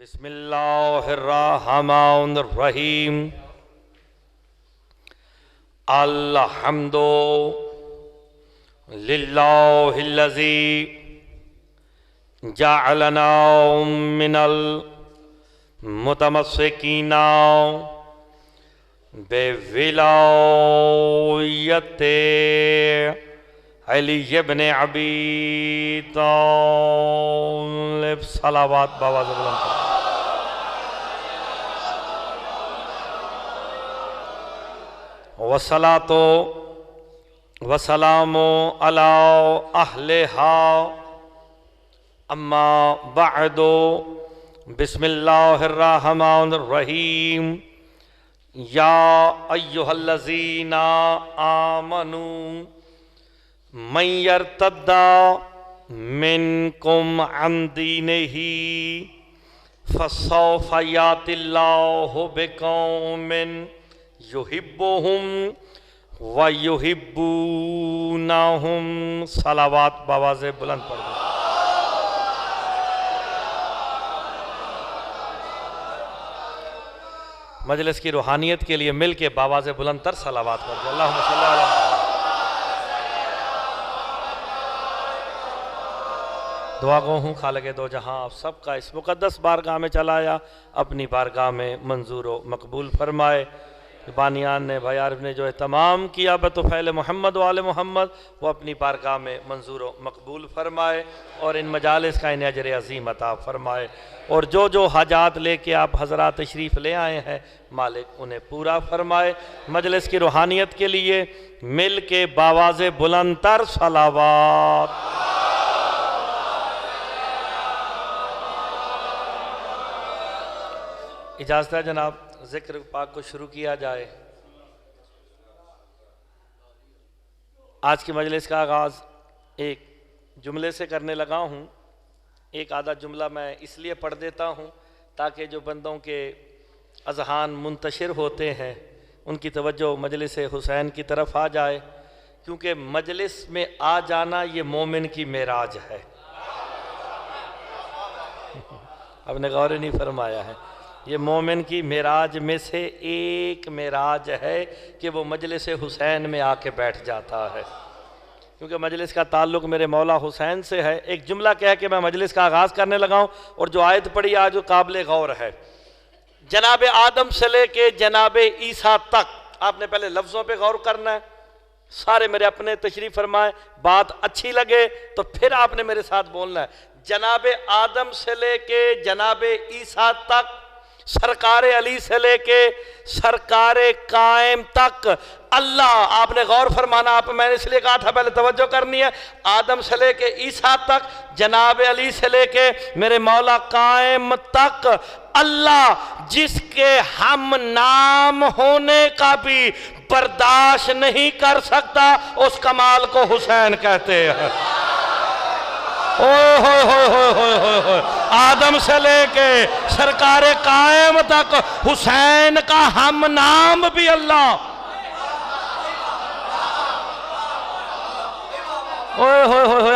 بسم اللہ الرحمن الرحیم الحمد للہ الذی جعلنا من المتمسکین بولایت علی ابن ابی طالب صلوات بآواز بلند کریں۔ والصلاۃ والسلام علی اہلہا اما بعد بسم اللہ الرحمن الرحیم یا ایہا الذین آمنوا من یرتد منکم عن دینہ فسوف یأتی اللہ بقوم یحبہم ویحبونہم۔ صلوات بآواز بلند پڑھ دیں۔ مجلس کی روحانیت کے لیے مل کے بآواز بلند تر صلوات پڑھ دیں۔ اللہم صلی اللہ علیہ وسلم۔ دعا گو ہوں خالق دو جہاں آپ سب کا اس مقدس بارگاہ میں چلایا، اپنی بارگاہ میں منظور و مقبول فرمائے۔ بانیان نے بھائی عارف نے جو اہتمام کیا بطفیل محمد و آل محمد، وہ اپنی بارگاہ میں منظور و مقبول فرمائے اور ان مجالس کا انہیں اجر عظیم عطا فرمائے، اور جو جو حاجات لے کے آپ حضرات تشریف لے آئے ہیں مالک انہیں پورا فرمائے۔ مجلس کی روحانیت کے لیے مل کے بآواز بلند تر صلوات۔ اجازت ہے جناب ذکر پاک کو شروع کیا جائے۔ آج کی مجلس کا آغاز ایک جملے سے کرنے لگا ہوں۔ ایک آدھا جملہ میں اس لیے پڑھ دیتا ہوں تاکہ جو بندوں کے اذہان منتشر ہوتے ہیں ان کی توجہ مجلس حسین کی طرف آ جائے، کیونکہ مجلس میں آ جانا یہ مومن کی معراج ہے۔ آپ نے غور نہیں فرمایا ہے، یہ مومن کی معراج میں سے ایک معراج ہے کہ وہ مجلس حسین میں آ کے بیٹھ جاتا ہے، کیونکہ مجلس کا تعلق میرے مولا حسین سے ہے۔ ایک جملہ کہہ کے میں مجلس کا آغاز کرنے لگا ہوں، اور جو آیت پڑھی آج وہ قابل غور ہے۔ جناب آدم سے لے کے جناب عیسیٰ تک، آپ نے پہلے لفظوں پہ غور کرنا ہے، سارے میرے اپنے تشریف فرمائیں، بات اچھی لگے تو پھر آپ نے میرے ساتھ بولنا ہے۔ جناب آدم سے لے کے جناب عیسیٰ تک، سرکار علی سے لے کے سرکار قائم تک اللہ، آپ نے غور فرمانا، آپ میں نے اس لیے کہا تھا پہلے توجہ کرنی ہے۔ آدم سے لے کے عیسیٰ تک، جناب علی سے لے کے میرے مولا قائم تک، اللہ جس کے ہم نام ہونے کا بھی برداشت نہیں کر سکتا، اس کمال کو حسین کہتے ہیں۔ آدم سے لے کے سرکار قائم تک حسین کا ہم نام بھی اللہ۔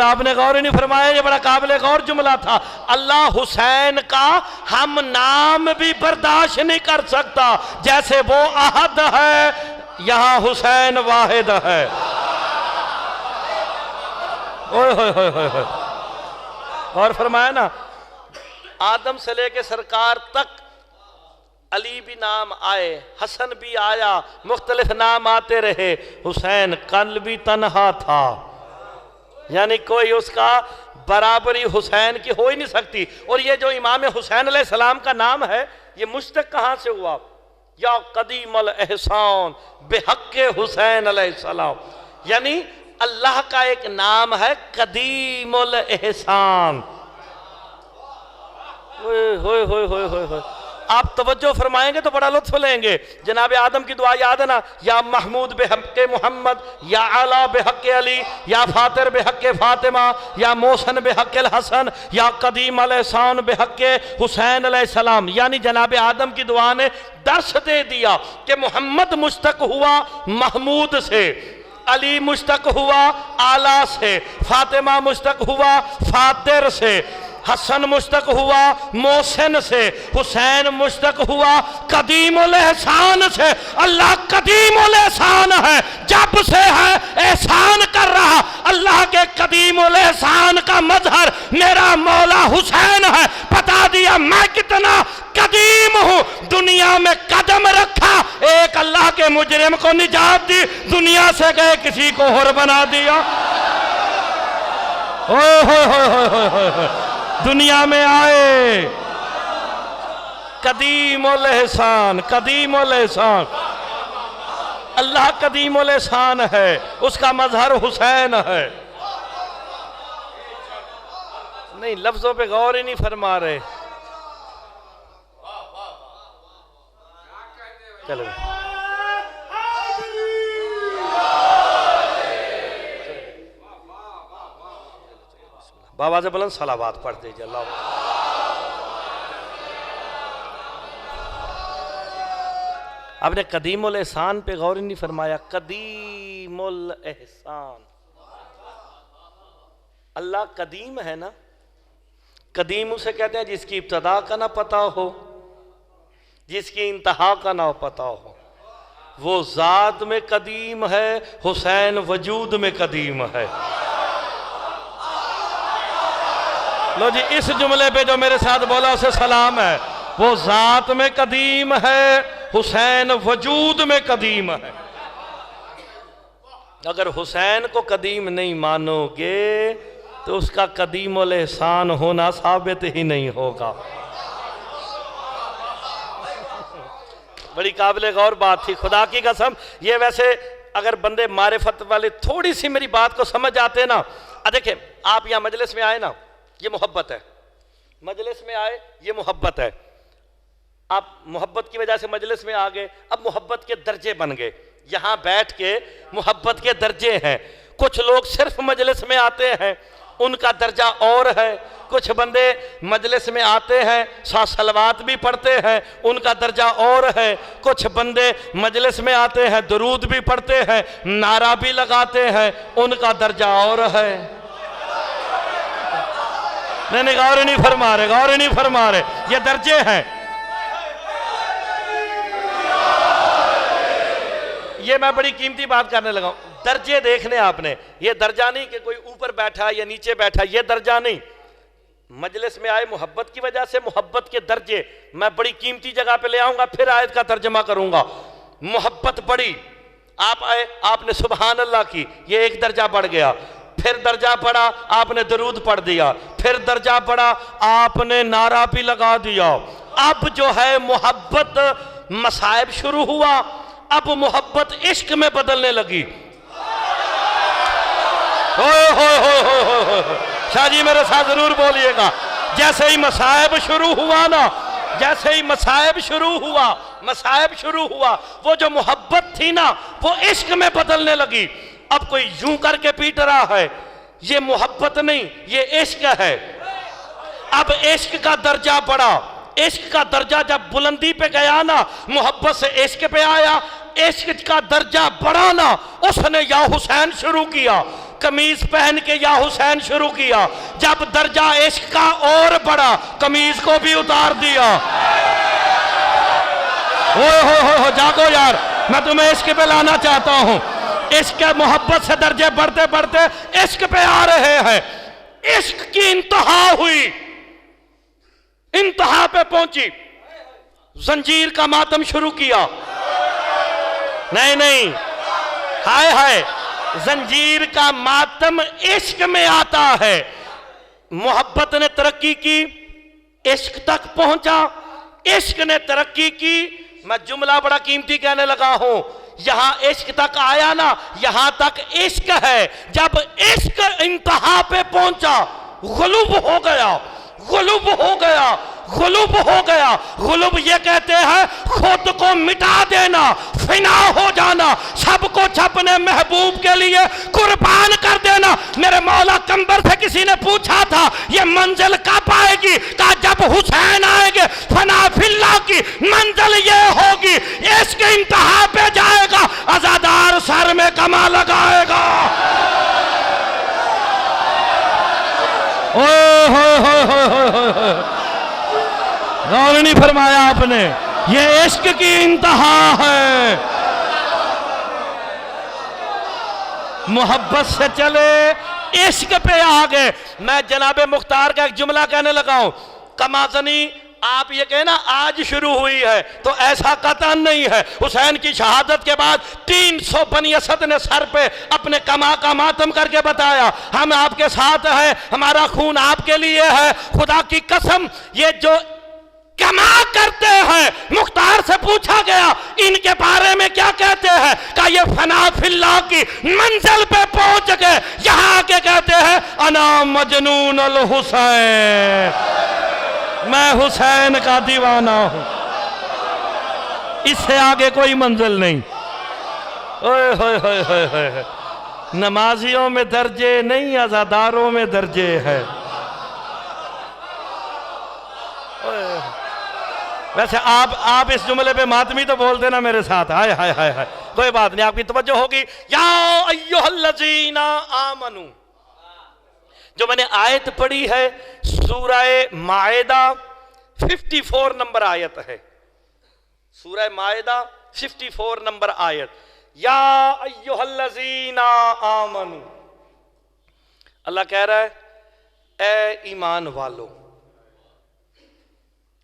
آپ نے غور نہیں فرمایا، یہ بڑا قابل غور جملہ تھا۔ اللہ حسین کا ہم نام بھی برداشت نہیں کر سکتا، جیسے وہ احد ہے یہاں حسین واحد ہے۔ اور فرمایا نا، آدم سے لے کے سرکار تک علی بھی نام آئے، حسن بھی آیا، مختلف نام آتے رہے، حسین کل بھی تنہا تھا، یعنی کوئی اس کا برابری حسین کی ہو ہی نہیں سکتی۔ اور یہ جو امام حسین علیہ السلام کا نام ہے، یہ مشتق کہاں سے ہوا؟ یا قدیم الاحسان بحق حسین علیہ السلام، یعنی اللہ کا ایک نام ہے قدیم الاحسان۔ آپ توجہ فرمائیں گے تو بڑا لطف لیں گے۔ جناب آدم کی دعا یاد ہے نا، یا محمود بحق محمد، یا اعلیٰ بحق علی، یا فاطر بحق فاطمہ، یا محسن بحق الحسن، یا قدیم الاحسان بحق حسین علیہ السلام۔ یعنی جناب آدم کی دعا نے درس دے دیا کہ محمد مشتق ہوا محمود سے، علی مشتق ہوا اعلیٰ سے، فاطمہ مشتق ہوا فاطر سے، حسن مشتق ہوا محسن سے، حسین مشتق ہوا قدیم الاحسان سے۔ اللہ قدیم الاحسان ہے، جب سے ہے احسان کر رہا۔ اللہ کے قدیم الاحسان کا مظہر میرا مولا حسین ہے۔ بتا دیا میں کتنا قدیم ہوں، دنیا میں قدم رکھا، ایک اللہ کے مجرم کو نجات دی، دنیا سے گئے کسی کو حر بنا دیا۔ دنیا میں آئے قدیم الاحسان، قدیم الاحسان۔ اللہ قدیم الاحسان ہے، اس کا مظہر حسین ہے۔ نہیں، لفظوں پہ غور ہی نہیں فرما رہے۔ چلو بابا سے بلند صلوات پڑھ دیجئے اللہ۔ آپ نے قدیم الاحسان پہ غور ہی نہیں فرمایا۔ قدیم الاحسان، اللہ قدیم ہے نا۔ قدیم اسے کہتے ہیں جس کی ابتدا کا نہ پتہ ہو، جس کی انتہا کا نہ پتہ ہو۔ وہ ذات میں قدیم ہے، حسین وجود میں قدیم ہے۔ لو جی، اس جملے پہ جو میرے ساتھ بولا اسے سلام ہے۔ وہ ذات میں قدیم ہے، حسین وجود میں قدیم ہے۔ اگر حسین کو قدیم نہیں مانو گے تو اس کا قدیم الاحسان ہونا ثابت ہی نہیں ہوگا۔ بڑی قابل غور بات تھی، خدا کی قسم۔ یہ ویسے اگر بندے معرفت والے تھوڑی سی میری بات کو سمجھ جاتے نا۔ دیکھیں، آپ یہاں مجلس میں آئے نا، یہ محبت ہے۔ مجلس میں آئے، یہ محبت ہے۔ آپ محبت کی وجہ سے مجلس میں آگئے، اب محبت کے درجے بن گئے۔ یہاں بیٹھ کے محبت کے درجے ہیں۔ کچھ لوگ صرف مجلس میں آتے ہیں، ان کا درجہ اور ہے۔ کچھ بندے مجلس میں آتے ہیں، صلوات بھی پڑھتے ہیں، ان کا درجہ اور ہے۔ کچھ بندے مجلس میں آتے ہیں، درود بھی پڑھتے ہیں، نعرہ بھی لگاتے ہیں، ان کا درجہ اور ہے۔ نہیں، غور نہیں فرما رہے، غور نہیں فرما رہے۔ یہ درجے ہیں۔ یہ میں بڑی قیمتی بات کرنے لگا ہوں۔ درجے دیکھنے آپ نے، یہ درجہ نہیں کہ کوئی اوپر بیٹھا یا نیچے بیٹھا، یہ درجہ نہیں۔ مجلس میں آئے محبت کی وجہ سے، محبت کے درجے میں بڑی قیمتی جگہ پہ لے آؤں گا، پھر آیت کا ترجمہ کروں گا۔ محبت بڑی، آپ آئے، آپ نے سبحان اللہ کی، یہ ایک درجہ بڑھ گیا۔ پھر درجہ پڑھا، آپ نے درود پڑھ دیا۔ پھر درجہ پڑھا، آپ نے نعرہ بھی لگا دیا۔ اب جو ہے محبت مصائب شروع ہوا، اب محبت عشق میں بدلنے لگی۔ شاہ جی میرے ساتھ ضرور بولیے گا۔ جیسے ہی مصائب شروع ہوا نا، جیسے ہی مصائب شروع ہوا، وہ جو محبت تھی نا، وہ عشق میں بدلنے لگی۔ اب کوئی یوں کر کے پیٹ رہا ہے، یہ محبت نہیں، یہ عشق ہے۔ اب عشق کا درجہ بڑھا، عشق کا درجہ جب بلندی پہ گیا نا، محبت سے عشق پہ آیا، عشق کا درجہ بڑھا نا، اس نے یا حسین شروع کیا، قمیض پہن کے یا حسین شروع کیا۔ جب درجہ عشق کا اور بڑھا، قمیض کو بھی اتار دیا۔ جاگو یار، میں تمہیں عشق پہ لانا چاہتا ہوں۔ عشق محبت سے درجے بڑھتے بڑھتے عشق پہ آ رہے ہیں۔ عشق کی انتہا ہوئی، انتہا پہ پہنچی، زنجیر کا ماتم شروع کیا۔ نہیں، ہائے، زنجیر کا ماتم عشق میں آتا ہے۔ محبت نے ترقی کی، عشق تک پہنچا، عشق نے ترقی کی۔ میں جملہ بڑا قیمتی کہنے لگا ہوں، یہاں عشق تک آیا نا، یہاں تک عشق ہے۔ جب عشق انتہا پہ پہنچا، غلب ہو گیا، غلب ہو گیا، غلب ہو گیا۔ غلب یہ کہتے ہیں خود کو مٹا دینا، فنا ہو جانا، سب کو اپنے محبوب کے لیے قربان کر دینا۔ میرے مولا قمبر سے کسی نے پوچھا تھا یہ منزل کب آئے گی؟ کہا جب حسین آئیں گے، فنا فی اللہ کی منزل یہ ہوگی، عشق انتہا پہ جائے گا، عزادار سر میں کما لگائے گا۔ اوہ نہیں فرمایا آپ نے؟ یہ عشق کی انتہا ہے، محبت سے چلے عشق پہ آگے۔ میں جناب مختار کا ایک جملہ کہنے لگا ہوں، کمازنی آپ یہ کہنا آج شروع ہوئی ہے تو ایسا قطعاً نہیں ہے۔ حسین کی شہادت کے بعد 300 بنی اسد نے سر پہ اپنے کما کا ماتم کر کے بتایا ہم آپ کے ساتھ ہیں، ہمارا خون آپ کے لیے ہے۔ خدا کی قسم یہ جو کما کرتے ہیں، مختار سے پوچھا گیا ان کے بارے میں کیا کہتے ہیں؟ کہ یہ فنا فی اللہ کی منزل پہ پہنچ گئے، یہاں آ کے کہتے ہیں انا مجنون الحسین، میں حسین کا دیوانہ ہوں۔ اس سے آگے کوئی منزل نہیں۔ اوئے ہوئے ہوئے ہوئے ہوئے، نمازیوں میں درجے نہیں، عزاداروں میں درجے ہے۔ ویسے آپ اس جملے پہ ماتمی تو بول دینا میرے ساتھ، ہائے ہائے ہائے ہائے، کوئی بات نہیں، آپ کی توجہ ہوگی۔ یا ایھا الذین آمنو، جو میں نے آیت پڑھی ہے سورہ مائدہ 54 نمبر آیت ہے، سورہ مائدہ 54 نمبر آیت، یا ایھا الذین آمنو، اللہ کہہ رہا ہے اے ایمان والو۔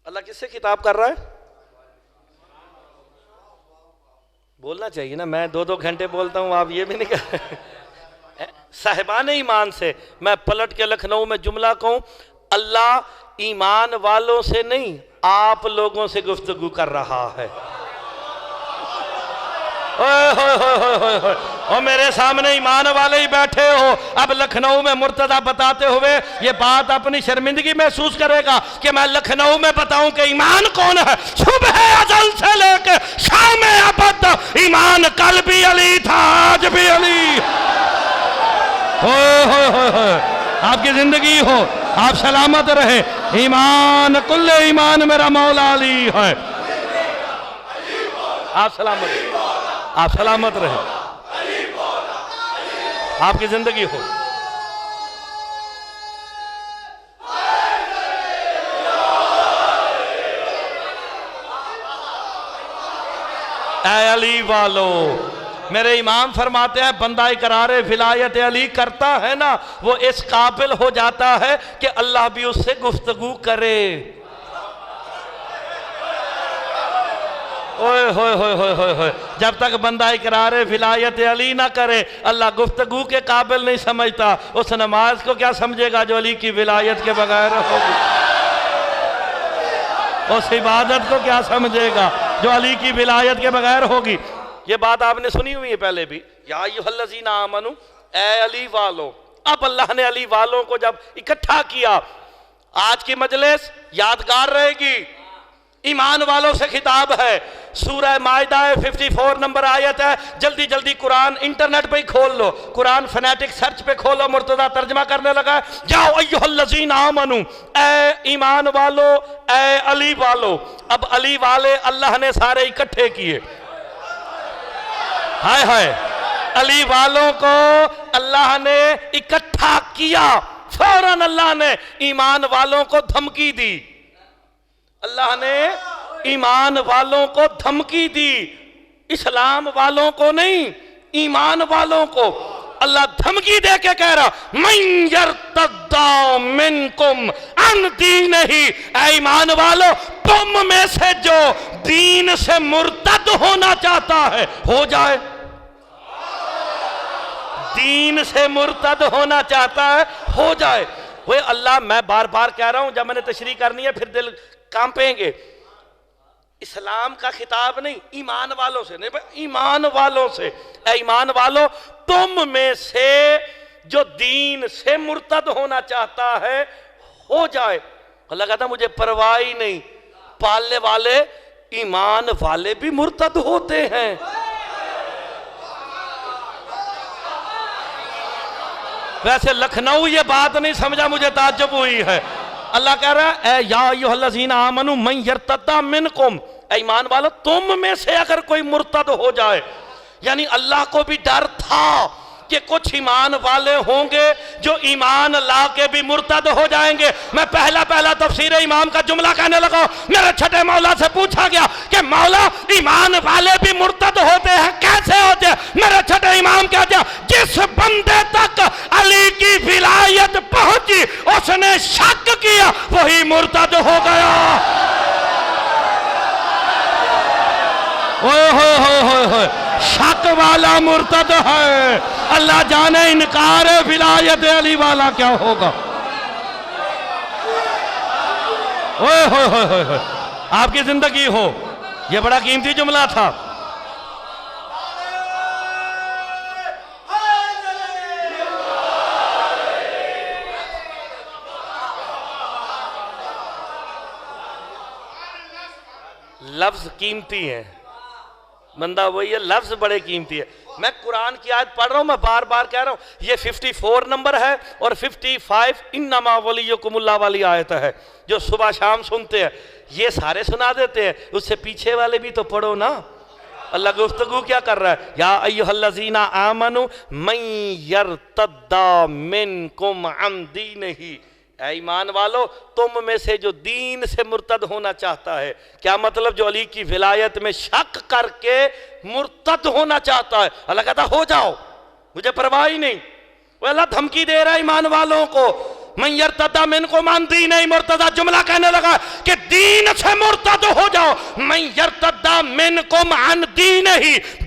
اللہ کس سے خطاب کر رہا ہے؟ بولنا چاہیے نا، میں 2 گھنٹے بولتا ہوں، آپ یہ بھی نہیں کہہ صاحبان ایمان سے۔ میں پلٹ کے لکھنؤ میں جملہ کہوں، اللہ ایمان والوں سے نہیں آپ لوگوں سے گفتگو کر رہا ہے۔ اور میرے سامنے ایمان والے ہی بیٹھے ہو، اب لکھنؤ میں مرتضیٰ بتاتے ہوئے یہ بات اپنی شرمندگی محسوس کرے گا کہ میں لکھنؤ میں بتاؤں کہ ایمان کون ہے۔ صبح ازل سے لے کے شام ابد ایمان، کل بھی علی تھا آج بھی علی۔ آپ کی زندگی ہو، آپ سلامت رہے، ایمان کل ایمان میرا مولا علی ہے۔ آپ سلامت رہے، آپ سلامت رہے، آپ کی زندگی ہو۔ اے علی والو، میرے امام فرماتے ہیں بندہ اقرار ولایت علی کرتا ہے نا، وہ اس قابل ہو جاتا ہے کہ اللہ بھی اس سے گفتگو کرے۔ اوئے ہوئے ہوئے ہوئے ہوئے ہوئے، جب تک بندہ اقرار ولایت علی نہ کرے اللہ گفتگو کے قابل نہیں سمجھتا۔ اس نماز کو کیا سمجھے گا جو علی کی ولایت کے بغیر ہوگی؟ اس عبادت کو کیا سمجھے گا جو علی کی ولایت کے بغیر ہوگی؟ یہ بات آپ نے سنی ہوئی ہے پہلے بھی، یا ایھا الذین آمنو، اے علی والو۔ اب اللہ نے علی والوں کو جب اکٹھا کیا، آج کی مجلس یادگار رہے گی، ایمان والوں سے خطاب ہے۔ سورہ مائدہ 54 نمبر آیت ہے، جلدی جلدی قرآن انٹرنیٹ پہ ہی کھول لو، قرآن فنیٹک سرچ پہ کھولو، مرتضیٰ ترجمہ کرنے لگا ہے، یا ایھا الذین آمنو، اے ایمان والو، اے علی والو۔ اب علی والے اللہ نے سارے اکٹھے کیے، ہائے ہائے، علی والوں کو اللہ نے اکٹھا کیا، فوراً اللہ نے ایمان والوں کو دھمکی دی، اللہ نے ایمان والوں کو دھمکی دی، اسلام والوں کو نہیں، ایمان والوں کو۔ اللہ دھمکی دے کے کہہ رہا من یرتد منکم عن دینہ، اے ایمان والو تم میں سے جو دین سے مرتد ہونا چاہتا ہے ہو جائے، دین سے مرتد ہونا چاہتا ہے ہو جائے۔ وہ اللہ، میں بار بار کہہ رہا ہوں، جب میں نے تشریح کرنی ہے پھر دل کانپیں گے، اسلام کا خطاب نہیں، ایمان والوں سے نہیں، ایمان والوں سے۔ اے ایمان والو تم میں سے جو دین سے مرتد ہونا چاہتا ہے ہو جائے۔ اللہ کہتا مجھے پرواہ ہی نہیں، پالنے والے ایمان والے بھی مرتد ہوتے ہیں۔ ویسے لکھنؤ یہ بات نہیں سمجھا، مجھے تعجب ہوئی ہے۔ اللہ کہہ رہا ہے اے یا ایھا الذین آمنو من یرتد منکم، اے ایمان والو تم میں سے اگر کوئی مرتد ہو جائے، یعنی اللہ کو بھی ڈر تھا کہ کچھ ایمان والے ہوں گے جو ایمان لا کے بھی مرتد ہو جائیں گے۔ میں پہلا تفسیر امام کا جملہ کہنے لگا، میرے چھٹے مولا سے پوچھا گیا کہ مولا ایمان والے بھی مرتد ہوتے ہیں، کیسے ہوتے ہیں؟ میرے چھٹے امام کہتے ہیں جس بندے تک علی کی ولایت پہنچی اس نے شک کیا وہی مرتد ہو گیا۔ شک والا مرتد ہے، اللہ جانے انکار ولایت علی والا کیا ہوگا۔ آپ کی زندگی ہو، یہ بڑا قیمتی جملہ تھا۔ لفظ قیمتی ہے، بندہ وہی ہے، لفظ بڑے قیمتی ہے۔ میں قرآن کی آیت پڑھ رہا ہوں، میں بار بار کہہ رہا ہوں، یہ 54 نمبر ہے اور 55 انما ولیکم اللہ والی آیت ہے جو صبح شام سنتے ہیں، یہ سارے سنا دیتے ہیں، اس سے پیچھے والے بھی تو پڑھو نا۔ اللہ گفتگو کیا کر رہا ہے؟ یا ایھا الذین آمنوا من یرتد منکم عن دینہ، اے ایمان والو تم میں سے جو دین سے مرتد ہونا چاہتا ہے۔ کیا مطلب؟ جو علی کی ولایت میں شک کر کے مرتد ہونا چاہتا ہے۔ اللہ کہتا ہو جاؤ، مجھے پرواہ ہی نہیں۔ وہ اللہ دھمکی دے رہا ہے ایمان والوں کو، من یرتد منکم عن دینہ، مرتدہ جملہ کہنے لگا کہ دین سے مرتد ہو جاؤ۔ من یرتد منکم عن دینہ،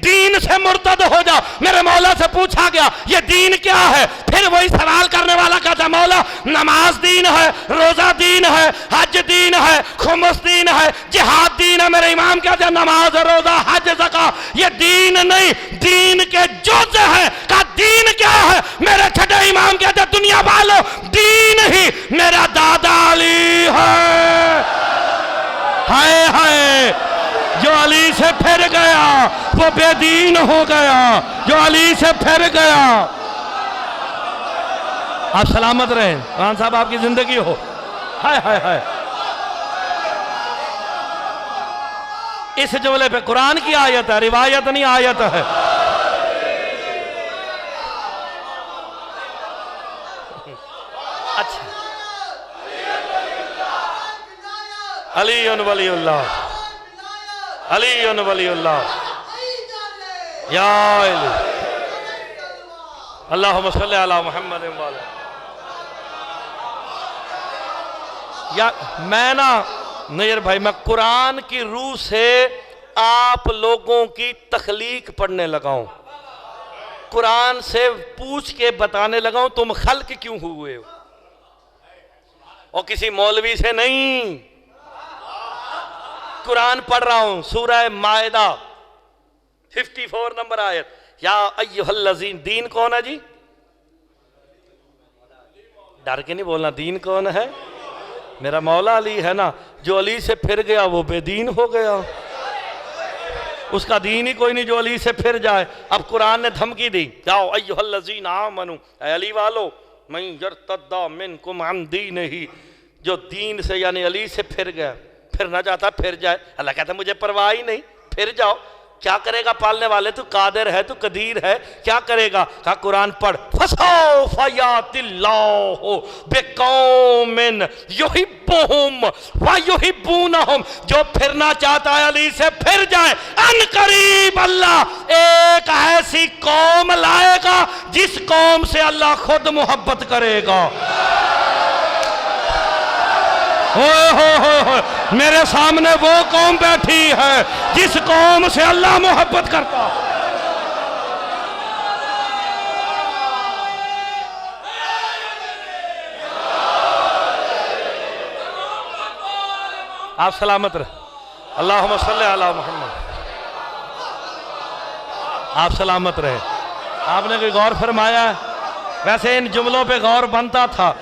دین سے مرتد ہو جاؤ۔ میرے مولا سے پوچھا گیا یہ دین کیا ہے؟ پھر وہی سوال کرنے والا کہتا مولا نماز دین ہے، روزہ دین ہے، حج دین ہے، خمس دین ہے، جہاد دین ہے۔ میرے امام کہتے ہیں نماز، روزہ، حج، زکاة یہ دین نہیں، دین کے جز ہے۔ کہا دین کیا ہے؟ میرے چھٹے امام کہتے ہیں دنیا والو دین ہی میرا دادا علی ہے۔ ہائے ہائے، جو علی سے پھر گیا وہ بے دین ہو گیا، جو علی سے پھر گیا۔ آپ سلامت رہیں، خان صاحب آپ کی زندگی ہو۔ ہائے ہائے ہائے، اس جملے پہ قرآن کی آیت ہے، روایت نہیں آیت ہے۔ اچھا، علی ولی اللہ، علی ولی اللہ، یا علی، اللہم صلی علی محمد وعلی۔ یا میں نا نیر بھائی، میں قرآن کی روح سے آپ لوگوں کی تخلیق پڑھنے لگا ہوں، قرآن سے پوچھ کے بتانے لگا ہوں تم خلق کیوں ہوئے ہو، اور کسی مولوی سے نہیں۔ قرآن پڑھ رہا ہوں، سورہ مائدہ 54 نمبر آیت، یا ایھا الذین، دین کون ہے جی؟ ڈر کے نہیں بولنا، دین کون ہے؟ میرا مولا علی ہے نا، جو علی سے پھر گیا وہ بے دین ہو گیا، اس کا دین ہی کوئی نہیں جو علی سے پھر جائے۔ اب قرآن نے دھمکی دی، یا ایھا الذین آمنوا، اے علی والو، من یرتد منکم عن دینہ، جو دین سے یعنی علی سے پھر گیا، پھرنا چاہتا پھر جائے۔ اللہ کہتا مجھے پرواہ ہی نہیں، پھر جاؤ۔ کیا کرے گا پالنے والے؟ تو قادر ہے، تو قدیر ہے، کیا کرے گا؟ کہا قرآن پڑھ، فَسَوْفَ يَأْتِ اللَّهُ بِقَوْمٍ يُحِبُّهُمْ وَيُحِبُّونَهُمْ، جو پھرنا چاہتا ہے علی سے پھر جائے۔ ان قریب اللہ ایک ایسی قوم لائے گا جس قوم سے اللہ خود محبت کرے گا۔ میرے سامنے وہ قوم بیٹھی ہے جس قوم سے اللہ محبت کرتا۔ آپ سلامت رہے، اللہم صلی علی محمد۔ آپ سلامت رہے۔ آپ نے کوئی غور فرمایا ہے؟ ویسے ان جملوں پہ غور بنتا تھا۔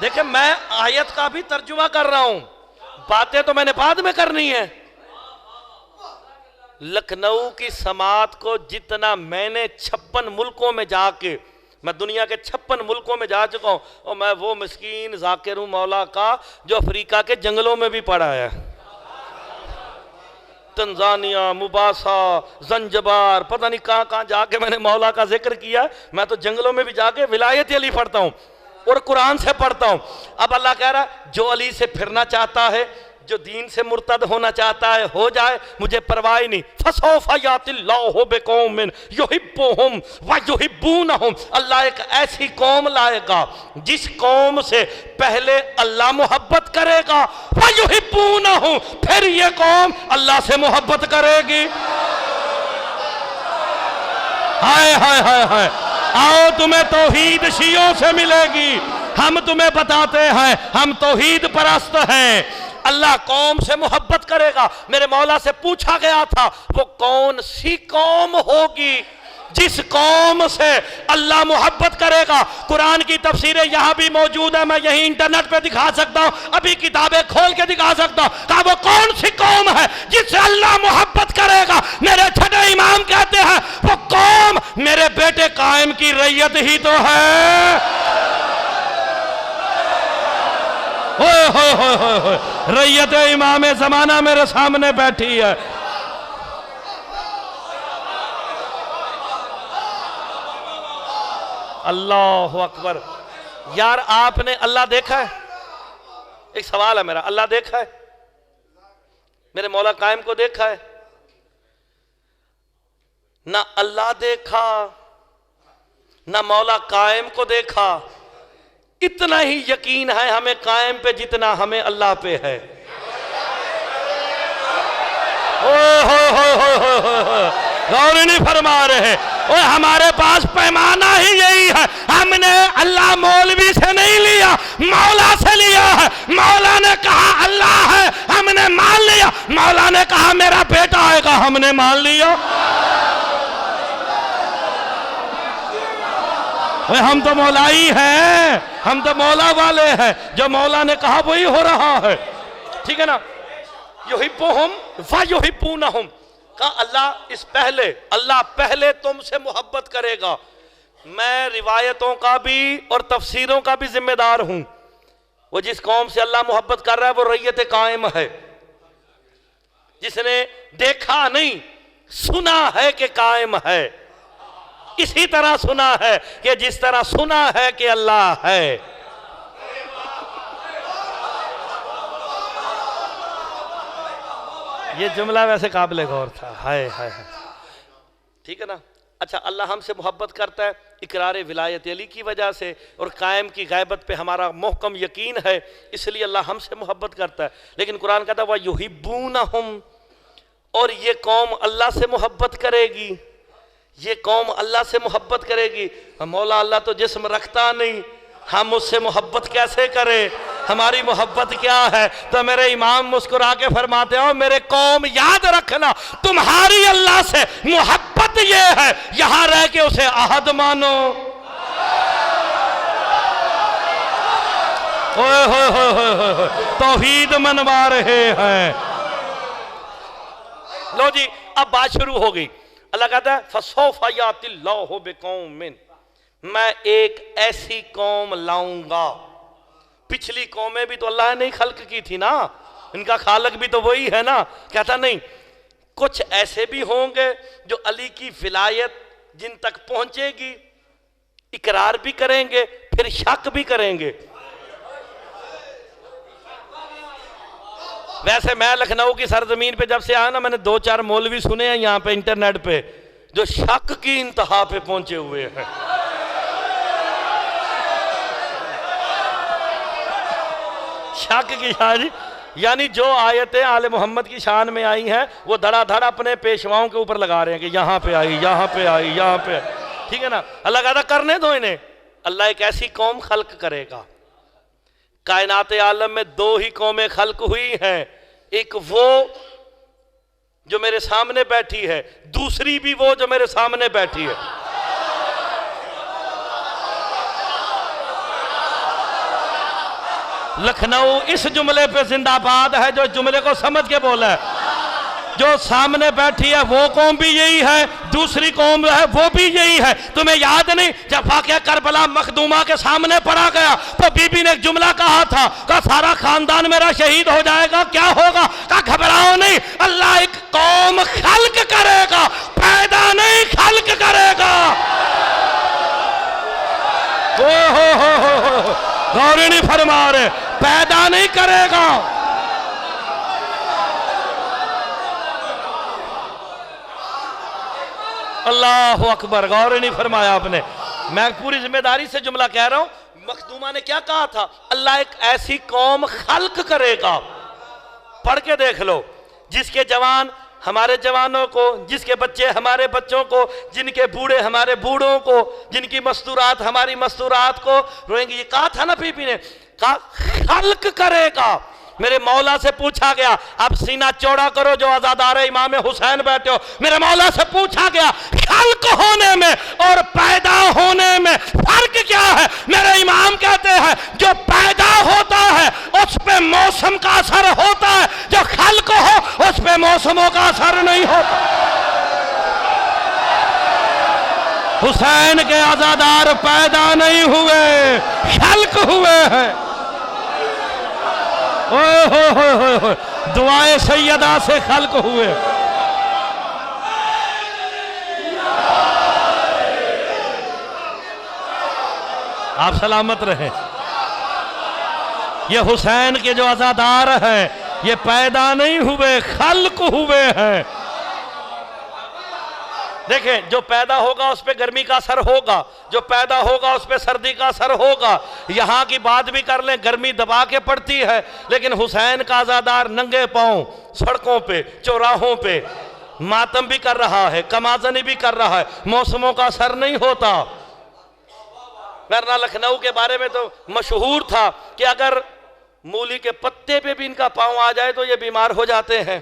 دیکھیں میں آیت کا بھی ترجمہ کر رہا ہوں، باتیں تو میں نے بعد میں کرنی ہے۔ لکھنؤ کی سماعت کو جتنا میں نے 56 ملکوں میں جا کے، میں دنیا کے 56 ملکوں میں جا چکا ہوں، اور میں وہ مسکین ذاکر ہوں مولا کا جو افریقہ کے جنگلوں میں بھی پڑا ہے۔ تنزانیہ، مباسا، زنجبار، پتہ نہیں کہاں کہاں جا کے میں نے مولا کا ذکر کیا. میں تو جنگلوں میں بھی جا کے ولایت علی پڑھتا ہوں اور قرآن سے پڑھتا ہوں. اب اللہ کہہ رہا ہے جو علی سے پھرنا چاہتا ہے، جو دین سے مرتد ہونا چاہتا ہے ہو جائے، مجھے پرواہ نہیں. فَسَوْفَ يَأْتِ اللَّهُ بِقَوْمٍ يُحِبُّهُمْ وَيُحِبُّونَهُم. اللہ ایک ایسی قوم لائے گا جس قوم سے پہلے اللہ محبت کرے گا، وَيُحِبُّونَهُم، پھر یہ قوم اللہ سے محبت کرے گی. ہائے ہائے ہائے ہائے، آؤ تمہیں توحید شیعوں سے ملے گی. ہم تمہیں بتاتے ہیں ہم توحید پرست ہیں. اللہ قوم سے محبت کرے گا. میرے مولا سے پوچھا گیا تھا وہ کون سی قوم ہوگی جس قوم سے اللہ محبت کرے گا. قرآن کی تفسیریں یہاں بھی موجود ہیں، میں یہی انٹرنیٹ پہ دکھا سکتا ہوں، ابھی کتابیں کھول کے دکھا سکتا ہوں. کہا وہ کون سی قوم ہے جس سے اللہ محبت کرے گا. میرے چھٹے امام کہتے ہیں وہ قوم میرے بیٹے قائم کی رعیت ہی تو ہے. ہوئے ہوئے ہوئے ہوئے ہوئے، رعیت امام زمانہ میرے سامنے بیٹھی ہے. اللہ اکبر. یار آپ نے اللہ دیکھا ہے؟ ایک سوال ہے میرا، اللہ دیکھا ہے؟ میرے مولا قائم کو دیکھا ہے؟ نہ اللہ دیکھا نہ مولا قائم کو دیکھا. اتنا ہی یقین ہے ہمیں قائم پہ جتنا ہمیں اللہ پہ ہے. غور نہیں فرما رہے. اور ہمارے پاس پیمانہ ہی یہی ہے. ہم نے اللہ مولوی سے نہیں لیا، مولا سے لیا ہے. مولا نے کہا اللہ ہے، ہم نے مان لیا. مولا نے کہا میرا بیٹا آئے گا، ہم نے مان لیا. ہم تو مولائی ہیں، ہم تو مولا والے ہیں. جو مولا نے کہا وہی ہو رہا ہے. ٹھیک ہے نا؟ یحبہم ویحبونہم. کہا اللہ پہلے تم سے محبت کرے گا. میں روایتوں کا بھی اور تفسیروں کا بھی ذمہ دار ہوں. وہ جس قوم سے اللہ محبت کر رہا ہے وہ رعیت قائم ہے، جس نے دیکھا نہیں سنا ہے کہ قائم ہے. اسی طرح سنا ہے کہ جس طرح سنا ہے کہ اللہ ہے. یہ جملہ ویسے قابل غور تھا. ہائے ہائے ہائے. ٹھیک ہے نا؟ اچھا، اللہ ہم سے محبت کرتا ہے اقرار ولایت علی کی وجہ سے، اور قائم کی غیبت پہ ہمارا محکم یقین ہے، اس لیے اللہ ہم سے محبت کرتا ہے. لیکن قرآن کہتا ہے وَيُحِبُّونَهُمْ، اور یہ قوم اللہ سے محبت کرے گی. یہ قوم اللہ سے محبت کرے گی. مولا اللہ تو جسم رکھتا نہیں، ہم اس سے محبت کیسے کریں؟ ہماری محبت کیا ہے؟ تو میرے امام مسکرا کے فرماتے ہیں میرے قوم یاد رکھنا تمہاری اللہ سے محبت یہ ہے یہاں رہ کے اسے عہد مانو. توحید منوا رہے ہیں. لو جی اب بات شروع ہو گئی. اللہ کہتا ہے فَسَوْفَ يَأْتِ اللَّهُ بِقَوْمٍ، میں ایک ایسی قوم لاؤں گا. پچھلی قومیں بھی تو اللہ نے خلق کی تھی نا، ان کا خالق بھی تو وہی ہے نا. کہتا نہیں، کچھ ایسے بھی ہوں گے جو علی کی ولایت جن تک پہنچے گی اقرار بھی کریں گے پھر شک بھی کریں گے. ویسے میں لکھنؤ کی سرزمین پہ جب سے آیا نا، میں نے 2-4 مولوی سنے ہیں یہاں پہ انٹرنیٹ پہ جو شک کی انتہا پہ پہنچے ہوئے ہیں. شک کی شاید یعنی جو آیتیں آل محمد کی شان میں آئی ہیں وہ دھڑا دھڑ اپنے پیشواؤں کے اوپر لگا رہے ہیں کہ یہاں پہ آئی، یہاں پہ آئی، یہاں پہ آئی. ٹھیک ہے نا؟ اللہ کہتا کرنے دو انہیں. اللہ ایک ایسی قوم خلق کرے گا. کائنات عالم میں 2 ہی قومیں خلق ہوئی ہیں، ایک وہ جو میرے سامنے بیٹھی ہے، دوسری بھی وہ جو میرے سامنے بیٹھی ہے. لکھنؤ اس جملے پہ زندہ باد ہے جو جملے کو سمجھ کے بولا ہے. جو سامنے بیٹھی ہے وہ قوم بھی یہی ہے، دوسری قوم ہے وہ بھی یہی ہے. تمہیں یاد نہیں جب واقعہ کربلا مخدومہ کے سامنے پڑا گیا تو بی بی نے ایک جملہ کہا تھا، کہا سارا خاندان میرا شہید ہو جائے گا، کیا ہوگا؟ کہا گھبراؤ نہیں، اللہ ایک قوم دوبارہ پیدا نہیں کرے گا۔ اللہ اکبر، غور نہیں فرمایا آپ نے۔ میں پوری ذمہ داری سے جملہ کہہ رہا ہوں۔ مخدومہ نے کیا کہا تھا؟ اللہ ایک ایسی قوم خلق کرے گا، پڑھ کے دیکھ لو، جس کے جوان ہمارے جوانوں کو، جس کے بچے ہمارے بچوں کو، جن کے بوڑھے ہمارے بوڑھوں کو، جن کی مستورات ہماری مستورات کو روئیں گی۔ یہ کہا تھا نا بی بی نے، کہا خلق کرے گا۔ میرے مولا سے پوچھا گیا، اب سینہ چوڑا کرو جو عزادار امام حسین بیٹھے ہو، میرے مولا سے پوچھا گیا خلق ہونے میں اور پیدا ہونے میں فرق کیا ہے؟ میرے امام کہتے ہیں جو پیدا ہوتا ہے اس پہ موسم کا اثر ہوتا ہے، جو خلق ہو اس پہ موسموں کا اثر نہیں ہوتا۔ حسین کے عزادار پیدا نہیں ہوئے، خلق ہوئے ہیں۔ دعائے سیدہ سے خلق ہوئے۔ آپ سلامت رہیں۔ یہ حسین کے جو عزادار ہیں یہ پیدا نہیں ہوئے، خلق ہوئے ہیں۔ دیکھیں، جو پیدا ہوگا اس پہ گرمی کا اثر ہوگا، جو پیدا ہوگا اس پہ سردی کا اثر ہوگا۔ یہاں کی بات بھی کر لیں، گرمی دبا کے پڑتی ہے، لیکن حسین کا عزادار ننگے پاؤں سڑکوں پہ چوراہوں پہ ماتم بھی کر رہا ہے، کمازنی بھی کر رہا ہے، موسموں کا اثر نہیں ہوتا۔ ورنہ لکھنؤ کے بارے میں تو مشہور تھا کہ اگر مولی کے پتے پہ بھی ان کا پاؤں آ جائے تو یہ بیمار ہو جاتے ہیں،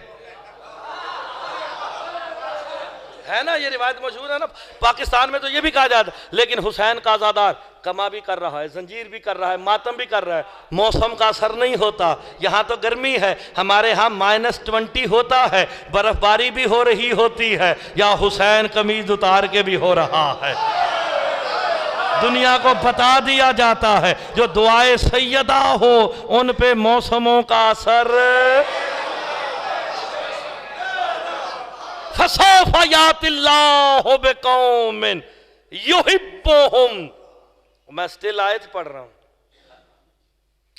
ہے نا؟ یہ روایت مشہور ہے نا۔ پاکستان میں تو یہ بھی کہا جاتا ہے، لیکن حسین کا عزادار کما بھی کر رہا ہے، زنجیر بھی کر رہا ہے، ماتم بھی کر رہا ہے، موسم کا اثر نہیں ہوتا۔ یہاں تو گرمی ہے، ہمارے ہاں -20 ہوتا ہے، برف باری بھی ہو رہی ہوتی ہے، یا حسین قمیض اتار کے بھی ہو رہا ہے۔ دنیا کو بتا دیا جاتا ہے جو دعائے سیدہ ہو ان پہ موسموں کا اثر۔ فَسَوْفَ يَأْتِ اللَّهُ بِقَوْمٍ يُحِبُّهُمْ۔ میں سٹل آیت پڑھ رہا ہوں۔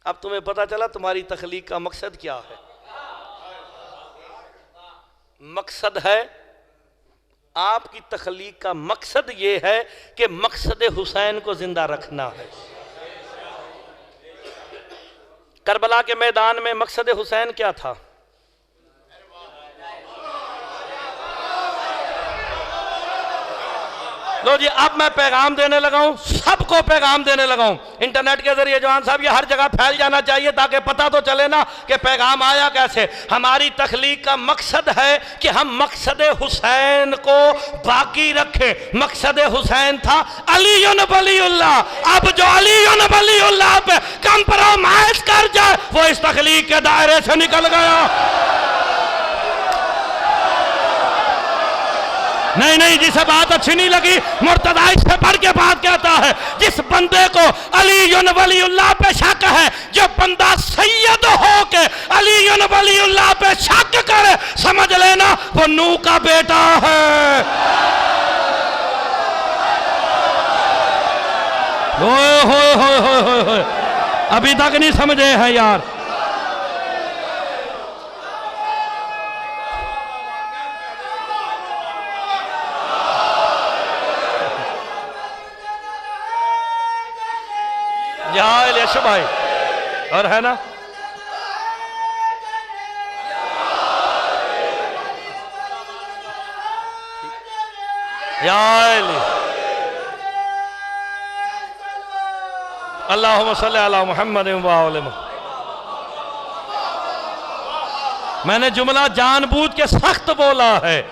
اب تمہیں پتا چلا تمہاری تخلیق کا مقصد کیا ہے۔ مقصد ہے، آپ کی تخلیق کا مقصد یہ ہے کہ مقصد حسین کو زندہ رکھنا ہے۔ کربلا کے میدان میں مقصد حسین کیا تھا؟ لو جی، اب میں پیغام دینے لگا ہوں، سب کو پیغام دینے لگا ہوں انٹرنیٹ کے ذریعے۔ جوان صاحب، یہ ہر جگہ پھیل جانا چاہیے تاکہ پتہ تو چلے نا کہ پیغام آیا کیسے۔ ہماری تخلیق کا مقصد ہے کہ ہم مقصد حسین کو باقی رکھیں۔ مقصد حسین تھا علی ولی اللہ، اب جو علی ولی اللہ پہ کمپرومائز کر جائے وہ اس تخلیق کے دائرے سے نکل گیا۔ نہیں، جسے بات اچھی نہیں لگی مرتضیٰ اس سے بڑھ کے بات کہتا ہے، جس بندے کو علی ولی اللہ پہ شک ہے، جو بندہ سید ہو کے علی ولی اللہ پہ شک کرے، سمجھ لینا وہ نوح کا بیٹا ہے۔ ہوئے ابھی تک نہیں سمجھے ہیں یار۔ یا الیش بھائی، اور ہے نا؟ یا علی اللہم صلی علی محمد و آل محمد۔ میں نے جملہ جان بوجھ کے سخت بولا ہے۔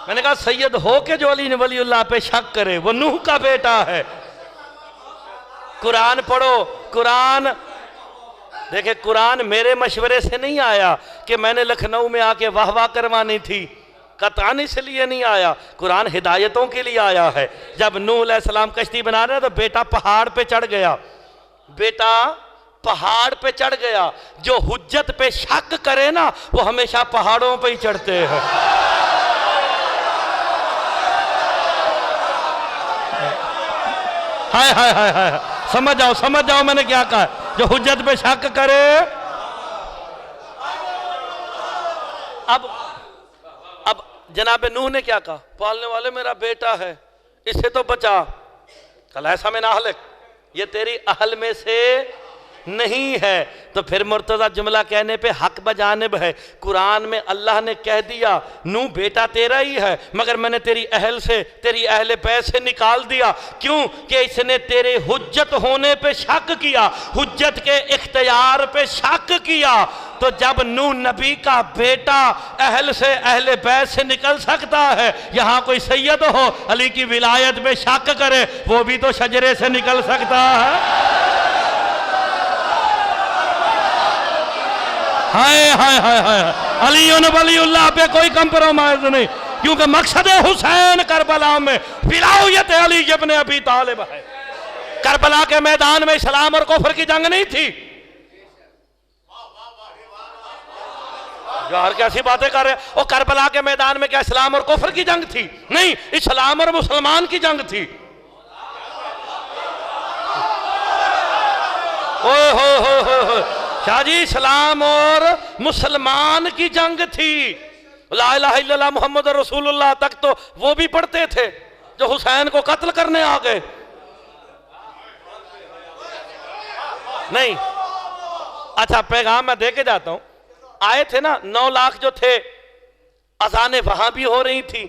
میں نے کہا سید ہو کے جو علی ولی اللہ پہ شک کرے وہ نوح کا بیٹا ہے۔ قرآن پڑھو، قرآن دیکھیں، قرآن میرے مشورے سے نہیں آیا کہ میں نے لکھنؤ میں آ کے واہ واہ کروانی تھی، قطعاً اس لیے نہیں آیا۔ قرآن ہدایتوں کے لیے آیا ہے۔ جب نوح علیہ السلام کشتی بنا رہے تو بیٹا پہاڑ پہ چڑھ گیا، بیٹا پہاڑ پہ چڑھ گیا۔ جو حجت پہ شک کرے نا وہ ہمیشہ پہاڑوں پہ ہی چڑھتے ہیں۔ ہائے ہائے ہائے ہائے، سمجھ جاؤ میں نے کیا کہا ہے۔ جو حجت پہ شک کرے. اب جناب نوح نے کیا کہا؟ پالنے والے میرا بیٹا ہے، اسے تو بچا. قال ایسا من اہلک، یہ تیری اہل میں سے نہیں ہے. تو پھر مرتضی جملہ کہنے پہ حق بجانب ہے. قرآن میں اللہ نے کہہ دیا نوح بیٹا تیرا ہی ہے، مگر میں نے تیری اہل سے، تیری اہل بیت سے نکال دیا. کیوں؟ کہ اس نے تیرے حجت ہونے پہ شک کیا، حجت کے اختیار پہ شک کیا. تو جب نوح نبی کا بیٹا اہل سے، اہل بیت سے نکل سکتا ہے، یہاں کوئی سید ہو علی کی ولایت پہ شک کرے، وہ بھی تو شجرے سے نکل سکتا ہے. ہائے ہائے ہائے ہائے، علی ولی اللہ پہ کوئی کمپرومائز نہیں، کیونکہ مقصد حسین کربلا میں ولایت علی ابن ابی طالب ہے. کربلا کے میدان میں اسلام اور کفر کی جنگ نہیں تھی. یار کیسی باتیں کر رہے ہیں؟ وہ کربلا کے میدان میں کیا اسلام اور کفر کی جنگ تھی؟ نہیں، اسلام اور مسلمان کی جنگ تھی. اوہ ہو ہو ہو، شاہ جی اسلام اور مسلمان کی جنگ تھی. لا الہ الا اللہ محمد رسول اللہ تک تو وہ بھی پڑھتے تھے جو حسین کو قتل کرنے آ گئے. نہیں، اچھا پیغام میں دے کے جاتا ہوں. آئے تھے نا 9 لاکھ جو تھے، اذانیں وہاں بھی ہو رہی تھی،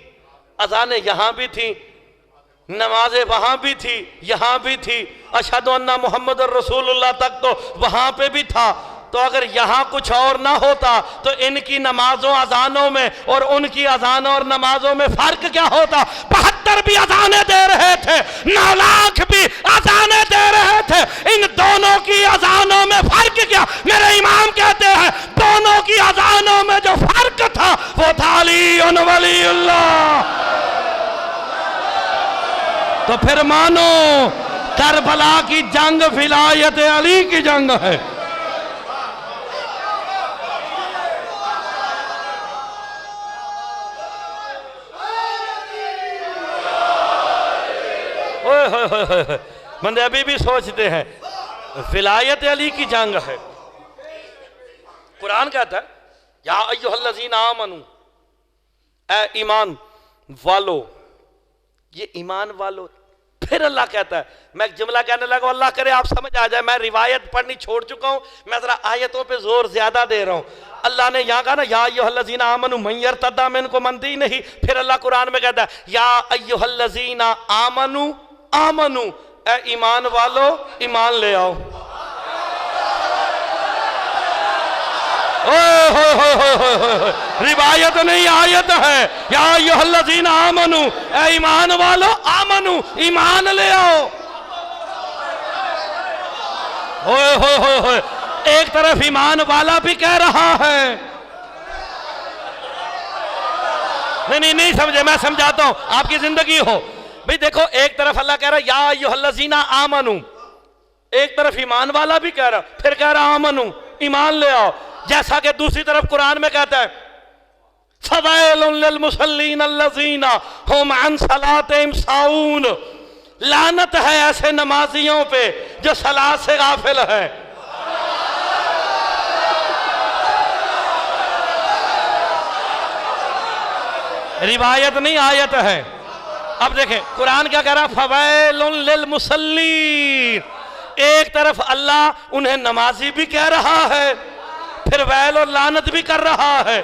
اذانیں یہاں بھی تھی، نمازیں وہاں بھی تھی، یہاں بھی تھی، اشہد ان محمد الرسول اللہ تک تو وہاں پہ بھی تھا. تو اگر یہاں کچھ اور نہ ہوتا تو ان کی نمازوں اذانوں میں اور ان کی اذانوں اور نمازوں میں فرق کیا ہوتا؟ 72 بھی اذانیں دے رہے تھے، 9 لاکھ بھی اذانیں دے رہے تھے. ان دونوں کی اذانوں میں فرق کیا؟ میرے امام کہتے ہیں دونوں کی اذانوں میں جو فرق تھا وہ تھا علی ولی اللہ. تو پھر مانو کربلا کی جنگ ولایت علی کی جنگ ہے. بندے ابھی بھی سوچتے ہیں ولایت علی کی جنگ ہے. قرآن کہتا ہے یا ایھا الذین آمنو، اے ایمان والو. یہ ایمان والو، پھر اللہ کہتا ہے، میں ایک جملہ کہنے لگا اللہ کرے آپ سمجھ آ جائے، میں روایت پڑھنی چھوڑ چکا ہوں، میں ذرا آیتوں پہ زور زیادہ دے رہا ہوں. اللہ نے یہاں کہا نا یا ایھا الذین آمنو من یرتد منکم عن دینہ، پھر اللہ قرآن میں کہتا ہے یا ایھا الذین آمنو آمنو، اے ایمان والو ایمان لے آؤ. روایت نہیں آیت ہے. یا ایھا الذین آمنو، اے ایمان والو آمنو ایمان لے آؤ. ایک طرف ایمان والا بھی کہہ رہا ہے. نہیں سمجھے، میں سمجھاتا ہوں آپ کی زندگی ہو. بھئی دیکھو ایک طرف اللہ کہہ رہا ہے یا ایھا الذین آمنو، ایک طرف ایمان والا بھی کہہ رہا، پھر کہہ رہا آمنو ایمان لے آؤ. جیسا کہ دوسری طرف قرآن میں کہتا ہے فویل للمصلین الذین ھم عن صلاتہم ساہون، لعنت ہے ایسے نمازیوں پہ جو صلاۃ سے غافل ہے. روایت نہیں آیت ہے. اب دیکھیں قرآن کیا کہہ رہا ہے فویل للمصلین. ایک طرف اللہ انہیں نمازی بھی کہہ رہا ہے، پھر ویل اور لعنت بھی کر رہا ہے.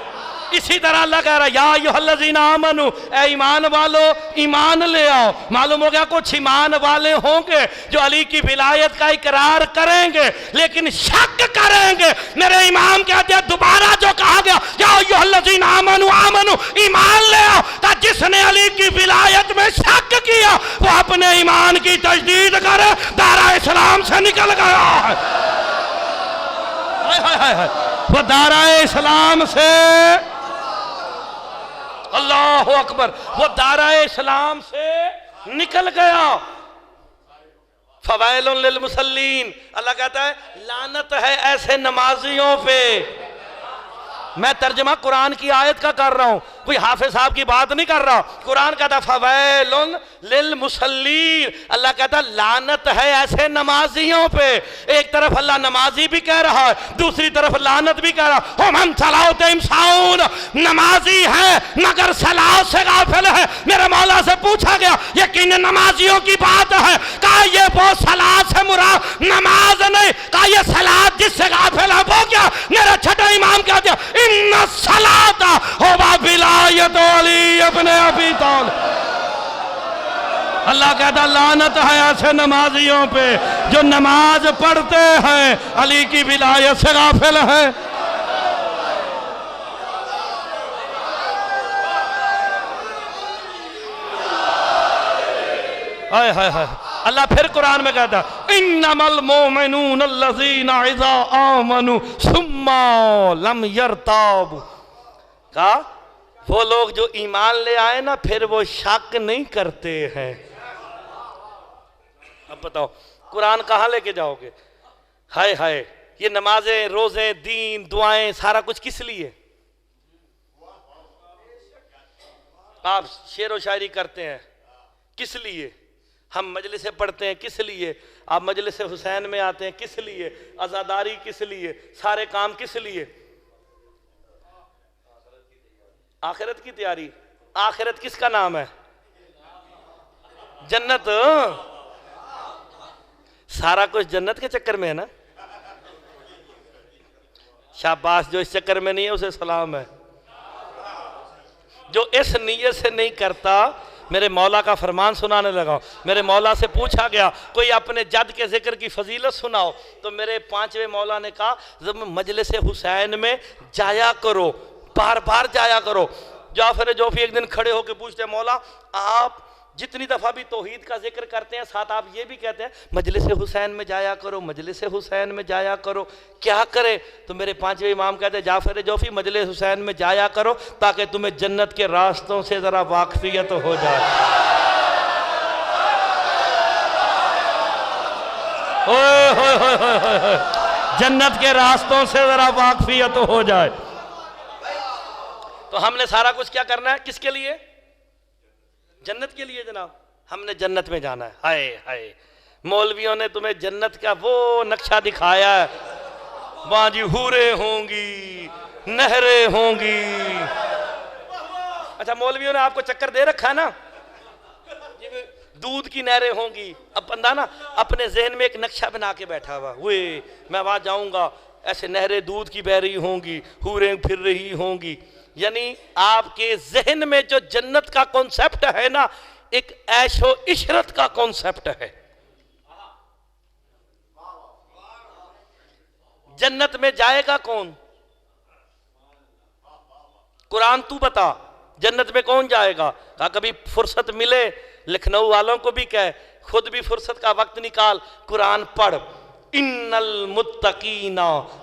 اسی طرح اللہ کہہ رہا ہے یا ایھا الذین آمنو، اے ایمان والو ایمان لے آؤ. معلوم ہو گیا کچھ ایمان والے ہوں گے جو علی کی ولایت کا اقرار کریں گے لیکن شک کریں گے. میرے امام کہتے ہیں دوبارہ جو کہا گیا یا ایھا الذین آمنو آمنو ایمان لے آؤ، کہ جس نے علی کی ولایت میں شک کیا وہ اپنے ایمان کی تجدید کرے، دائرہ اسلام سے نکل گیا ہے. وہ دائرہ اسلام سے، اللہ اکبر، وہ دائرہ اسلام سے نکل گیا. فویل للمصلین، اللہ کہتا ہے لعنت ہے ایسے نمازیوں پہ. میں ترجمہ قرآن کی آیت کا کر رہا ہوں، کوئی حافظ صاحب کی بات نہیں کر رہا۔ قرآن کہتا فویل للمصلین، اللہ کہتا لعنت ہے ایسے نمازیوں پہ۔ ایک طرف اللہ نمازی بھی کہہ رہا ہے، دوسری طرف لعنت بھی کہہ رہا ہے۔ ہم صلاتہم ساہون، نمازی ہے مگر صلات سے غافل ہے۔ میرے مولا سے پوچھا گیا یقین نمازیوں کی بات ہے، کہا یہ وہ صلات سے مراد نماز نہیں، کہا یہ صلات جس سے غافل ہے وہ کیا؟ میرا چھٹا امام کہا دیا ان الصلاۃ ہوا ولایت علی ابن ابی طالب۔ اللہ کہتا لعنت ہے ایسے نمازیوں پہ جو نماز پڑھتے ہیں علی کی ولایت سے غافل ہے۔ اللہ پھر قرآن میں کہتا انما المؤمنون الذین اذا آمنوا ثم لم یرتابوا، کہا وہ لوگ جو ایمان لے آئے نا پھر وہ شک نہیں کرتے ہیں۔ اب بتاؤ قرآن کہاں لے کے جاؤ گے؟ ہائے ہائے، یہ نمازیں روزیں دین دعائیں سارا کچھ کس لیے؟ آپ شعر و شاعری کرتے ہیں کس لیے؟ ہم مجلسیں پڑھتے ہیں کس لیے؟ آپ مجلس حسین میں آتے ہیں کس لیے؟ عزاداری کس لیے؟ سارے کام کس لیے؟ آخرت کی تیاری۔ آخرت کس کا نام ہے؟ جنت۔ سارا کچھ جنت کے چکر میں ہے نا؟ شاباش، جو اس چکر میں نہیں ہے اسے سلام ہے۔ جو اس نیت سے نہیں کرتا، میرے مولا کا فرمان سنانے لگا۔ میرے مولا سے پوچھا گیا کوئی اپنے جد کے ذکر کی فضیلت سناؤ، تو میرے پانچویں مولا نے کہا مجلس حسین میں جایا کرو، بار بار جایا کرو۔ جعفر جوفی ایک دن کھڑے ہو کے پوچھتے ہیں مولا آپ جتنی دفعہ بھی توحید کا ذکر کرتے ہیں ساتھ آپ یہ بھی کہتے ہیں مجلس حسین میں جایا کرو، مجلس حسین میں جایا کرو، کیا کرے؟ تو میرے پانچویں امام کہتے ہیں جعفر جوفی مجلس حسین میں جایا کرو تاکہ تمہیں جنت کے راستوں سے ذرا واقفیت ہو جائے۔ جنت کے راستوں سے ذرا واقفیت ہو جائے۔ تو ہم نے سارا کچھ کیا کرنا ہے کس کے لیے؟ جنت کے لیے جناب۔ ہم نے جنت میں جانا ہے۔ ہائے ہائے، مولویوں نے تمہیں جنت کا وہ نقشہ دکھایا ہے، وہاں جی حوریں ہوں گی، نہریں ہوں گی۔ اچھا مولویوں نے آپ کو چکر دے رکھا ہے نا، دودھ کی نہریں ہوں گی۔ اب بندہ نا اپنے ذہن میں ایک نقشہ بنا کے بیٹھا ہوا، ہوئے میں وہاں جاؤں گا ایسے نہریں دودھ کی بہ رہی ہوں گی، حوریں پھر رہی ہوں گی۔ یعنی آپ کے ذہن میں جو جنت کا کانسیپٹ ہے نا، ایک عیش و عشرت کا کانسیپٹ ہے۔ جنت میں جائے گا کون؟ قرآن تو بتا جنت میں کون جائے گا؟ کہا کبھی فرصت ملے لکھنؤ والوں کو بھی کہے، خود بھی فرصت کا وقت نکال، قرآن پڑھ۔ ان المتقین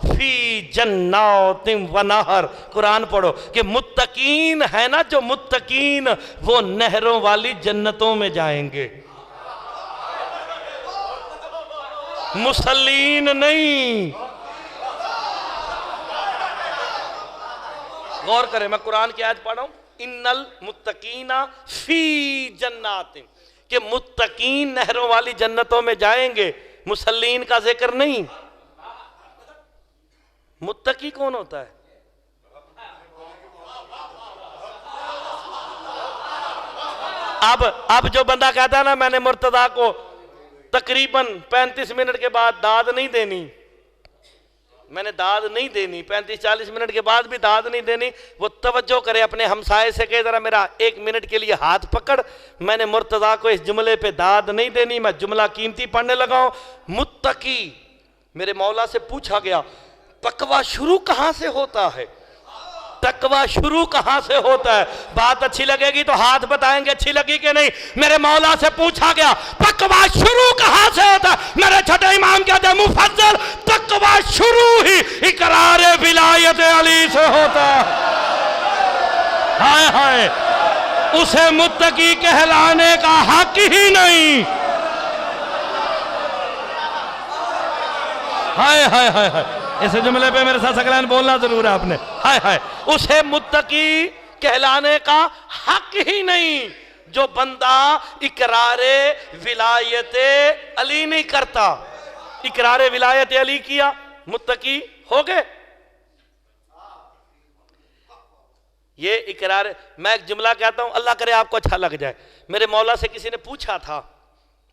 فی جنات و نہر، قرآن پڑھو کہ متقین ہے نا، جو متقین وہ نہروں والی جنتوں میں جائیں گے، مسلین نہیں۔ غور کریں، میں قرآن کی آیت پڑھ رہا ہوں، ان المتقین فی جنات، کہ متقین نہروں والی جنتوں میں جائیں گے، مسلین کا ذکر نہیں۔ متقی کون ہوتا ہے؟ اب جو بندہ کہتا ہے نا میں نے مرتضیٰ کو تقریباً 35 منٹ کے بعد داد نہیں دینی، میں نے داد نہیں دینی، 35-40 منٹ کے بعد بھی داد نہیں دینی، وہ توجہ کرے اپنے ہمسائے سے کہ ذرا میرا 1 منٹ کے لیے ہاتھ پکڑ، میں نے مرتضیٰ کو اس جملے پہ داد نہیں دینی، میں جملہ قیمتی پڑھنے لگا ہوں۔ متقی، میرے مولا سے پوچھا گیا تقویٰ شروع کہاں سے ہوتا ہے؟ تقویٰ شروع کہاں سے ہوتا ہے؟ بات اچھی لگے گی تو ہاتھ بتائیں گے اچھی لگی کہ نہیں۔ میرے مولا سے پوچھا گیا تقویٰ شروع کہاں سے ہوتا ہے؟ میرے چھٹے امام کہتے ہیں مفضل تقویٰ شروع ہی اقرار ولایت علی سے ہوتا ہے۔ ہائے ہائے، اسے متقی کہلانے کا حق ہی نہیں۔ ہائے ہائے ہائے ہائے، اس جملے پہ میرے ساتھ سکلین بولنا ضرور ہے آپ نے. ہائے ہائے, اسے متقی کہلانے کا حق ہی نہیں جو بندہ اقرار ولایت علی نہیں کرتا. اقرار ولایت علی کیا, متقی ہو گئے. یہ اقرار, میں ایک جملہ کہتا ہوں, اللہ کرے آپ کو اچھا لگ جائے. میرے مولا سے کسی نے پوچھا تھا,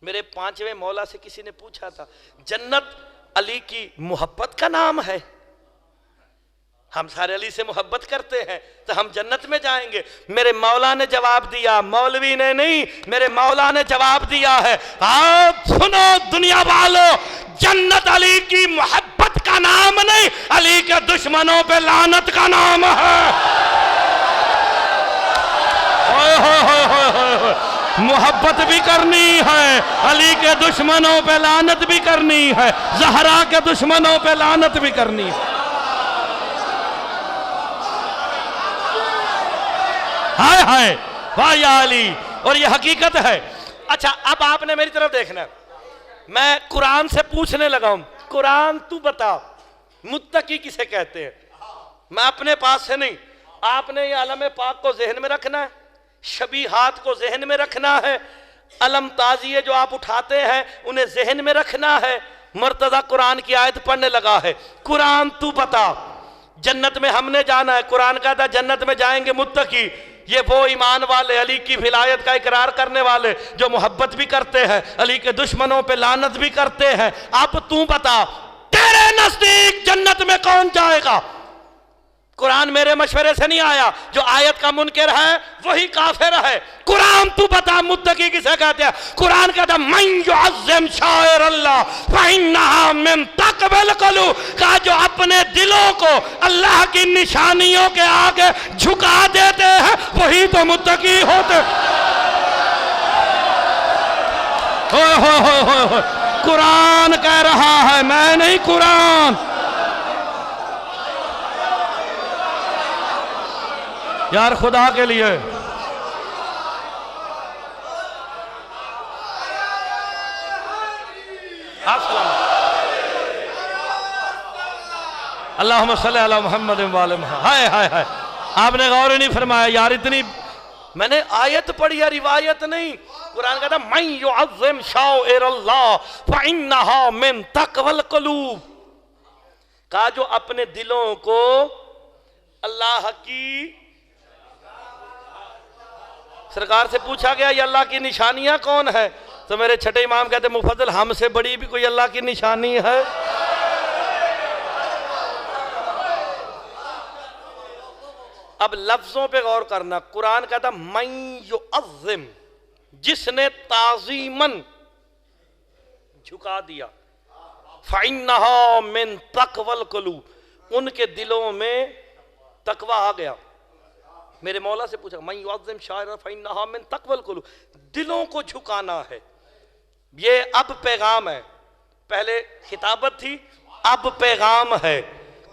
میرے 5ویں مولا سے کسی نے پوچھا تھا, جنت علی کی محبت کا نام ہے؟ ہم سارے علی سے محبت کرتے ہیں تو ہم جنت میں جائیں گے. میرے مولا نے جواب دیا, مولوی نے نہیں, میرے مولا نے جواب دیا ہے, آپ سنو دنیا والو, جنت علی کی محبت کا نام نہیں, علی کے دشمنوں پہ لعنت کا نام ہے. محبت بھی کرنی ہے, علی کے دشمنوں پہ لعنت بھی کرنی ہے, زہرا کے دشمنوں پہ لعنت بھی کرنی ہے. ہائے ہائے واہ یا علی, اور یہ حقیقت ہے. اچھا اب آپ نے میری طرف دیکھنا ہے, میں قرآن سے پوچھنے لگا ہوں, قرآن تو بتا متقی کسے کہتے ہیں؟ میں اپنے پاس سے نہیں, آپ نے یہ علم پاک کو ذہن میں رکھنا ہے, شبیہات کو ذہن میں رکھنا ہے, علم تازیے جو آپ اٹھاتے ہیں انہیں ذہن میں رکھنا ہے. مرتضی قرآن کی آیت پڑھنے لگا ہے, قرآن تو بتا جنت میں ہم نے جانا ہے. قرآن کہتا ہے جنت میں جائیں گے متقی, یہ وہ ایمان والے, علی کی ولایت کا اقرار کرنے والے, جو محبت بھی کرتے ہیں, علی کے دشمنوں پہ لعنت بھی کرتے ہیں. اب تو بتا تیرے نزدیک جنت میں کون جائے گا؟ قرآن میرے مشورے سے نہیں آیا, جو آیت کا منکر ہے وہی کافر ہے. قرآن تو بتا متقی کسے کہتے ہیں؟ قرآن کہتا ہے من یعظم شعائر اللہ فإنہا من تقوی القلوب, کہا جو اپنے دلوں کو اللہ کی نشانیوں کے آگے جھکا دیتے ہیں وہی تو متقی ہوتے. قرآن کہہ رہا ہے, میں نہیں, قرآن. یار خدا کے لیے اللہم صلی علی محمد وعلی محمد. ہائے ہائے ہائے, آپ نے غور نہیں فرمایا یار, اتنی میں نے آیت پڑھی ہے, روایت نہیں. قرآن کہتا ہے من یعظم شعائر اللہ فإنہا من تقوی القلوب, کہا جو اپنے دلوں کو اللہ کی, سرکار سے پوچھا گیا یہ اللہ کی نشانیاں کون ہے, تو میرے چھٹے امام کہتے ہیں مفضل ہم سے بڑی بھی کوئی اللہ کی نشانی ہے؟ اب لفظوں پہ غور کرنا, قرآن کہتا من یعظم, جس نے تعظیماً جھکا دیا, فإنہا من تقوی القلوب, ان کے دلوں میں تقوی آ گیا. میرے مولا سے پوچھا من یعظم شعائر فإنہا من تقوی القلوب, دلوں کو جھکانا ہے. یہ اب پیغام ہے, پہلے خطابت تھی, اب پیغام ہے.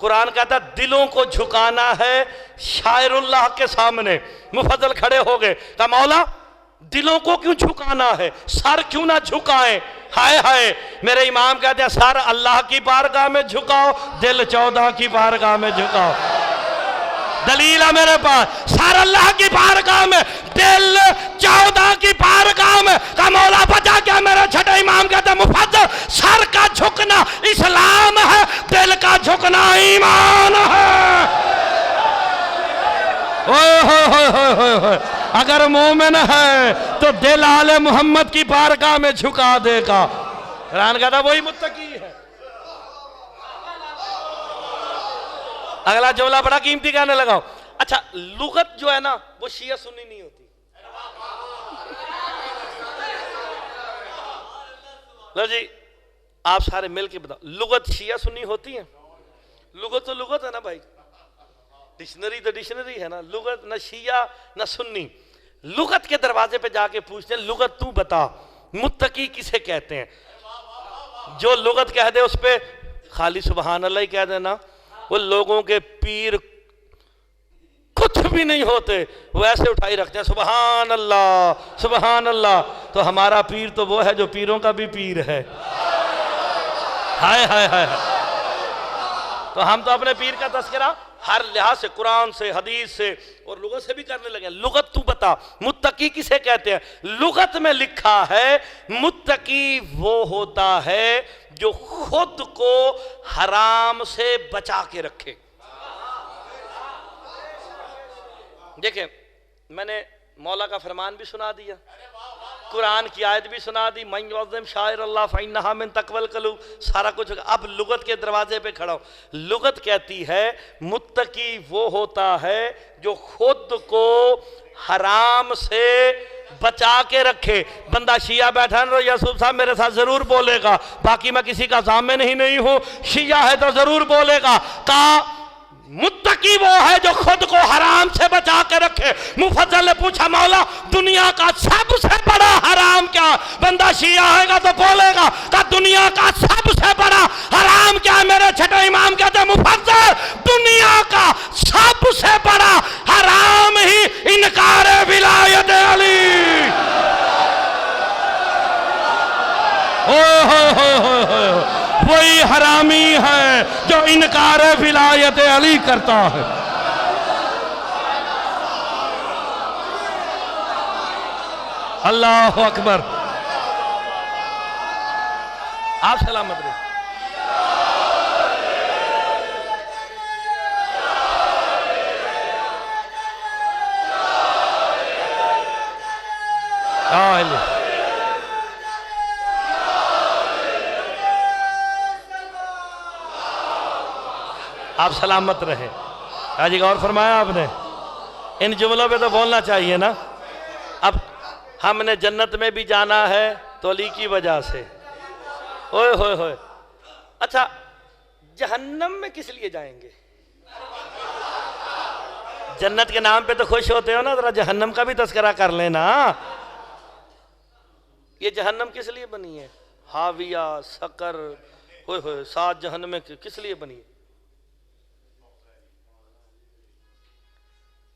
قرآن کہتا ہے دلوں کو جھکانا ہے شاعر اللہ کے سامنے. مفضل کھڑے ہو گئے, کہا مولا دلوں کو کیوں جھکانا ہے, سر کیوں نہ جھکائیں؟ ہائے ہائے, میرے امام کہتے ہیں سر اللہ کی بارگاہ میں جھکاؤ, دل 14 کی بارگاہ میں جھکاؤ. دلیل ہے میرے پاس, سر اللہ کی بارگاہ میں, دل 14 کی بارگاہ میں. کہا مولا بچا کیا؟ میرے چھٹے امام کہتے ہیں مفضل سر کا جھکنا اسلام ہے, دل کا جھکنا ایمان ہے. اگر مومن ہے تو دل آل محمد کی بارگاہ میں جھکا دے گا. قرآن کہتا ہے وہی متقی ہے. اگلا جملہ بڑا قیمتی کہنے لگا ہوں. اچھا لغت جو ہے نا وہ شیعہ سنی نہیں ہوتی. لو جی آپ سارے مل کے بتاؤ, لغت شیعہ سنی ہوتی ہے؟ لغت تو لغت ہے نا بھائی, ڈکشنری تو ڈکشنری ہے نا. لغت نہ شیعہ نہ سنی. لغت کے دروازے پہ جا کے پوچھتے ہیں لغت تو بتا متقی کسے کہتے ہیں. جو لغت کہہ دے اس پہ خالی سبحان اللہ ہی کہہ دینا. وہ لوگوں کے پیر کچھ بھی نہیں ہوتے, وہ ایسے اٹھائی رکھتے ہیں سبحان اللہ سبحان اللہ. تو ہمارا پیر تو وہ ہے جو پیروں کا بھی پیر ہے. ہائے ہائے ہائے. تو ہم تو اپنے پیر کا تذکرہ ہر لحاظ سے، قرآن سے، حدیث سے اور لغت سے بھی کرنے لگے ہیں۔ لغت تو بتا، متقی کسے کہتے ہیں؟ لغت میں لکھا ہے متقی وہ ہوتا ہے جو خود کو حرام سے بچا کے رکھے۔ دیکھیں، میں نے مولا کا فرمان بھی سنا دیا، قرآن کی آیت بھی سنا دی، من یعظم شعائر اللہ فإنہا من تقوی القلوب، سارا کچھ۔ اب لغت کے دروازے پہ کھڑا ہوں۔ لغت کہتی ہے متقی وہ ہوتا ہے جو خود کو حرام سے بچا کے رکھے۔ بندہ شیعہ بیٹھا ہے، یوسف صاحب میرے ساتھ ضرور بولے گا، باقی میں کسی کا ضامن ہی نہیں ہوں، شیعہ ہے تو ضرور بولے گا۔ متقی وہ ہے جو خود کو حرام سے بچا کے رکھے۔ مفضل نے پوچھا مولا دنیا کا سب سے بڑا حرام کیا؟ بندہ شیعہ ہے گا تو بولے گا کہ دنیا کا سب سے بڑا حرام کیا ہے؟ میرے چھٹے امام کہتے ہیں مفضل دنیا کا سب سے بڑا حرام ہی انکار ولایت علی۔ وہی حرامی ہے جو انکار ولایت علی کرتا ہے۔ اللہ اکبر، آپ سلامت رہے۔ آپ سلامت رہے۔ حاجی غور فرمایا آپ نے، ان جملوں پہ تو بولنا چاہیے نا۔ اب ہم نے جنت میں بھی جانا ہے تو علی کی وجہ سے۔ اوئے ہوئے ہوئے، اچھا جہنم میں کس لیے جائیں گے؟ جنت کے نام پہ تو خوش ہوتے ہو نا، ذرا جہنم کا بھی تذکرہ کر لینا۔ یہ جہنم کس لیے بنی ہے؟ حاویہ، سقر، ہوئے ہوئے، 7 جہنم کس لیے بنی ہے؟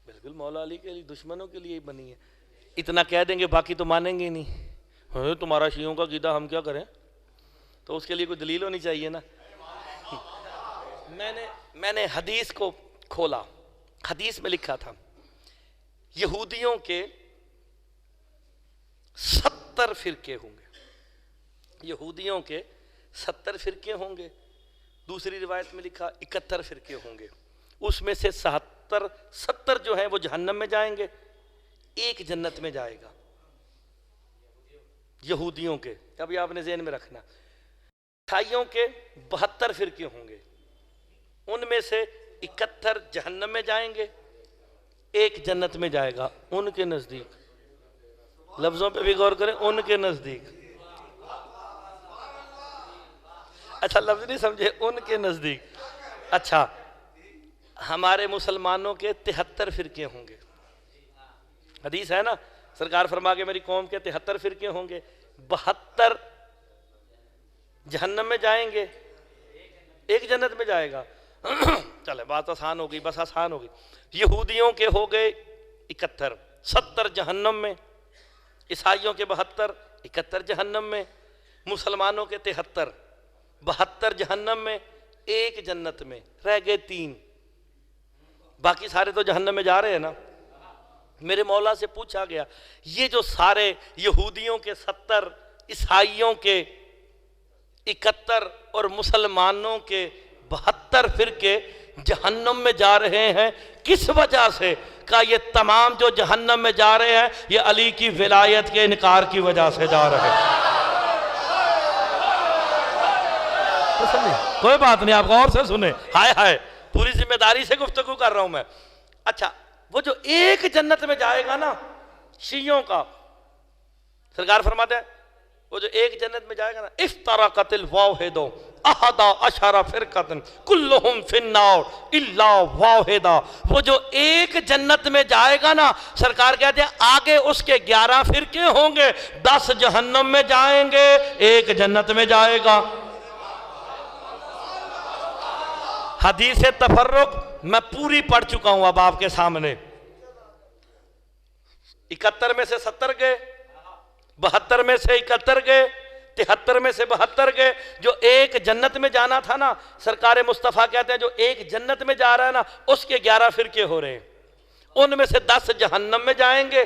بالکل مولا علی کے لیے، دشمنوں کے لیے ہی بنی ہے۔ اتنا کہہ دیں گے باقی تو مانیں گے نہیں۔ تمہارا شیعوں کا عقیدہ ہم کیا کریں؟ تو اس کے لیے کوئی دلیل ہونی چاہیے نا۔ میں نے حدیث کو کھولا، حدیث میں لکھا تھا یہودیوں کے 70 فرقے ہوں گے، یہودیوں کے 70 فرقے ہوں گے۔ دوسری روایت میں لکھا 71 فرقے ہوں گے، اس میں سے 70 جو ہیں وہ جہنم میں جائیں گے، ایک جنت میں جائے گا یہودیوں کے۔ ابھی آپ نے ذہن میں رکھنا، عیسائیوں کے 72 فرقے ہوں گے، ان میں سے 71 جہنم میں جائیں گے، ایک جنت میں جائے گا۔ ان کے نزدیک، لفظوں پہ بھی غور کریں، ان کے نزدیک، اچھا لفظ نہیں سمجھے، ان کے نزدیک۔ اچھا ہمارے مسلمانوں کے 73 فرقے ہوں گے، حدیث ہے نا، سرکار فرما کے میری قوم کے 73 فرقے ہوں گے، 72 جہنم میں جائیں گے، ایک جنت میں جائے گا۔ چلے بات آسان ہو گئی، بس آسان ہو گئی۔ یہودیوں کے ہو گئے 71، 70 جہنم میں، عیسائیوں کے 72، 71 جہنم میں، مسلمانوں کے 73، 72 جہنم میں، ایک جنت میں، رہ گئے 3۔ باقی سارے تو جہنم میں جا رہے ہیں نا۔ میرے مولا سے پوچھا گیا یہ جو سارے یہودیوں کے 70، عیسائیوں کے 71 اور مسلمانوں کے 72 فرقے جہنم میں جا رہے ہیں کس وجہ سے؟ کہا یہ تمام جو جہنم میں جا رہے ہیں یہ علی کی ولایت کے انکار کی وجہ سے جا رہے ہیں۔ کوئی بات نہیں، آپ غور سے سنیں، ہائے ہائے پوری ذمہ داری سے گفتگو کر رہا ہوں میں۔ اچھا وہ جو ایک جنت میں جائے گا نا شیعوں کا، سرکار فرماتے ہیں وہ جو ایک جنت میں جائے گا نا، افترقت الواحد احد عشر فرقۃ کلہم فی النار الا واحدہ، وہ جو ایک جنت میں جائے گا نا، سرکار کہتے ہیں آگے اس کے 11 فرقے ہوں گے، 10 جہنم میں جائیں گے، ایک جنت میں جائے گا۔ حدیث تفرق میں پوری پڑھ چکا ہوں اب آپ کے سامنے۔ 71 میں سے 70 گئے، 72 میں سے 71 گئے، 73 میں سے 72 گئے. جو ایک جنت میں جانا تھا نا، سرکار مصطفیٰ کہتے ہیں جو ایک جنت میں جا رہا ہے نا اس کے 11 فرقے ہو رہے ہیں. ان میں سے 10 جہنم میں جائیں گے،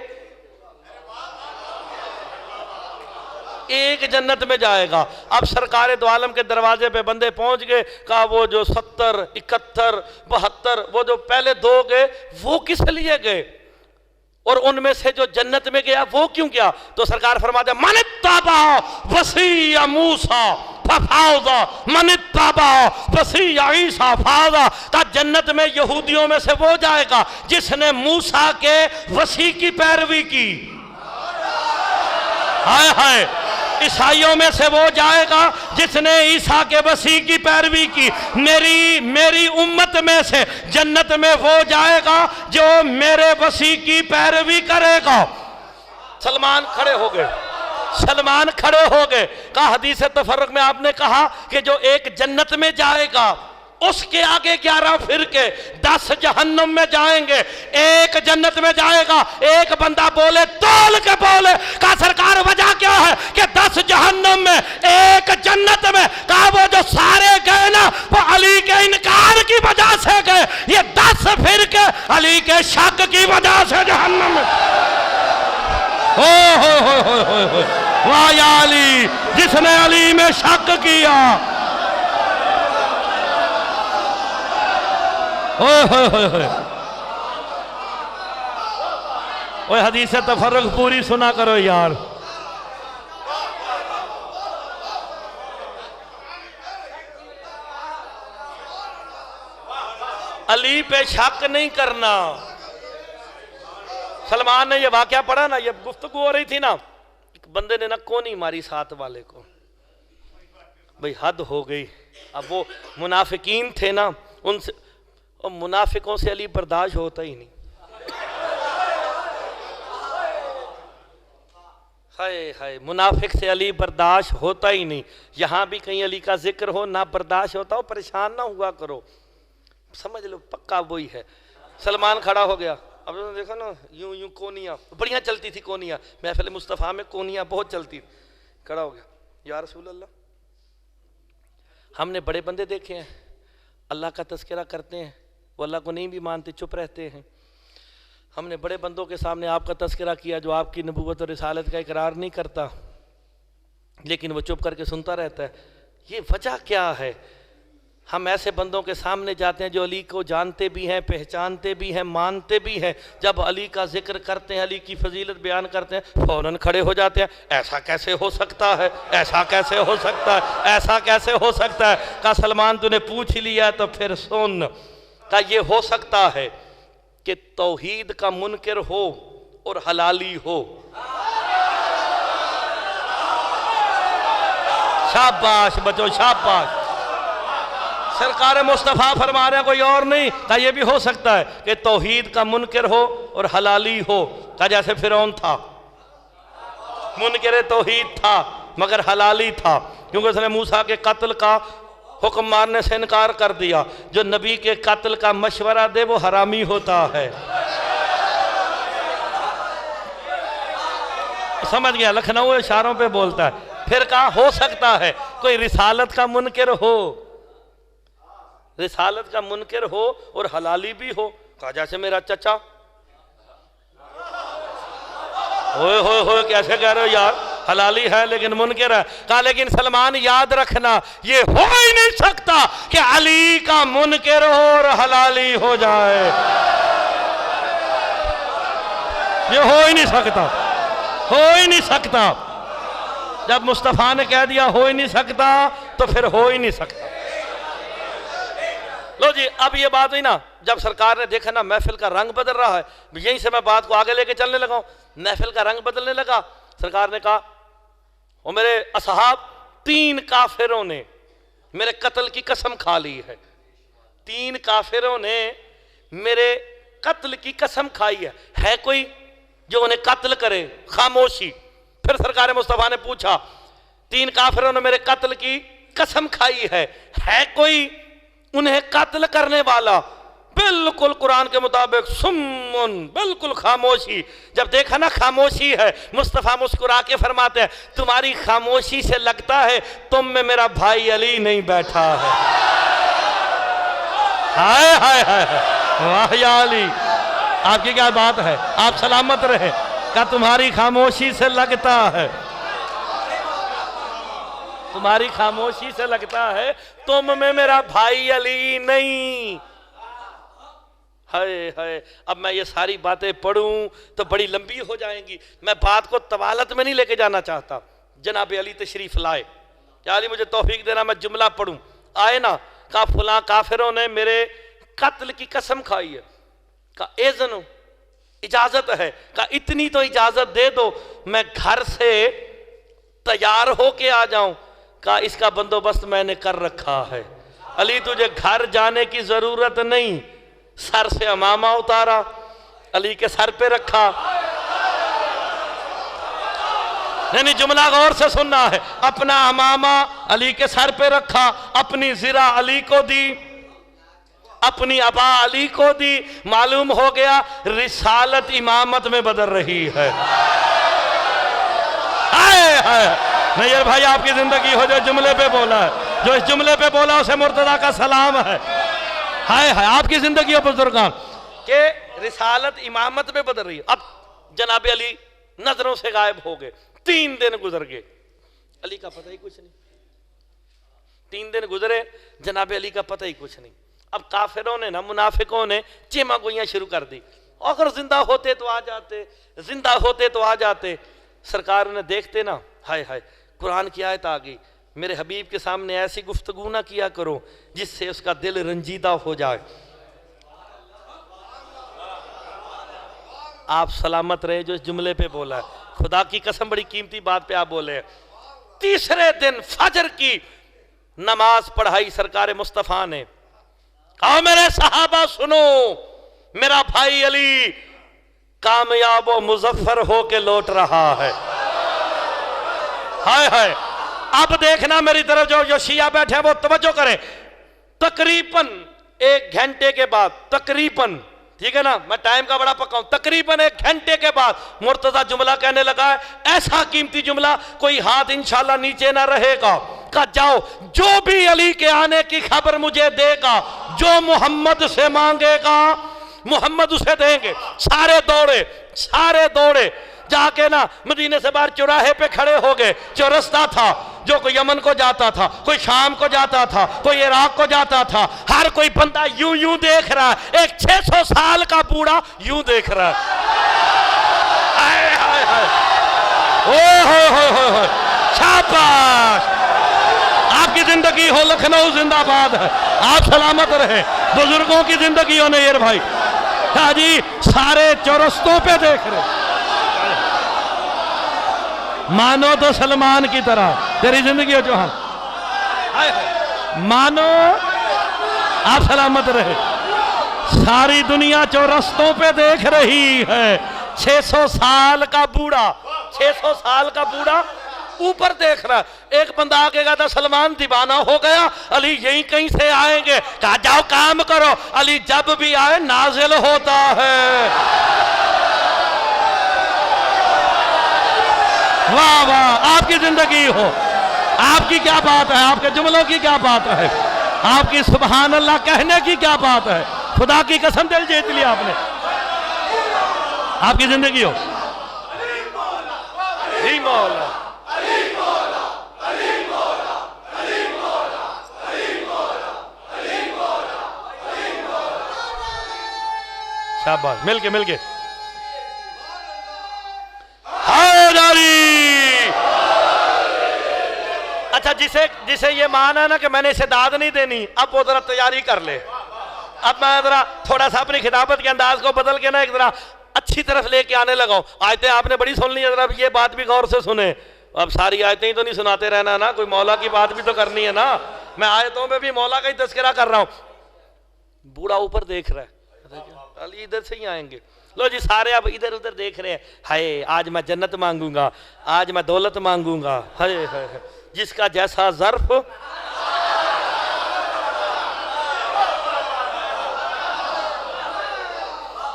ایک جنت میں جائے گا. اب سرکار دو عالم کے دروازے پہ بندے پہنچ گئے. کہا وہ جو 70 71 72 وہ جو پہلے 2 گئے وہ کس لیے گئے، اور ان میں سے جو جنت میں گیا وہ کیوں گیا؟ تو سرکار فرماتے ہیں من اتبع وصی موسیٰ ففاز من اتبع وصی عیسیٰ فاز. کہ جنت میں یہودیوں میں سے وہ جائے گا جس نے موسیٰ کے وصی کی پیروی کی. ہائے ہائے. عیسائیوں میں سے وہ جائے گا جس نے عیسیٰ کے وصی کی پیروی کی. میری امت میں سے جنت میں وہ جائے گا جو میرے وصی کی پیروی کرے گا. سلمان کھڑے ہو گئے، سلمان کھڑے ہو گئے. کہا حدیث تفرق میں آپ نے کہا کہ جو ایک جنت میں جائے گا اس کے آگے 11 فرقے، 10 جہنم میں جائیں گے، ایک جنت میں جائے گا. ایک بندہ بولے تول کے بولے کہا سرکار وجہ کیا ہے کہ 10 جہنم میں ایک جنت میں؟ کہا وہ جو سارے گئے نا وہ علی کے انکار کی وجہ سے گئے، یہ 10 فرقے علی کے شک کی وجہ سے جہنم میں. واہ یا علی، جس نے علی میں شک کیا. اوہ حدیث تفرق پوری سنا کرو یار. علی پہ شک نہیں کرنا. سلمان نے یہ واقعہ پڑھا نا، یہ گفتگو ہو رہی تھی نا، ایک بندے نے نا کونی ماری ساتھ والے کو. بھئی حد ہو گئی. اب وہ منافقین تھے نا، ان سے اور منافقوں سے علی برداشت ہوتا ہی نہیں. ہائے ہائے، منافق سے علی برداشت ہوتا ہی نہیں. یہاں بھی کہیں علی کا ذکر ہو نہ برداشت ہوتا ہو، پریشان نہ ہوا کرو. سمجھ لو پکا وہی ہے. سلمان کھڑا ہو گیا. اب دیکھو نا یوں کونیاں بڑیاں چلتی تھی، کونیاں محفل مصطفیٰ میں کونیاں بہت چلتی. کھڑا ہو گیا، یا رسول اللہ ہم نے بڑے بندے دیکھے ہیں اللہ کا تذکرہ کرتے ہیں، وہ اللہ کو نہیں بھی مانتے، چپ رہتے ہیں. ہم نے بڑے بندوں کے سامنے آپ کا تذکرہ کیا جو آپ کی نبوت اور رسالت کا اقرار نہیں کرتا، لیکن وہ چپ کر کے سنتا رہتا ہے. یہ وجہ کیا ہے؟ ہم ایسے بندوں کے سامنے جاتے ہیں جو علی کو جانتے بھی ہیں، پہچانتے بھی ہیں، مانتے بھی ہیں. جب علی کا ذکر کرتے ہیں، علی کی فضیلت بیان کرتے ہیں، فوراً کھڑے ہو جاتے ہیں. ایسا کیسے ہو سکتا ہے، ایسا کیسے ہو سکتا ہے، ایسا کیسے ہو سکتا ہے. کہا سلمان تو نے پوچھ ہی لیا تو پھر سن. کہا یہ ہو سکتا ہے کہ توحید کا منکر ہو اور حلالی ہو. شاباش بچو شاباش. سرکار مصطفیٰ فرما رہے ہیں کوئی اور نہیں. کہا یہ بھی ہو سکتا ہے کہ توحید کا منکر ہو اور حلالی ہو. کہا جیسے فرعون تھا، منکر توحید تھا مگر حلالی تھا، کیونکہ اس نے موسیٰ کے قتل کا حکم ماننے سے انکار کر دیا. جو نبی کے قتل کا مشورہ دے وہ حرامی ہوتا ہے. سمجھ گیا؟ لکھنؤ اشاروں پہ بولتا ہے. پھر کہا ہو سکتا ہے کوئی رسالت کا منکر ہو، رسالت کا منکر ہو اور حلالی بھی ہو. کہا جیسے میرا چچا. ہوئے ہوئے ہوئے کیسے کہہ رہے ہو یار، حلالی ہے لیکن منکر ہے. کہا لیکن سلمان یاد رکھنا یہ ہو ہی نہیں سکتا کہ علی کا منکر ہو اور حلالی ہو جائے. یہ ہو ہی نہیں سکتا، ہو ہی نہیں سکتا. جب مصطفیٰ نے کہہ دیا ہو ہی نہیں سکتا تو پھر ہو ہی نہیں سکتا. لو جی اب یہ بات ہوئی نا، جب سرکار نے دیکھا نا محفل کا رنگ بدل رہا ہے، یہیں سے میں بات کو آگے لے کے چلنے لگا ہوں. محفل کا رنگ بدلنے لگا. سرکار نے کہا وہ میرے اصحاب 3 کافروں نے میرے قتل کی قسم کھا لی ہے. 3 کافروں نے میرے قتل کی قسم کھائی ہے. ہے کوئی جو انہیں قتل کرے؟ خاموشی. پھر سرکار مصطفیٰ نے پوچھا 3 کافروں نے میرے قتل کی قسم کھائی ہے کوئی انہیں قتل کرنے والا؟ بالکل قرآن کے مطابق سمن، بالکل خاموشی. جب دیکھا نا خاموشی ہے، مصطفیٰ مسکرا کے فرماتے ہیں تمہاری خاموشی سے لگتا ہے تم میں میرا بھائی علی نہیں بیٹھا ہے. ہائے ہائے ہائے واہ یا علی، آپ کی کیا بات ہے، آپ سلامت رہے. کہ تمہاری خاموشی سے لگتا ہے، تمہاری خاموشی سے لگتا ہے تم میں میرا بھائی علی نہیں. ہائے ہائے، اب میں یہ ساری باتیں پڑھوں تو بڑی لمبی ہو جائیں گی. میں بات کو طوالت میں نہیں لے کے جانا چاہتا. جناب علی تشریف لائے. یا علی مجھے توفیق دینا میں جملہ پڑھوں. آئے نا، کہا فلاں کافروں نے میرے قتل کی قسم کھائی ہے. کہا اذن، اجازت ہے. کہا اتنی تو اجازت دے دو میں گھر سے تیار ہو کے آ جاؤں. کہا اس کا بندوبست میں نے کر رکھا ہے. علی تجھے گھر جانے کی ضرورت نہیں. سر سے امامہ اتارا، علی کے سر پہ رکھا. نہیں جملہ غور سے سننا ہے. اپنا امامہ علی کے سر پہ رکھا، اپنی زرہ علی کو دی، اپنی عبا علی کو دی. معلوم ہو گیا رسالت امامت میں بدل رہی ہے. نیئر بھائی آپ کی زندگی ہو جو جملے پہ بولا ہے، جو اس جملے پہ بولا اسے مرتضیٰ کا سلام ہے. ہائے ہائے آپ کی زندگی ہو بزرگان کہ رسالت امامت میں بدل رہی ہے. اب جناب علی نظروں سے غائب ہو گئے. 3 دن گزر گئے، علی کا پتہ ہی کچھ نہیں. 3 دن گزرے، جناب علی کا پتہ ہی کچھ نہیں. اب کافروں نے نا، منافقوں نے چیمہ گوئیاں شروع کر دی. اگر زندہ ہوتے تو آ جاتے، زندہ ہوتے تو آ جاتے. سرکار نے دیکھتے نا، ہائے ہائے قرآن کی آیت آ گئی، میرے حبیب کے سامنے ایسی گفتگو نہ کیا کرو جس سے اس کا دل رنجیدہ ہو جائے. آپ سلامت رہے جو اس جملے پہ بولا ہے. خدا کی قسم بڑی قیمتی بات پہ آپ بولے ہیں. 3 دن فجر کی نماز پڑھائی سرکار مصطفیٰ نے. کہا میرے صحابہ سنو، میرا بھائی علی کامیاب و مظفر ہو کے لوٹ رہا ہے. ہائے ہائے اب دیکھنا میری طرف جو شیعہ بیٹھے ہیں وہ توجہ کریں. تقریباً 1 گھنٹے کے بعد، تقریباً، ٹھیک ہے نا، میں ٹائم کا بڑا پکا ہوں، تقریباً 1 گھنٹے کے بعد مرتضیٰ جملہ کہنے لگا ہے، ایسا قیمتی جملہ کوئی ہاتھ انشاءاللہ نیچے نہ رہے گا. کہا جاؤ، جو بھی علی کے آنے کی خبر مجھے دے گا، جو محمد سے مانگے گا محمد اسے دیں گے. سارے دوڑے جا کے نا مدینے سے باہر چوراہے پہ کھڑے ہو گئے. جو رستہ تھا، جو کوئی یمن کو جاتا تھا، کوئی شام کو جاتا تھا، کوئی عراق کو جاتا تھا، ہر کوئی بندہ یوں دیکھ رہا ہے. ایک 600 سال کا بوڑھا یوں دیکھ رہا ہے. شاباش، آپ کی زندگی ہو لکھنؤ زندہ باد ہے. آپ سلامت رہے. بزرگوں کی زندگی ہو نیئر بھائی. کہا جی سارے چورستوں پہ دیکھ رہے. مانو تو سلمان کی طرح تیری زندگی ہو جوہان. مانو، آپ سلامت رہے. ساری دنیا چورستوں پہ دیکھ رہی ہے. 600 سال کا بوڑھا، 600 سال کا بوڑھا اوپر دیکھ رہا. ایک بندہ آگے گا تھا، سلمان دیوانہ ہو گیا، علی یہیں کہیں سے آئیں گے. کہا جاؤ کام کرو، علی جب بھی آئے نازل ہوتا ہے. واہ واہ آپ کی زندگی ہو. آپ کی کیا بات ہے، آپ کے جملوں کی کیا بات ہے، آپ کی سبحان اللہ کہنے کی کیا بات ہے. خدا کی قسم دل جیت لیا آپ نے. آپ کی زندگی ہو. علی مولا، علی مولا، علی مولا، علی مولا، علی مولا، علی مولا، علی مولا. شاباش، مل کے اچھا جسے یہ مانا ہے نا کہ میں نے اسے داد نہیں دینی، اب وہ ذرا تیاری کر لے. اب میں ذرا تھوڑا سا اپنی خطابت کے انداز کو بدل کے نا ایک ذرا اچھی طرف لے کے آنے لگا ہوں. آیتیں آپ نے بڑی سن لی ہے، ذرا یہ بات بھی غور سے سنیں. اب ساری آیتیں ہی تو نہیں سناتے رہنا نا، کوئی مولا کی بات بھی تو کرنی ہے نا. میں آیتوں میں بھی مولا کا ہی تذکرہ کر رہا ہوں. بوڑھا اوپر دیکھ رہا ہے، علی ادھر سے ہی آئیں گے. لو جی سارے اب ادھر ادھر دیکھ رہے ہیں. ہائے آج میں جنت مانگوں گا، آج میں دولت مانگوں گا. ہائے ہائے جس کا جیسا ظرف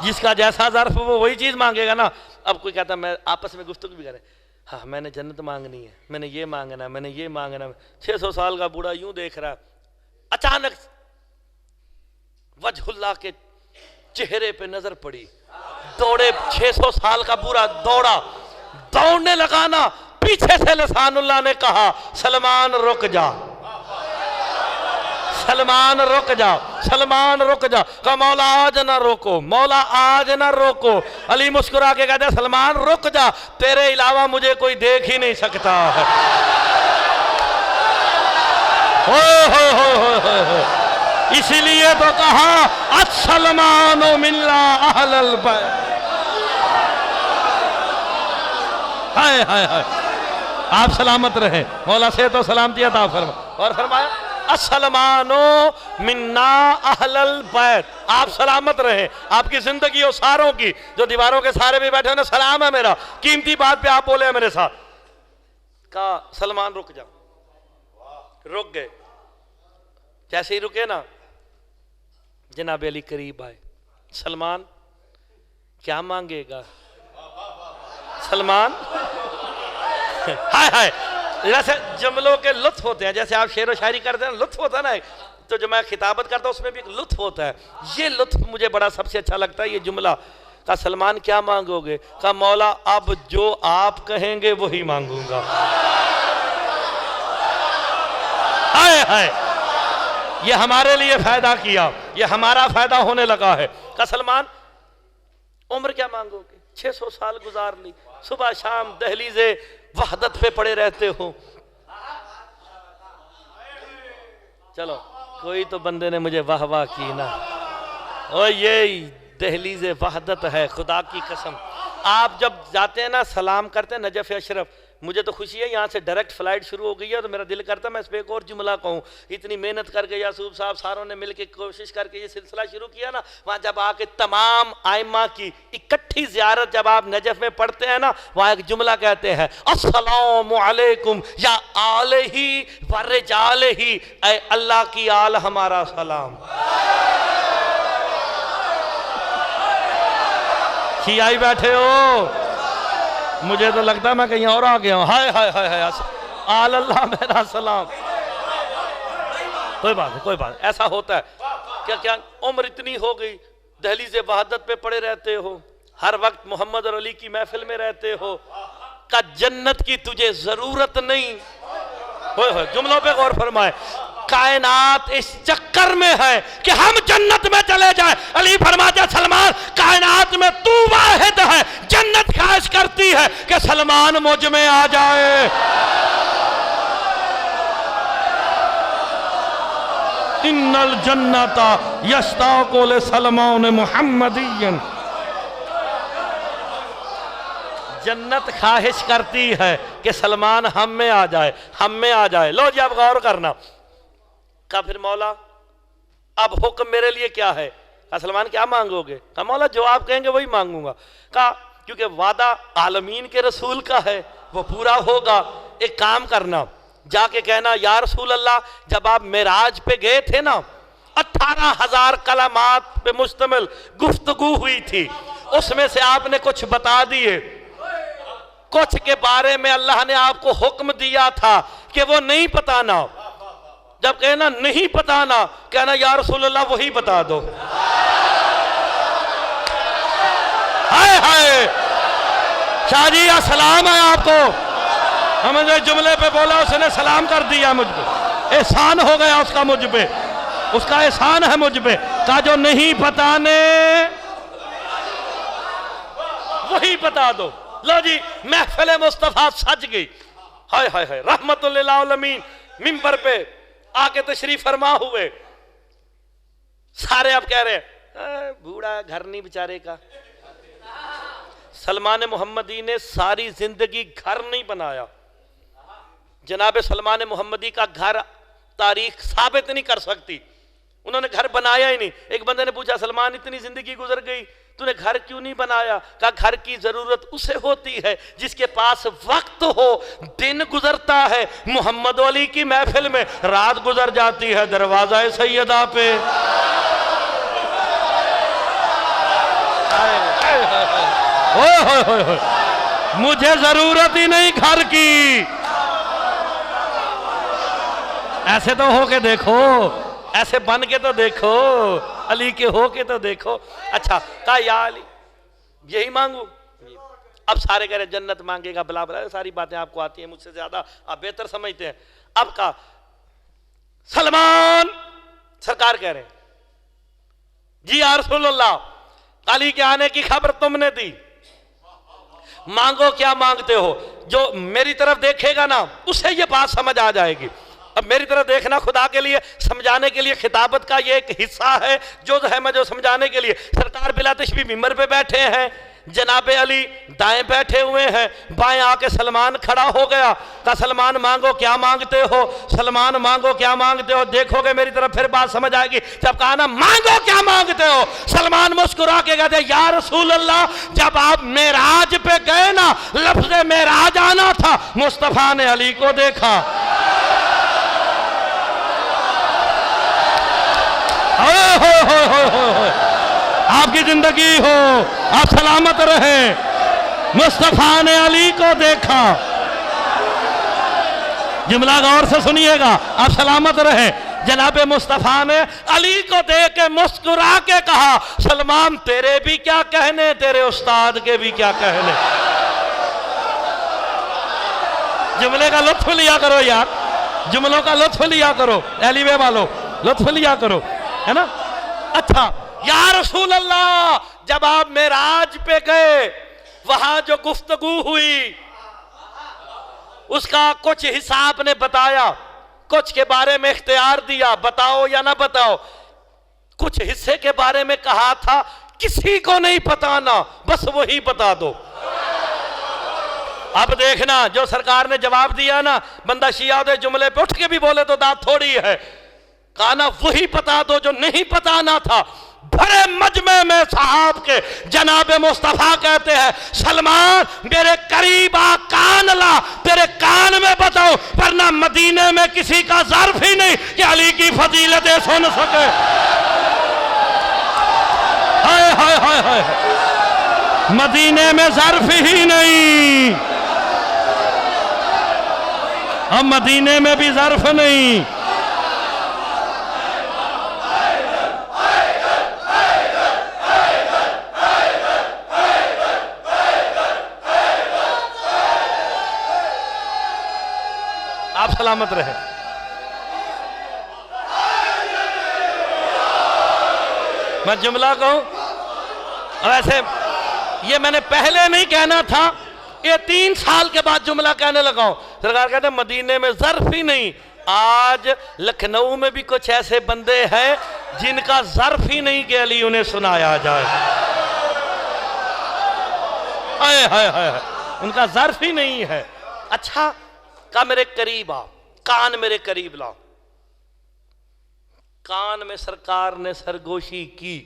جس کا جیسا ظرف وہ وہی چیز مانگے گا نا. اب کوئی کہتا میں آپس میں گفتگو بھی کریں, ہاں میں نے جنت مانگنی ہے, میں نے یہ مانگنا ہے, میں نے یہ مانگنا ہے. 600 سال کا بوڑھا یوں دیکھ رہا ہے, اچانک وجہ اللہ کے چہرے پہ نظر پڑی, دوڑے. 600 سال کا بوڑھا دوڑا, دوڑنے لگا نا, پیچھے سے لسان اللہ نے کہا سلمان رک جا, سلمان رک جا, سلمان رک جا. کہا مولا آج نہ روکو, مولا آج نہ روکو. علی مسکرا کے کہتے ہیں سلمان رک جا, تیرے علاوہ مجھے کوئی دیکھ ہی نہیں سکتا ہے. اسی لیے تو کہا السلمان منا اہل البیت. ہائے ہائے ہائے, آپ سلامت رہے, مولا سے تو سلامتی عطا فرما. اور فرمایا السلمان منا اہل البیت, آپ سلامت رہے, آپ کی زندگی اور ساروں کی, جو دیواروں کے سارے بھی بیٹھے ہیں, سلام ہے میرا, قیمتی بات پہ آپ بولے ہیں میرے ساتھ. کہا سلمان رک جا, رک گئے. جیسے ہی رکے نا, جناب علی قریب آئے. سلمان کیا مانگے گا؟ سلمان ہائے ہائے, جیسے جملوں کے لطف ہوتے ہیں, جیسے آپ شعر و شاعری کرتے ہیں لطف ہوتا ہے نا, تو جو میں خطابت کرتا ہوں اس میں بھی ایک لطف ہوتا ہے. یہ لطف مجھے بڑا سب سے اچھا لگتا ہے, یہ جملہ. کہا سلمان کیا مانگو گے؟ کہا مولا اب جو آپ کہیں گے وہی مانگوں گا. ہائے ہائے, یہ ہمارے لیے فائدہ کیا, یہ ہمارا فائدہ ہونے لگا ہے. کہا سلمان عمر کیا مانگو گے؟ 600 سال گزار لی, صبح شام دہلیز وحدت پہ پڑے رہتے ہو. چلو کوئی تو بندے نے مجھے واہ واہ کی نا, اور یہ دہلیز وحدت ہے. خدا کی قسم, آپ جب جاتے ہیں نا سلام کرتے ہیں نجف اشرف, مجھے تو خوشی ہے یہاں سے ڈائریکٹ فلائٹ شروع ہو گئی ہے, تو میرا دل کرتا ہے میں اس پہ ایک اور جملہ کہوں. اتنی محنت کر کے یاسوب صاحب ساروں نے مل کے کوشش کر کے یہ سلسلہ شروع کیا نا, وہاں جب آ کے تمام ائمہ کی اکٹھی زیارت جب آپ نجف میں پڑھتے ہیں نا, وہاں ایک جملہ کہتے ہیں السلام علیکم یا آلہ و رجالہ, اے اللہ کی آل ہمارا سلام. کی آئی بیٹھے ہو, مجھے تو لگتا ہے میں کہیں اور آ گیا ہوں. ہائے ہائے ہائے ہائے, آل اللہ میرا سلام. کوئی بات نہیں, کوئی بات نہیں, ایسا ہوتا ہے. کیا عمر اتنی ہو گئی, دہلیز وحدت پہ پڑے رہتے ہو, ہر وقت محمد اور علی کی محفل میں رہتے ہو, کہ جنت کی تجھے ضرورت نہیں. جملوں پہ غور فرمائے. کائنات اس چکر میں ہے کہ ہم جنت میں چلے جائیں. علی فرماتے ہیں سلمان کائنات میں تو واحد ہے, جنت خواہش کرتی ہے کہ سلمان مجھ میں آ جائے. ان الجنت یشتاق لسلمان محمدی, جنت خواہش کرتی ہے کہ سلمان ہم میں آ جائے, ہم میں آ جائے. لو جی اب غور کرنا. کہا پھر مولا اب حکم میرے لیے کیا ہے؟ کہا سلمان کیا مانگو گے؟ کہا مولا جو آپ کہیں گے وہی مانگوں گا. کہا کیونکہ وعدہ عالمین کے رسول کا ہے وہ پورا ہوگا. ایک کام کرنا, جا کے کہنا یا رسول اللہ جب آپ معراج پہ گئے تھے نا 18,000 کلمات پہ مشتمل گفتگو ہوئی تھی, اس میں سے آپ نے کچھ بتا دیے, کچھ کے بارے میں اللہ نے آپ کو حکم دیا تھا کہ وہ نہیں بتانا. جب کہنا نہیں بتانا, کہنا یا رسول اللہ وہی بتا دو. ہائے ہائے, شاہ جی سلام ہے آپ کو, ہم نے جملے پہ بولا اس نے سلام کر دیا مجھ پہ, احسان ہو گیا اس کا مجھ پہ, اس کا احسان ہے مجھ پہ. کہا جو نہیں بتانے وہی بتا دو. لو جی محفل مصطفیٰ سج گئی. ہائے ہائے ہائے, رحمت للعالمین منبر پہ آ کے تشریف فرما ہوئے. سارے اب کہہ رہے ہیں بوڑھا گھر نہیں بیچارے کا. سلمان محمدی نے ساری زندگی گھر نہیں بنایا. جناب سلمان محمدی کا گھر تاریخ ثابت نہیں کر سکتی, انہوں نے گھر بنایا ہی نہیں. ایک بندے نے پوچھا سلمان اتنی زندگی گزر گئی تو نے گھر کیوں نہیں بنایا؟ کہا گھر کی ضرورت اسے ہوتی ہے جس کے پاس وقت ہو. دن گزرتا ہے محمد علی کی محفل میں, رات گزر جاتی ہے دروازہ سیدہ پہ. مجھے ضرورت ہی نہیں گھر کی. ایسے تو ہو کے دیکھو, ایسے بن کے تو دیکھو, علی کے ہو کے تو دیکھو. اچھا کہا یا علی یہی مانگو. اب سارے کہہ رہے جنت مانگے گا بلا بلا, ساری باتیں آپ کو آتی ہیں مجھ سے زیادہ, آپ بہتر سمجھتے ہیں. اب کہا سلمان, سرکار کہہ رہے ہیں جی یا رسول اللہ, علی کے آنے کی خبر تم نے دی, مانگو کیا مانگتے ہو. جو میری طرف دیکھے گا نا اسے یہ بات سمجھ آ جائے گی. اب میری طرف دیکھنا خدا کے لیے سمجھانے کے لیے خطابت کا یہ ایک حصہ ہے جو ہے میں جو سمجھانے کے لیے. سرکار بلا تشبیہ ممبر پہ بیٹھے ہیں, جناب علی دائیں بیٹھے ہوئے ہیں, بائیں آ کے سلمان کھڑا ہو گیا. کہا سلمان مانگو کیا مانگتے ہو, سلمان مانگو کیا مانگتے ہو. دیکھو گے میری طرف پھر بات سمجھ آئے گی. جب کہا نا مانگو کیا مانگتے ہو, سلمان مسکرا کے کہتے یا رسول اللہ جب آپ معراج پہ گئے نا, لفظ معراج آنا تھا, مصطفیٰ نے علی کو دیکھا. آپ کی زندگی ہو, آپ سلامت رہیں, مصطفیٰ نے علی کو دیکھا. جملہ غور سے سنیے گا, آپ سلامت رہیں. جناب مصطفیٰ نے علی کو دیکھ کے مسکرا کے کہا سلمان تیرے بھی کیا کہنے, تیرے استاد کے بھی کیا کہنے. جملے کا لطف لیا کرو یار, جملوں کا لطف لیا کرو, ایلی وے والو لطف لیا کرو, ہے نا. اچھا یا رسول اللہ جب آپ معراج پہ گئے وہاں جو گفتگو ہوئی اس کا کچھ حصہ آپ نے بتایا, کچھ کے بارے میں اختیار دیا, بتاؤ یا نہ بتاؤ. کچھ حصے کے بارے میں کہا تھا کسی کو نہیں بتانا, بس وہی بتا دو. اب دیکھنا جو سرکار نے جواب دیا نا, بندہ شیعہ دے جملے پہ اٹھ کے بھی بولے تو داد تھوڑی ہے. کہا نا وہی بتا دو جو نہیں بتانا تھا. بھرے مجمع میں صحاب کے جناب مصطفیٰ کہتے ہیں سلمان میرے قریب آ, کان لا, تیرے کان میں بتاؤ, ورنہ مدینے میں کسی کا ظرف ہی نہیں کہ علی کی فضیلتیں سن سکے. ہائے ہائے ہائے ہائے, مدینے میں ظرف ہی نہیں, اب مدینے میں بھی ظرف نہیں. آپ سلامت رہے. میں جملہ کہوں, ویسے یہ میں نے پہلے نہیں کہنا تھا, یہ 3 سال کے بعد جملہ کہنے لگا ہوں. سرکار کہتے ہیں مدینے میں ظرف ہی نہیں. آج لکھنؤ میں بھی کچھ ایسے بندے ہیں جن کا ظرف ہی نہیں کہ علی انہیں سنایا جائے. ہائے ہائے ہائے, ان کا ظرف ہی نہیں ہے. اچھا کہا میرے قریب آ, کان میرے قریب لاؤ. کان میں سرکار نے سرگوشی کی.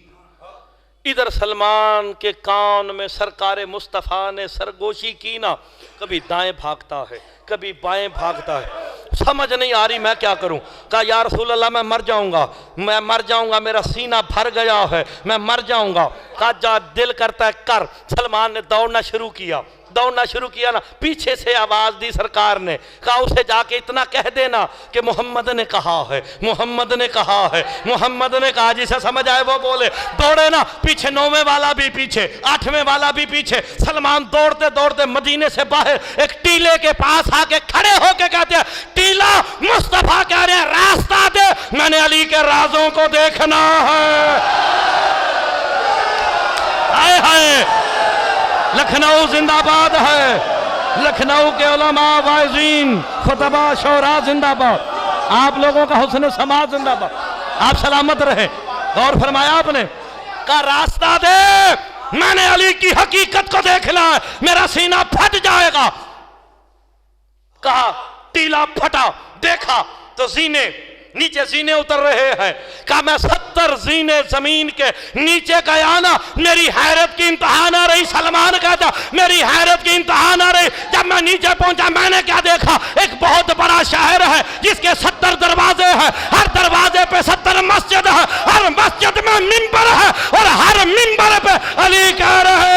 ادھر سلمان کے کان میں سرکار مصطفیٰ نے سرگوشی کی نا, کبھی دائیں بھاگتا ہے کبھی بائیں بھاگتا ہے, سمجھ نہیں آ رہی میں کیا کروں. کہا یا رسول اللہ میں مر جاؤں گا, میں مر جاؤں گا, میرا سینہ بھر گیا ہے, میں مر جاؤں گا. کہا جا دل کرتا ہے کر. سلمان نے دوڑنا شروع کیا, دوڑنا شروع کیا نا, پیچھے سے آواز دی سرکار نے, کہا اسے جا کے اتنا کہہ دینا کہ محمد نے کہا ہے, محمد نے کہا ہے, محمد نے کہا. جسے سمجھ آئے وہ بولے. دوڑے نا, پیچھے 9ویں والا بھی پیچھے, 8ویں والا بھی پیچھے. سلمان دوڑتے دوڑتے مدینے سے باہر ایک ٹیلے کے پاس آ کے کھڑے ہو کے کہتے ہیں ٹیلا مصطفیٰ کہہ رہے ہیں راستہ دے, میں نے علی کے رازوں کو دیکھنا ہے. ہائے ہائے, لکھنؤ زندہ باد ہے, لکھنؤ کے علماء واعظین خطبہ شعراء زندہ باد, آپ لوگوں کا حسن سماعت زندہ باد. آپ سلامت رہے. غور فرمایا آپ نے, کہا راستہ دے, میں نے علی کی حقیقت کو دیکھنا ہے, میرا سینہ پھٹ جائے گا. کہا ٹیلا پھٹا, دیکھا تو زینے نیچے زینے اتر رہے ہیں. کہا میں 70 زینے زمین کے نیچے گیا نا, میری حیرت کی انتہا نہ رہی. سلمان کہتا میری حیرت کی انتہا نہ رہی. جب میں نیچے پہنچا میں نے کیا دیکھا, ایک بہت بڑا شہر ہے جس کے 70 دروازے ہیں, ہر دروازے پہ 70 مسجد ہے, ہر مسجد میں منبر ہے, اور ہر منبر پہ علی کہہ رہے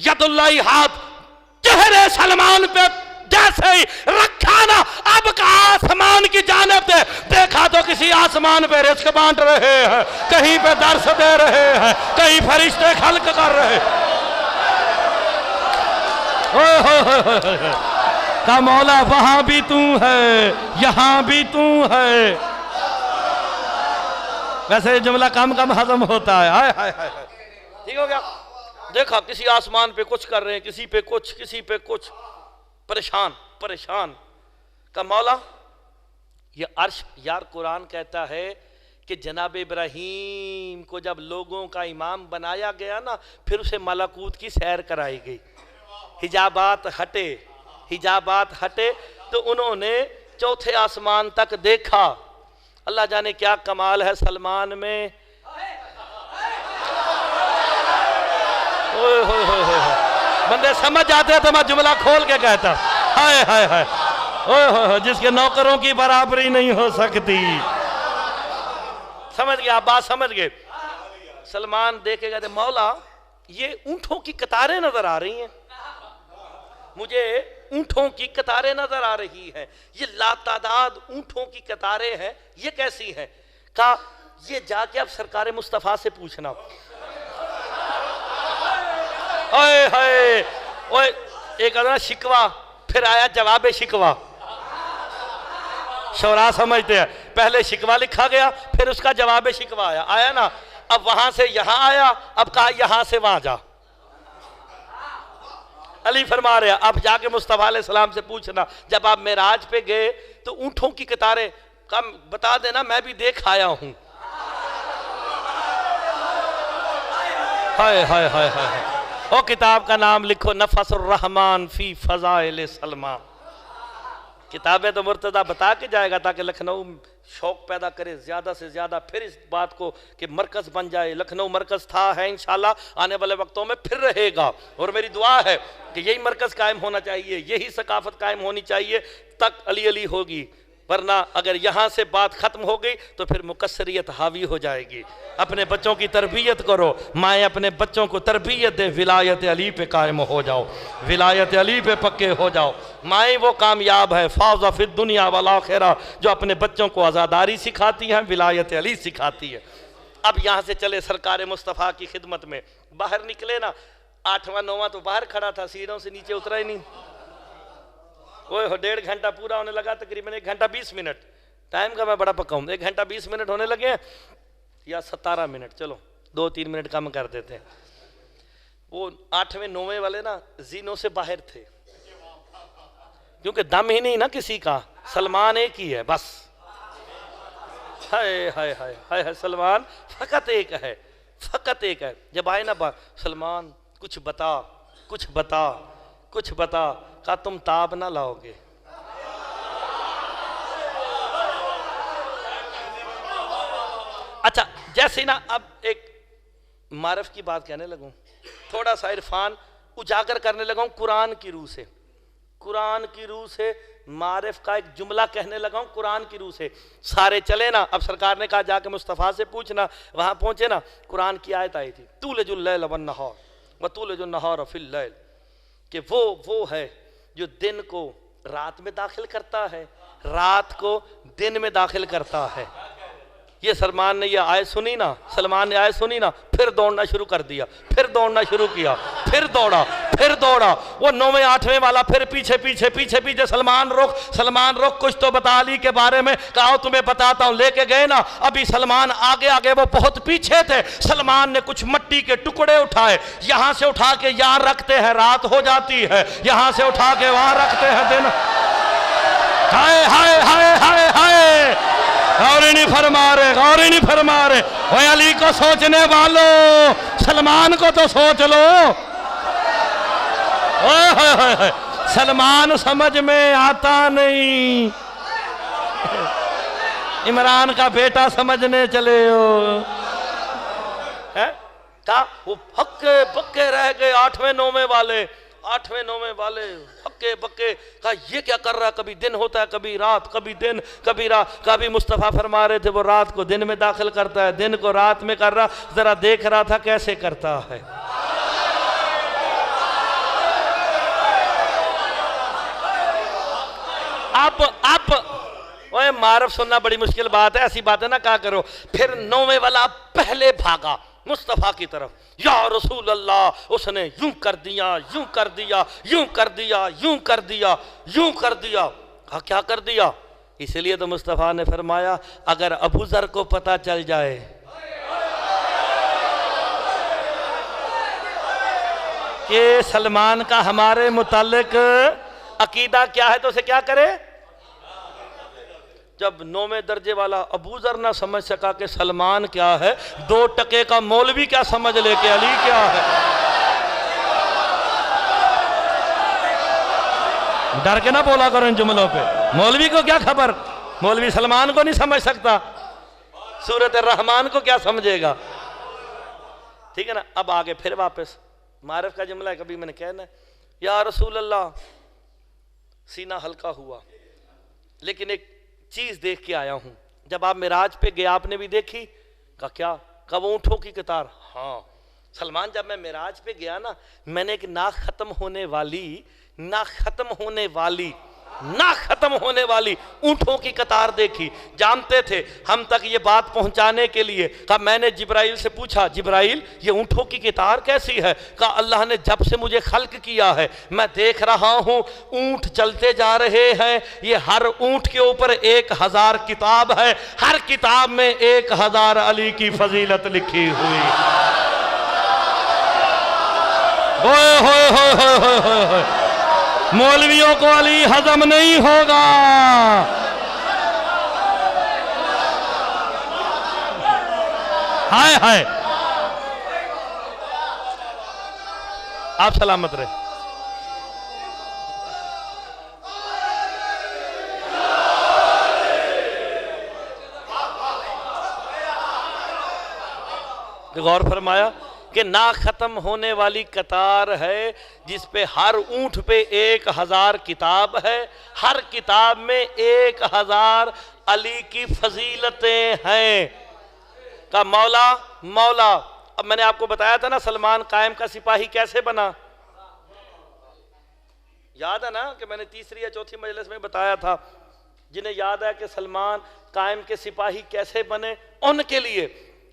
ید اللہ ہاتھ چہرے سلمان پہ جیسے ہی رکھا نا، اب کا آسمان کی جانب سے دیکھا تو کسی آسمان پہ رزق بانٹ رہے ہیں، کہیں پہ درس دے رہے ہیں، کہیں فرشتے خلق کر رہے ہیں۔ کہ مولا وہاں بھی تو ہے، یہاں بھی تو ہے۔ ویسے یہ جملہ کم کم ہضم ہوتا ہے۔ ہائے ہائے ہائے، ٹھیک ہو گیا؟ دیکھا کسی آسمان پہ کچھ کر رہے ہیں، کسی پہ کچھ، کسی پہ کچھ، پریشان پریشان۔ کہ مولا یہ عرش، یار قرآن کہتا ہے کہ جناب ابراہیم کو جب لوگوں کا امام بنایا گیا نا، پھر اسے ملکوت کی سیر کرائی گئی، حجابات ہٹے، حجابات ہٹے تو انہوں نے چوتھے آسمان تک دیکھا۔ اللہ جانے کیا کمال ہے سلمان میں۔ بندے سمجھ جاتے تو میں جملہ کھول کے کہتا، ہائے ہائے ہائے، جس کے نوکروں کی برابری نہیں ہو سکتی۔ سمجھ گئے آپ بات؟ سمجھ گئے؟ سلمان دیکھے گئے تھے، مولا یہ اونٹوں کی قطاریں نظر آ رہی ہیں، مجھے اونٹوں کی قطاریں نظر آ رہی ہیں، یہ لاتعداد اونٹوں کی قطاریں ہیں، یہ کیسی ہیں؟ کہا یہ جا کے اب سرکار مصطفیٰ سے پوچھنا۔ اوئے ہوئے اوئے، ایک ادنا شکوہ، پھر آیا جواب شکوہ۔ شعراء سمجھتے ہیں، پہلے شکوہ لکھا گیا، پھر اس کا جواب شکوہ آیا، آیا نا؟ اب وہاں سے یہاں آیا، اب کہا یہاں سے وہاں جا۔ علی فرما رہے ہیں اب جا کے مصطفیٰ علیہ السلام سے پوچھنا، جب آپ معراج پہ گئے تو اونٹوں کی قطاریں، کم بتا دینا میں بھی دیکھ آیا ہوں۔ ہائے ہائے ہائے ہائے، او کتاب کا نام لکھو، نفس الرحمن فی فضائل سلمان۔ کتابیں تو مرتضیٰ بتا کے جائے گا تاکہ لکھنؤ شوق پیدا کرے زیادہ سے زیادہ، پھر اس بات کو کہ مرکز بن جائے۔ لکھنؤ مرکز تھا، ہے انشاءاللہ آنے والے وقتوں میں پھر رہے گا، اور میری دعا ہے کہ یہی مرکز قائم ہونا چاہیے، یہی ثقافت قائم ہونی چاہیے، تک علی علی ہوگی، ورنہ اگر یہاں سے بات ختم ہو گئی تو پھر مقصریت حاوی ہو جائے گی۔ اپنے بچوں کی تربیت کرو، مائیں اپنے بچوں کو تربیت دے، ولایت علی پہ قائم ہو جاؤ، ولایت علی پہ پکے ہو جاؤ۔ مائیں وہ کامیاب ہے، فاز فی الدنیا والآخرہ، جو اپنے بچوں کو عزاداری سکھاتی ہیں، ولایت علی سکھاتی ہے۔ اب یہاں سے چلے سرکار مصطفیٰ کی خدمت میں، باہر نکلے نا، 8واں 9واں تو باہر کھڑا تھا، سیڑھیوں سے نیچے اترا ہی نہیں۔ وہ 1.5 گھنٹہ پورا ہونے لگا، تقریباً 1 گھنٹہ 20 منٹ، ٹائم کا میں بڑا پکا ہوں، 1 گھنٹہ 20 منٹ ہونے لگے ہیں، یا 17 منٹ، چلو 2-3 منٹ کم کر دیتے ہیں۔ وہ 8ویں 9ویں والے نا زینوں سے باہر تھے، کیونکہ دم ہی نہیں نا کسی کا، سلمان ایک ہی ہے بس۔ ہائے ہائے ہائے ہائے، سلمان فقط ایک ہے، فقط ایک ہے۔ جب آئے نا سلمان کچھ بتا، کچھ بتا، کچھ بتا، کہا تم تاب نہ لاؤ گے۔ اچھا جیسے نا اب ایک معرف کی بات کہنے لگوں، تھوڑا سا عرفان اجاگر کرنے لگا ہوں قرآن کی روح سے، قرآن کی روح سے معرف کا ایک جملہ کہنے لگا ہوں قرآن کی روح سے۔ سارے چلے نا، اب سرکار نے کہا جا کے مصطفیٰ سے پوچھنا، وہاں پہنچے نا، قرآن کی آیت آئی تھی، تولج اللیل والنہار وتولج النہار فی اللیل، کہ وہ ہے جو دن کو رات میں داخل کرتا ہے، رات کو دن میں داخل کرتا ہے۔ یہ سلمان نے یہ آیت سنی نا، سلمان نے آیت سنی نا، پھر دوڑنا شروع کر دیا، پھر دوڑنا شروع کیا، پھر دوڑا، پھر دوڑا۔ وہ 9ویں 8ویں والا پھر پیچھے پیچھے پیچھے پیچھے، سلمان رک، سلمان رک، کچھ تو بتا علی کے بارے میں۔ کہا تمہیں بتاتا ہوں، لے کے گئے نا، ابھی سلمان آگے آگے، وہ بہت پیچھے تھے۔ سلمان نے کچھ مٹی کے ٹکڑے اٹھائے، یہاں سے اٹھا کے یہاں رکھتے ہیں رات ہو جاتی ہے، یہاں سے اٹھا کے وہاں رکھتے ہیں دن۔ ہائے ہائے ہائے ہائے ہائے، غور ہی نہیں فرما رہے، غور ہی نہیں فرما رہے۔ اوے علی کو سوچنے والوں، سلمان کو تو سوچ لو۔ سلمان سمجھ میں آتا نہیں، عمران کا بیٹا سمجھنے چلے ہو۔ کہا وہ ہکے بکے رہ گئے 8ویں 9ویں والے، 8ویں 9ویں والے ہکے بکے۔ کہا یہ کیا کر رہا ہے، کبھی دن ہوتا ہے، کبھی رات، کبھی دن، کبھی رات۔ کبھی مصطفیٰ فرما رہے تھے وہ رات کو دن میں داخل کرتا ہے، دن کو رات میں کر رہا، ذرا دیکھ رہا تھا کیسے کرتا ہے۔ اب اوے معرف سننا بڑی مشکل بات ہے، ایسی باتیں نہ کہا کرو۔ پھر 9ویں والا پہلے بھاگا مصطفیٰ کی طرف، یا رسول اللہ اس نے یوں کر دیا، یوں کر دیا، یوں کر دیا، یوں کر دیا، یوں کر دیا۔ کہا کیا کر دیا؟ اس لیے تو مصطفیٰ نے فرمایا اگر ابو ذر کو پتہ چل جائے کہ سلمان کا ہمارے متعلق عقیدہ کیا ہے تو اسے کیا کرے؟ جب 9ویں درجے والا ابو ذر نہ سمجھ سکا کہ سلمان کیا ہے، 2 ٹکے کا مولوی کیا سمجھ لے کہ علی کیا ہے؟ ڈر کے نہ بولا کرو ان جملوں پہ، مولوی کو کیا خبر، مولوی سلمان کو نہیں سمجھ سکتا، سورۃ الرحمن کو کیا سمجھے گا؟ ٹھیک ہے نا۔ اب آگے پھر واپس معرف کا جملہ ہے، کبھی میں نے کہنا ہے یا رسول اللہ سینہ ہلکا ہوا، لیکن ایک چیز دیکھ کے آیا ہوں۔ جب آپ معراج پہ گئے آپ نے بھی دیکھی؟ کہا کیا؟ کہا وہ اونٹوں کی قطار۔ ہاں سلمان جب میں معراج پہ گیا نا، میں نے ایک نہ ختم ہونے والی اونٹوں کی قطار دیکھی۔ جانتے تھے ہم تک یہ بات پہنچانے کے لیے، کہا میں نے جبرائیل سے پوچھا جبرائیل یہ اونٹوں کی قطار کیسی ہے؟ کہا اللہ نے جب سے مجھے خلق کیا ہے میں دیکھ رہا ہوں اونٹ چلتے جا رہے ہیں، یہ ہر اونٹ کے اوپر 1000 کتاب ہے، ہر کتاب میں 1000 علی کی فضیلت لکھی ہوئی۔ ہوئے ہوئے ہوئے ہوئے ہوئے ہوئے، مولویوں کو علی ہضم نہیں ہوگا۔ ہائے ہائے، آپ سلامت رہے۔ غور فرمایا کہ نہ ختم ہونے والی قطار ہے جس پہ ہر اونٹ پہ 1000 کتاب ہے، ہر کتاب میں 1000 علی کی فضیلتیں ہیں۔ کہا مولا اب میں نے آپ کو بتایا تھا نا سلمان قائم کا سپاہی کیسے بنا، یاد ہے نا کہ میں نے 3 یا 4 مجلس میں بتایا تھا، جنہیں یاد ہے کہ سلمان قائم کے سپاہی کیسے بنے، ان کے لیے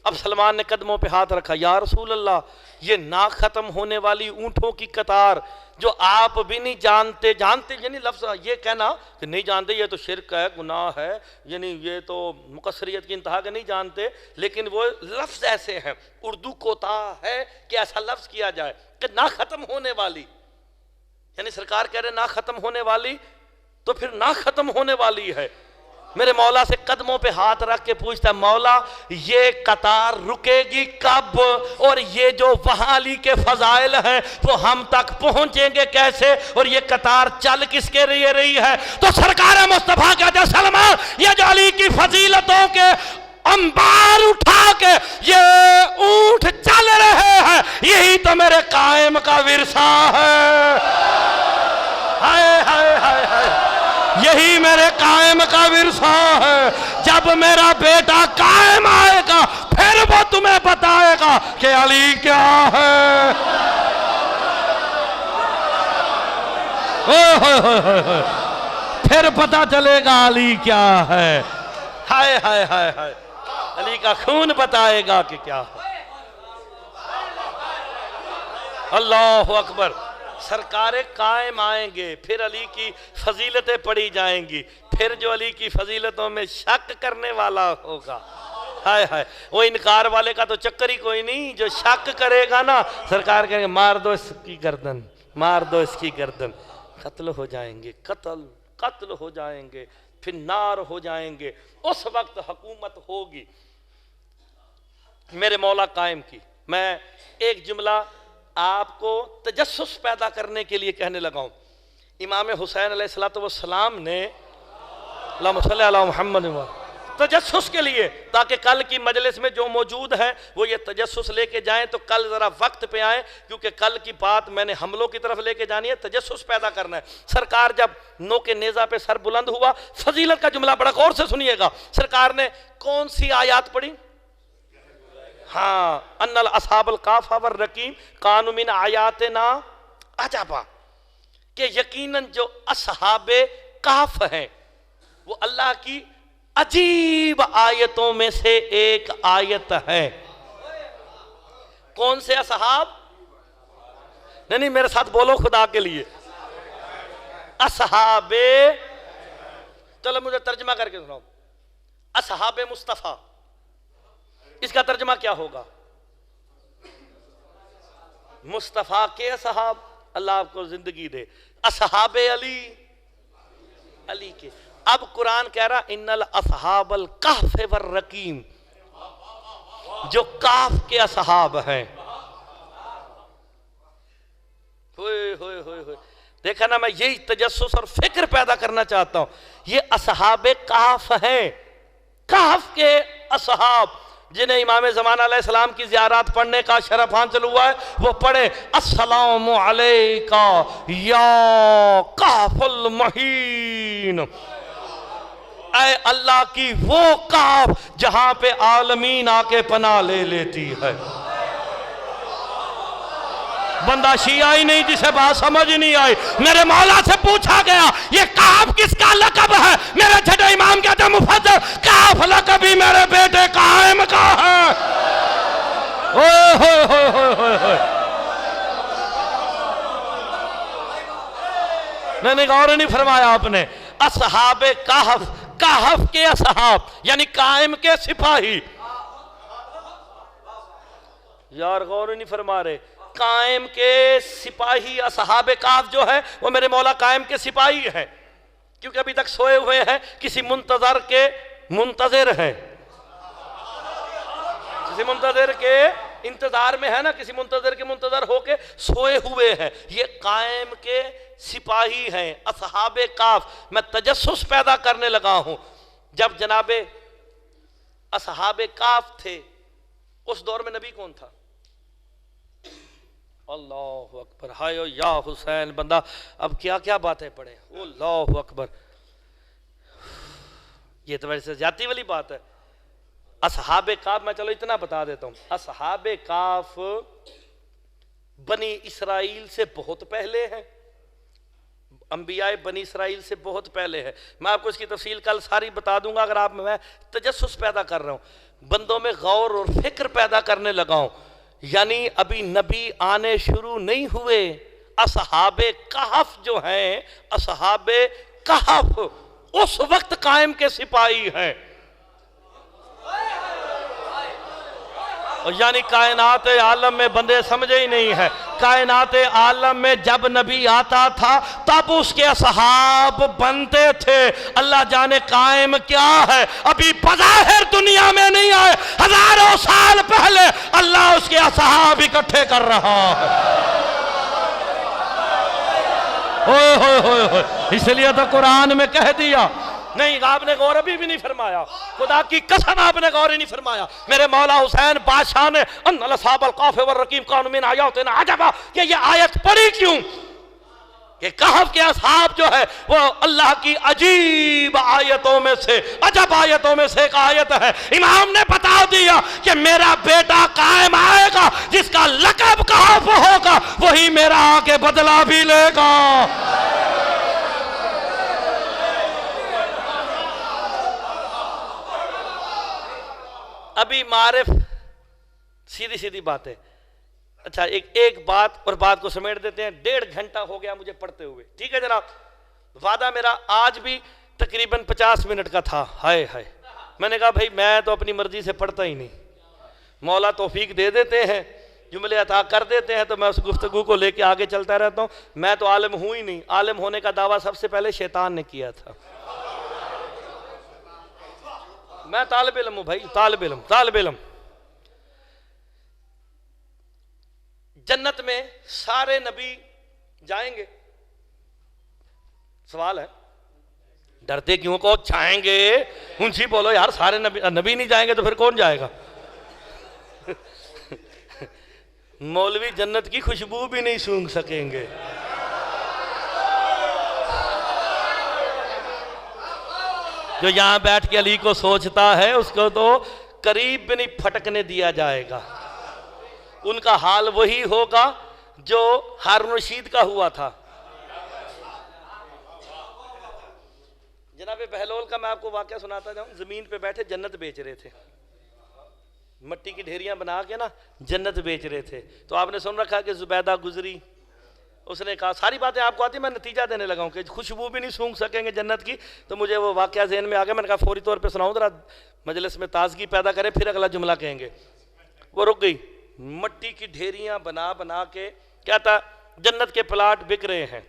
اب سلمان نے قدموں پہ ہاتھ رکھا، یا رسول اللہ یہ نہ ختم ہونے والی اونٹوں کی قطار جو آپ بھی نہیں جانتے یعنی لفظ یہ کہنا کہ نہیں جانتے یہ تو شرک ہے، گناہ ہے، یعنی یہ تو مقصریت کی انتہا کے نہیں جانتے، لیکن وہ لفظ ایسے ہیں، اردو کوتا ہے کہ ایسا لفظ کیا جائے کہ نہ ختم ہونے والی، یعنی سرکار کہہ رہے نہ ختم ہونے والی تو پھر نہ ختم ہونے والی ہے۔ میرے مولا سے قدموں پہ ہاتھ رکھ کے پوچھتا ہے مولا یہ قطار رکے گی کب، اور یہ جو وہاں علی کے فضائل ہیں وہ ہم تک پہنچیں گے کیسے، اور یہ قطار چل کس کے لیے رہی ہے؟ تو سرکار مصطفیٰ کہتے ہیں سلمان یہ جو علی کی فضیلتوں کے انبار اٹھا کے یہ اونٹ چل رہے ہیں، یہی تو میرے قائم کا ورثہ ہے۔ ہائے ہائے ہائے ہائے، یہی میرے قائم کا ورثہ ہے۔ جب میرا بیٹا قائم آئے گا پھر وہ تمہیں بتائے گا کہ علی کیا ہے۔ پھر پتہ چلے گا علی کیا ہے۔ ہائے ہائے ہائے ہائے، علی کا خون بتائے گا کہ کیا ہے۔ اللہ اکبر، سرکار قائم آئیں گے، پھر علی کی فضیلتیں پڑھی جائیں گی، پھر جو علی کی فضیلتوں میں شک کرنے والا ہوگا، ہائے ہائے، وہ انکار والے کا تو چکر ہی کوئی نہیں، جو شک کرے گا نا سرکار کہیں گے مار دو اس کی گردن، مار دو اس کی گردن، قتل ہو جائیں گے، قتل ہو جائیں گے، پھر نار ہو جائیں گے، اس وقت حکومت ہوگی میرے مولا قائم کی۔ میں ایک جملہ آپ کو تجسس پیدا کرنے کے لیے کہنے لگا ہوں۔ امام حسین علیہ السلام نے اللہم صلی علی محمد تجسس کے لیے، تاکہ کل کی مجلس میں جو موجود ہیں وہ یہ تجسس لے کے جائیں، تو کل ذرا وقت پہ آئیں، کیونکہ کل کی بات میں نے حملوں کی طرف لے کے جانی ہے، تجسس پیدا کرنا ہے۔ سرکار جب نو کے نیزہ پہ سر بلند ہوا، فضیلت کا جملہ بڑا غور سے سنیے گا، سرکار نے کون سی آیات پڑھی؟ ہاں، ان الاصحاب الکاف والرقیم کانوا من آیاتنا عجبا، کہ یقیناً جو اصحاب کاف ہیں وہ اللہ کی عجیب آیتوں میں سے ایک آیت ہے۔ کون سے اصحاب؟ نہیں میرے ساتھ بولو خدا کے لیے، اصحاب، چلو مجھے ترجمہ کر کے سناؤ، اصحاب مصطفیٰ، اس کا ترجمہ کیا ہوگا؟ مصطفیٰ کے اصحاب، اللہ آپ کو زندگی دے۔ اصحاب علی، علی کے۔ اب قرآن کہہ رہا ان الاصحاب الکہف والرقیم، جو کہف کے اصحاب ہیں۔ ہوئے ہوئے ہوئے ہوئے، دیکھا نا، میں یہی تجسس اور فکر پیدا کرنا چاہتا ہوں۔ یہ اصحاب کہف ہیں، کہف کے اصحاب، جنہیں امام زمانہ علیہ السلام کی زیارات پڑھنے کا شرف حاصل ہوا ہے، وہ پڑھیں السلام علیکہ یا کہف المہین، اے اللہ کی وہ کہف جہاں پہ عالمین آ کے پناہ لے لیتی ہے۔ بندہ شیعہ ہی نہیں جسے بات سمجھ نہیں آئی۔ میرے مولا سے پوچھا گیا یہ کعب کس کا لقب ہے؟ میرے چھٹے امام کہتے ہیں مفسر کعب لقب ہی میرے بیٹے قائم کا ہے۔ اوہ ہوئے ہوئے ہوئے ہوئے ہوئے، نہیں غور نہیں فرمایا آپ نے۔ اصحاب کہف، کہف کے اصحاب یعنی قائم کے سپاہی۔ یار غور نہیں فرما رہے، قائم کے سپاہی اصحاب کہف جو ہے وہ میرے مولا قائم کے سپاہی ہیں، کیونکہ ابھی تک سوئے ہوئے ہیں، کسی منتظر کے منتظر ہیں، کسی منتظر کے انتظار میں ہے نا، کسی منتظر کے منتظر ہو کے سوئے ہوئے ہیں۔ یہ قائم کے سپاہی ہیں اصحاب کہف۔ میں تجسس پیدا کرنے لگا ہوں، جب جناب اصحاب کہف تھے اس دور میں نبی کون تھا؟ اللہ اکبر، ہائے یا حسین، بندہ اب کیا کیا باتیں پڑھیں، اللہ اکبر، یہ تو ویسے زیادتی والی بات ہے۔ اصحاب کہف، میں چلو اتنا بتا دیتا ہوں، اصحاب کہف بنی اسرائیل سے بہت پہلے ہیں، انبیاء بنی اسرائیل سے بہت پہلے ہے۔ میں آپ کو اس کی تفصیل کل ساری بتا دوں گا، اگر آپ میں تجسس پیدا کر رہا ہوں، بندوں میں غور اور فکر پیدا کرنے لگا ہوں، یعنی ابھی نبی آنے شروع نہیں ہوئے۔ اصحاب کہف جو ہیں، اصحاب کہف اس وقت قائم کے سپاہی ہیں، یعنی کائنات عالم میں بندے سمجھے ہی نہیں ہے۔ کائنات عالم میں جب نبی آتا تھا تب اس کے اصحاب بنتے تھے۔ اللہ جانے قائم کیا ہے، ابھی بظاہر دنیا میں نہیں آئے، ہزاروں سال پہلے اللہ اس کے اصحاب اکٹھے کر رہا ہے۔ اوہ ہوئے ہوئے ہوئے، اس لیے تو قرآن میں کہہ دیا۔ نہیں آپ نے غور ابھی بھی نہیں فرمایا، خدا کی قسم آپ نے غور ہی نہیں فرمایا۔ میرے مولا حسین بادشاہ نے ان الاصحاب الکہف والرقیم کانوا من آیاتنا عجبا، کہ یہ آیت پڑھی کیوں؟ کہ کہف کے اصحاب جو ہے وہ اللہ کی عجیب آیتوں میں سے، عجب آیتوں میں سے ایک آیت ہے۔ امام نے بتا دیا کہ میرا بیٹا قائم آئے گا، جس کا لقب کہف ہوگا وہی میرا آ کے بدلہ بھی لے گا۔ ابھی معرف سیدھی سیدھی بات ہے۔ اچھا ایک بات اور بات کو سمیٹ دیتے ہیں، 1.5 گھنٹہ ہو گیا مجھے پڑھتے ہوئے، ٹھیک ہے جناب؟ وعدہ میرا آج بھی تقریباً 50 منٹ کا تھا۔ ہائے ہائے، میں نے کہا بھائی میں تو اپنی مرضی سے پڑھتا ہی نہیں، مولا توفیق دے دیتے ہیں، جملے عطا کر دیتے ہیں تو میں اس گفتگو کو لے کے آگے چلتا رہتا ہوں۔ میں تو عالم ہوں ہی نہیں، عالم ہونے کا دعویٰ سب سے پہلے شیطان نے کیا تھا۔ میں طالب علم ہوں بھائی، طالب علم۔ جنت میں سارے نبی جائیں گے؟ سوال ہے، ڈرتے کیوں کو جائیں گے؟ اونچی بولو یار، سارے نبی نہیں جائیں گے تو پھر کون جائے گا؟ مولوی جنت کی خوشبو بھی نہیں سونگھ سکیں گے۔ جو یہاں بیٹھ کے علی کو سوچتا ہے اس کو تو قریب بھی نہیں پھٹکنے دیا جائے گا۔ ان کا حال وہی ہوگا جو ہارون رشید کا ہوا تھا۔ جناب بہلول کا میں آپ کو واقعہ سناتا جاؤں. زمین پہ بیٹھے جنت بیچ رہے تھے, مٹی کی ڈھیریاں بنا کے نا جنت بیچ رہے تھے. تو آپ نے سن رکھا کہ زبیدہ گزری, اس نے کہا ساری باتیں آپ کو آتی, میں نتیجہ دینے لگا ہوں کہ خوشبو بھی نہیں سونگھ سکیں گے جنت کی. تو مجھے وہ واقعہ ذہن میں آ گیا, میں نے کہا فوری طور پہ سناؤں ذرا, مجلس میں تازگی پیدا کرے, پھر اگلا جملہ کہیں گے. وہ رک گئی. مٹی کی ڈھیریاں بنا بنا کے کہتا جنت کے پلاٹ بک رہے ہیں.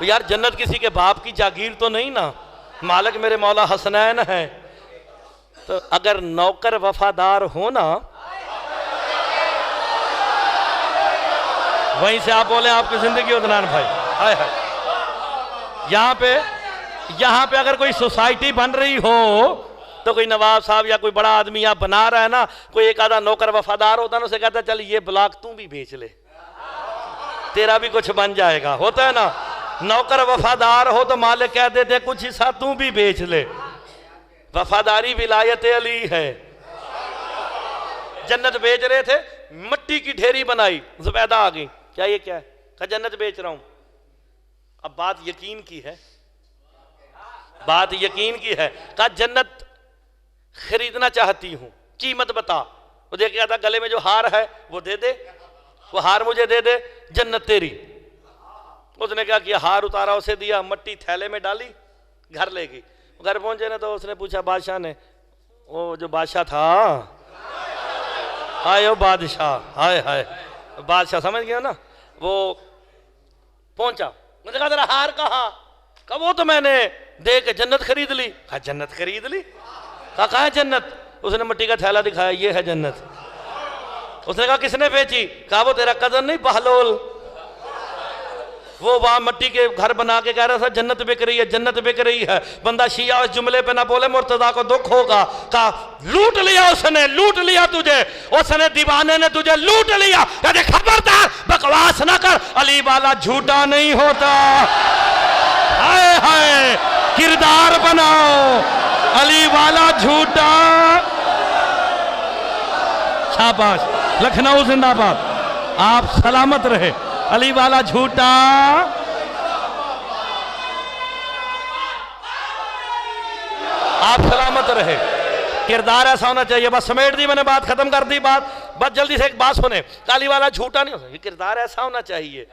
یار جنت کسی کے باپ کی جاگیر تو نہیں نا, مالک میرے مولا حسنین ہے. تو اگر نوکر وفادار ہونا, وہیں سے آپ بولیں آپ کی زندگی عدنان بھائی. ہائے ہائے, یہاں پہ اگر کوئی سوسائٹی بن رہی ہو تو کوئی نواب صاحب یا کوئی بڑا آدمی یہاں بنا رہا ہے نا, کوئی ایک آدھا نوکر وفادار ہوتا ہے نا, اسے کہتا ہے چل یہ بلاک تم بھی بیچ لے, تیرا بھی کچھ بن جائے گا. ہوتا ہے نا, نوکر وفادار ہو تو مالک کہہ دیتے کچھ حصہ تم بھی بیچ لے. وفاداری ولایت علی ہے. جنت بیچ رہے تھے, مٹی کی ڈھیری بنائی, زبیدہ آ گئی, کیا یہ کیا ہے؟ کہا جنت بیچ رہا ہوں. اب بات یقین کی ہے, بات یقین کی ہے. کہا جنت خریدنا چاہتی ہوں, قیمت بتا. وہ دیکھ کے کہتا گلے میں جو ہار ہے وہ دے دے, وہ ہار مجھے دے دے, جنت تیری. اس نے کہا کہ ہار اتارا, اسے دیا, مٹی تھیلے میں ڈالی, گھر لے گئی. گھر پہنچے نا تو اس نے پوچھا بادشاہ نے, وہ جو بادشاہ تھا, ہائے وہ بادشاہ, ہائے ہائے بادشاہ سمجھ گیا نا. وہ پہنچا, میں نے کہا تیرا ہار کہاں؟ کہا وہ تو میں نے دے کے جنت خرید لی. کہا جنت خرید لی؟ کہا کہاں ہے جنت؟ اس نے مٹی کا تھیلا دکھایا, یہ ہے جنت. اس نے کہا کس نے بیچی؟ کہا وہ تیرا کزن نہیں بہلول, وہ وہاں مٹی کے گھر بنا کے کہہ رہا تھا جنت بک رہی ہے, جنت بک رہی ہے. بندہ شیعہ اس جملے پہ نہ بولے مرتضیٰ کو دکھ ہوگا. کہا لوٹ لیا اس نے, لوٹ لیا تجھے, اس نے دیوانے نے تجھے لوٹ لیا. کہتے خبردار بکواس نہ کر, علی والا جھوٹا نہیں ہوتا. ہائے ہائے, کردار بناؤ, علی والا جھوٹا. شاباش, لکھنؤ زندہ باد, آپ سلامت رہے. علی والا جھوٹا. آپ سلامت رہے. کردار ایسا ہونا چاہیے. بس سمیٹ دی میں نے, بات ختم کر دی. بس جلدی سے ایک بات سنیں, علی والا جھوٹا نہیں ہو سکتا, کردار ایسا ہونا چاہیے.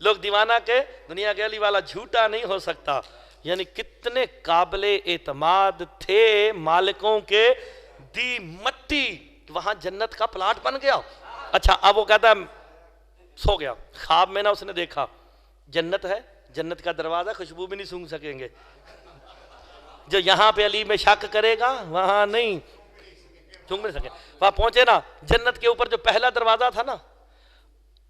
لوگ دیوانہ کے دنیا کے علی والا جھوٹا نہیں ہو سکتا. یعنی کتنے قابل اعتماد تھے مالکوں کے, دی مٹی وہاں جنت کا پلاٹ بن گیا. اچھا اب وہ کہتا ہے سو گیا, خواب میں نا اس نے دیکھا جنت ہے, جنت کا دروازہ, خوشبو بھی نہیں سونگھ سکیں گے. جو یہاں پہ علی میں شک کرے گا وہاں نہیں سونگھ نہیں سکے. وہاں پہنچے نا, جنت کے اوپر جو پہلا دروازہ تھا نا,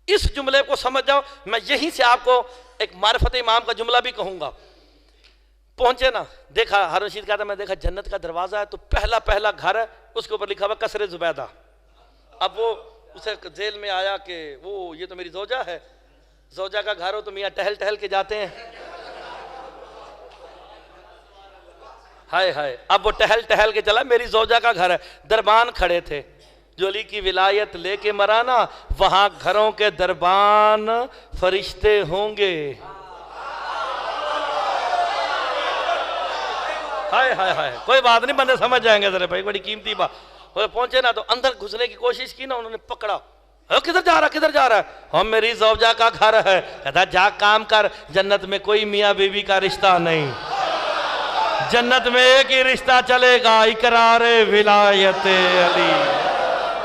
اس جملے کو سمجھ جاؤ. میں یہیں سے آپ کو ایک معرفت امام کا جملہ بھی کہوں گا. پہنچے نا, دیکھا, ہارون رشید کہتا میں دیکھا جنت کا دروازہ ہے, تو پہلا گھر ہے, اس کے اوپر لکھا ہوا قصر زبیدہ. اب وہ اسے ذیل میں آیا کہ وہ یہ تو میری زوجہ ہے, زوجہ کا گھر ہو تو میاں ٹہل ٹہل کے جاتے ہیں. ہائے ہائے, اب وہ ٹہل ٹہل کے چلا, میری زوجہ کا گھر ہے. دربان کھڑے تھے, جو علی کی ولایت لے کے مرانا, وہاں گھروں کے دربان فرشتے ہوں گے. ہائے ہائے ہائے, کوئی بات نہیں, بندے سمجھ جائیں گے ذرا بھائی, بڑی قیمتی بات. پہنچے نا تو اندر گھسنے کی کوشش کی نا, انہوں نے پکڑا, کدھر جا رہا, کدھر جا رہا ہے؟ ہم میری زوجہ کا گھر ہے. کہتا جا کام کر, جنت میں کوئی میاں بیوی کا رشتہ نہیں, جنت میں ایک ہی رشتہ چلے گا, اقرار ولایت علی.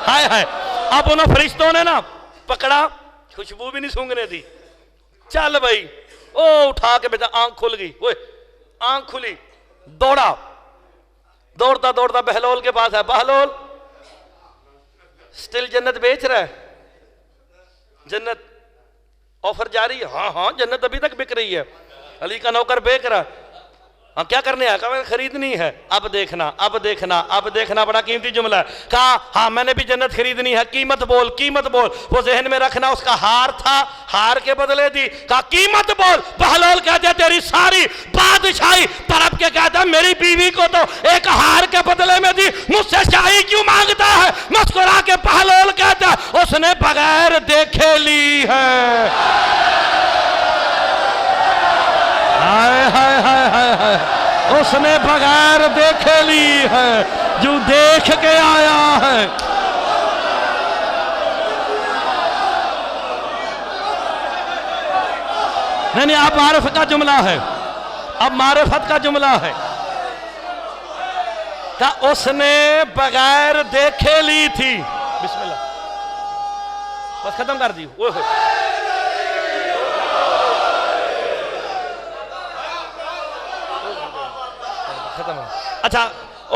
ہائے ہائے, اب انہوں فرشتوں نے نا پکڑا, خوشبو بھی نہیں سونگنے دی. چل بھائی, او اٹھا کے بیٹا, آنکھ کھل گئی, وہ آنکھ کھلی, دوڑا, دوڑتا دوڑتا بہلول کے پاس ہے. بہلول سٹل جنت بیچ رہا ہے, جنت آفر جاری ہے؟ ہاں ہاں, جنت ابھی تک بک رہی ہے, علی کا نوکر بیچ رہا ہے. ہاں کیا کرنے ہے؟ کہا میں نے خریدنی ہے. اب دیکھنا, اب دیکھنا, اب دیکھنا, بڑا قیمتی جملہ ہے. کہا ہاں میں نے بھی جنت خریدنی ہے, قیمت بول, قیمت بول. وہ ذہن میں رکھنا, اس کا ہار تھا, ہار کے بدلے دی. کہا قیمت بول. بہلول کہتے تیری ساری بادشاہی پرب کے کہتا میری بیوی کو تو ایک ہار کے بدلے میں دی, مجھ سے شاہی کیوں مانگتا ہے؟ مسکرا کے بہلول کہتا اس نے بغیر دیکھے لی ہے. ہائے ہائے ہائے اس نے بغیر دیکھے لی ہے جو دیکھ کے آیا ہے۔ نہیں اب معرفت کا جملہ ہے، اب معرفت کا جملہ ہے کہ اس نے بغیر دیکھے لی تھی۔ بسم اللہ، بس ختم کر دی۔ ختم۔ اچھا،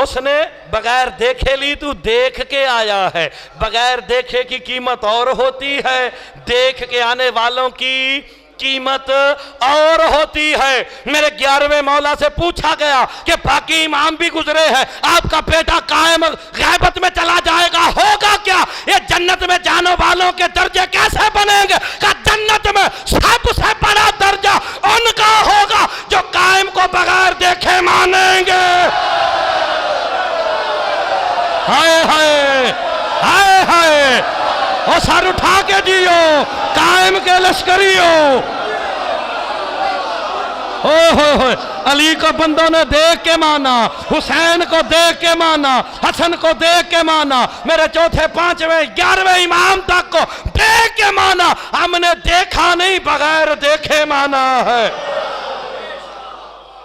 اس نے بغیر دیکھے لی تو دیکھ کے آیا ہے۔ بغیر دیکھے کی قیمت اور ہوتی ہے، دیکھ کے آنے والوں کی قیمت اور ہوتی ہے۔ میرے 11ویں مولا سے پوچھا گیا کہ باقی امام بھی گزرے ہیں، آپ کا بیٹا قائم غیبت میں چلا جائے گا، ہوگا کیا؟ یہ جنت میں جانے والوں کے درجے کیسے بنیں گے؟ کہ جنت میں سب سے بڑا درجہ ان کا ہوگا جو قائم کو بغیر دیکھے مانیں گے۔ ہائے ہائے ہائے ہائے، اور سر اٹھا کے جیو قائم کے لشکریوں۔ علی کو بندوں نے دیکھ کے مانا، حسین کو دیکھ کے مانا، حسن کو دیکھ کے مانا، میرے چوتھے 5ویں 11ویں امام تک کو دیکھ کے مانا۔ ہم نے دیکھا نہیں، بغیر دیکھے مانا ہے۔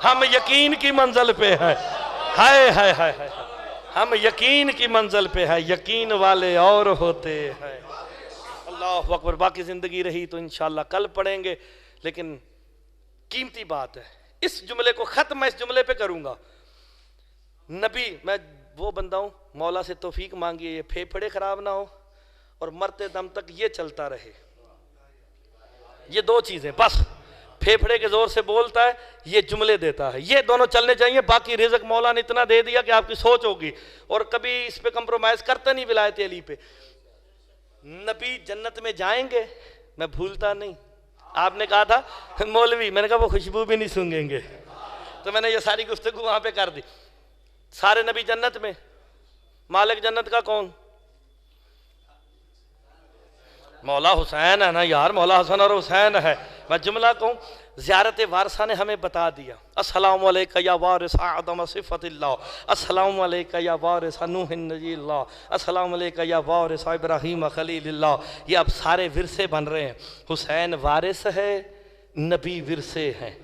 ہم یقین کی منزل پہ ہیں۔ ہائے ہائے ہائے ہائے، ہم یقین کی منزل پہ ہیں، یقین والے اور ہوتے ہیں۔ اللہ اکبر۔ باقی زندگی رہی تو انشاءاللہ کل پڑھیں گے، لیکن قیمتی بات ہے۔ اس جملے کو ختم میں اس جملے پہ کروں گا۔ نبی، میں وہ بندہ ہوں مولا سے توفیق مانگیے یہ پھیپھڑے خراب نہ ہو اور مرتے دم تک یہ چلتا رہے۔ یہ دو چیزیں بس، پھیپھڑے کے زور سے بولتا ہے، یہ جملے دیتا ہے، یہ دونوں چلنے چاہیے۔ باقی رزق مولا نے اتنا دے دیا کہ آپ کی سوچ ہوگی، اور کبھی اس پہ کمپرومائز کرتا نہیں ولایت علی پہ۔ نبی جنت میں جائیں گے، میں بھولتا نہیں۔ آپ نے کہا تھا مولوی، میں نے کہا وہ خوشبو بھی نہیں سونگیں گے، تو میں نے یہ ساری گفتگو وہاں پہ کر دی۔ سارے نبی جنت میں، مالک جنت کا کون؟ مولا حسین ہے نا یار، مولا حسن اور حسین ہے۔ میں جملہ کہوں، زیارت وارثہ نے ہمیں بتا دیا، السلام علیکہ یا وارث آدم صفت اللہ، السلام علیکہ یا وارث نوح نبی اللہ، السلام علیکہ یا وارث ابراہیم خلیل اللہ۔ یہ اب سارے ورثے بن رہے ہیں۔ حسین وارث ہے، نبی ورثے ہیں۔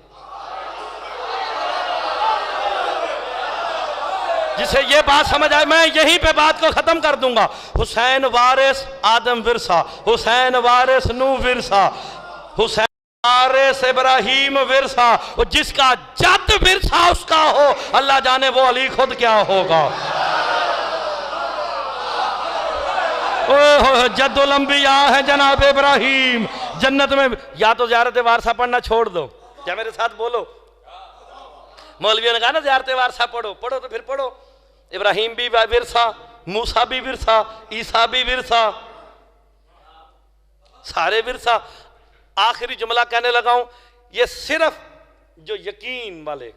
جسے یہ بات سمجھ آئے، میں یہیں پہ بات کو ختم کر دوں گا۔ حسین وارث آدم ورثہ، حسین وارث نوح ورثہ، حسین وارث ابراہیم ورثہ، اور جس کا جد ورثہ اس کا ہو، اللہ جانے وہ علی خود کیا ہوگا۔ جد الانبیاء ہے جناب ابراہیم۔ جنت میں یا تو زیارت وارثہ پڑھنا چھوڑ دو، کیا میرے ساتھ بولو؟ مولویوں نے کہا نا زیارت وارثہ پڑھو، پڑھو تو پھر پڑھو۔ ابراہیم بھی ورثہ، موسیٰ بھی ورثہ، عیسیٰ بھی ورثہ، سارے ورثہ۔ آخری جملہ کہنے لگا ہوں، یہ صرف جو یقین والے،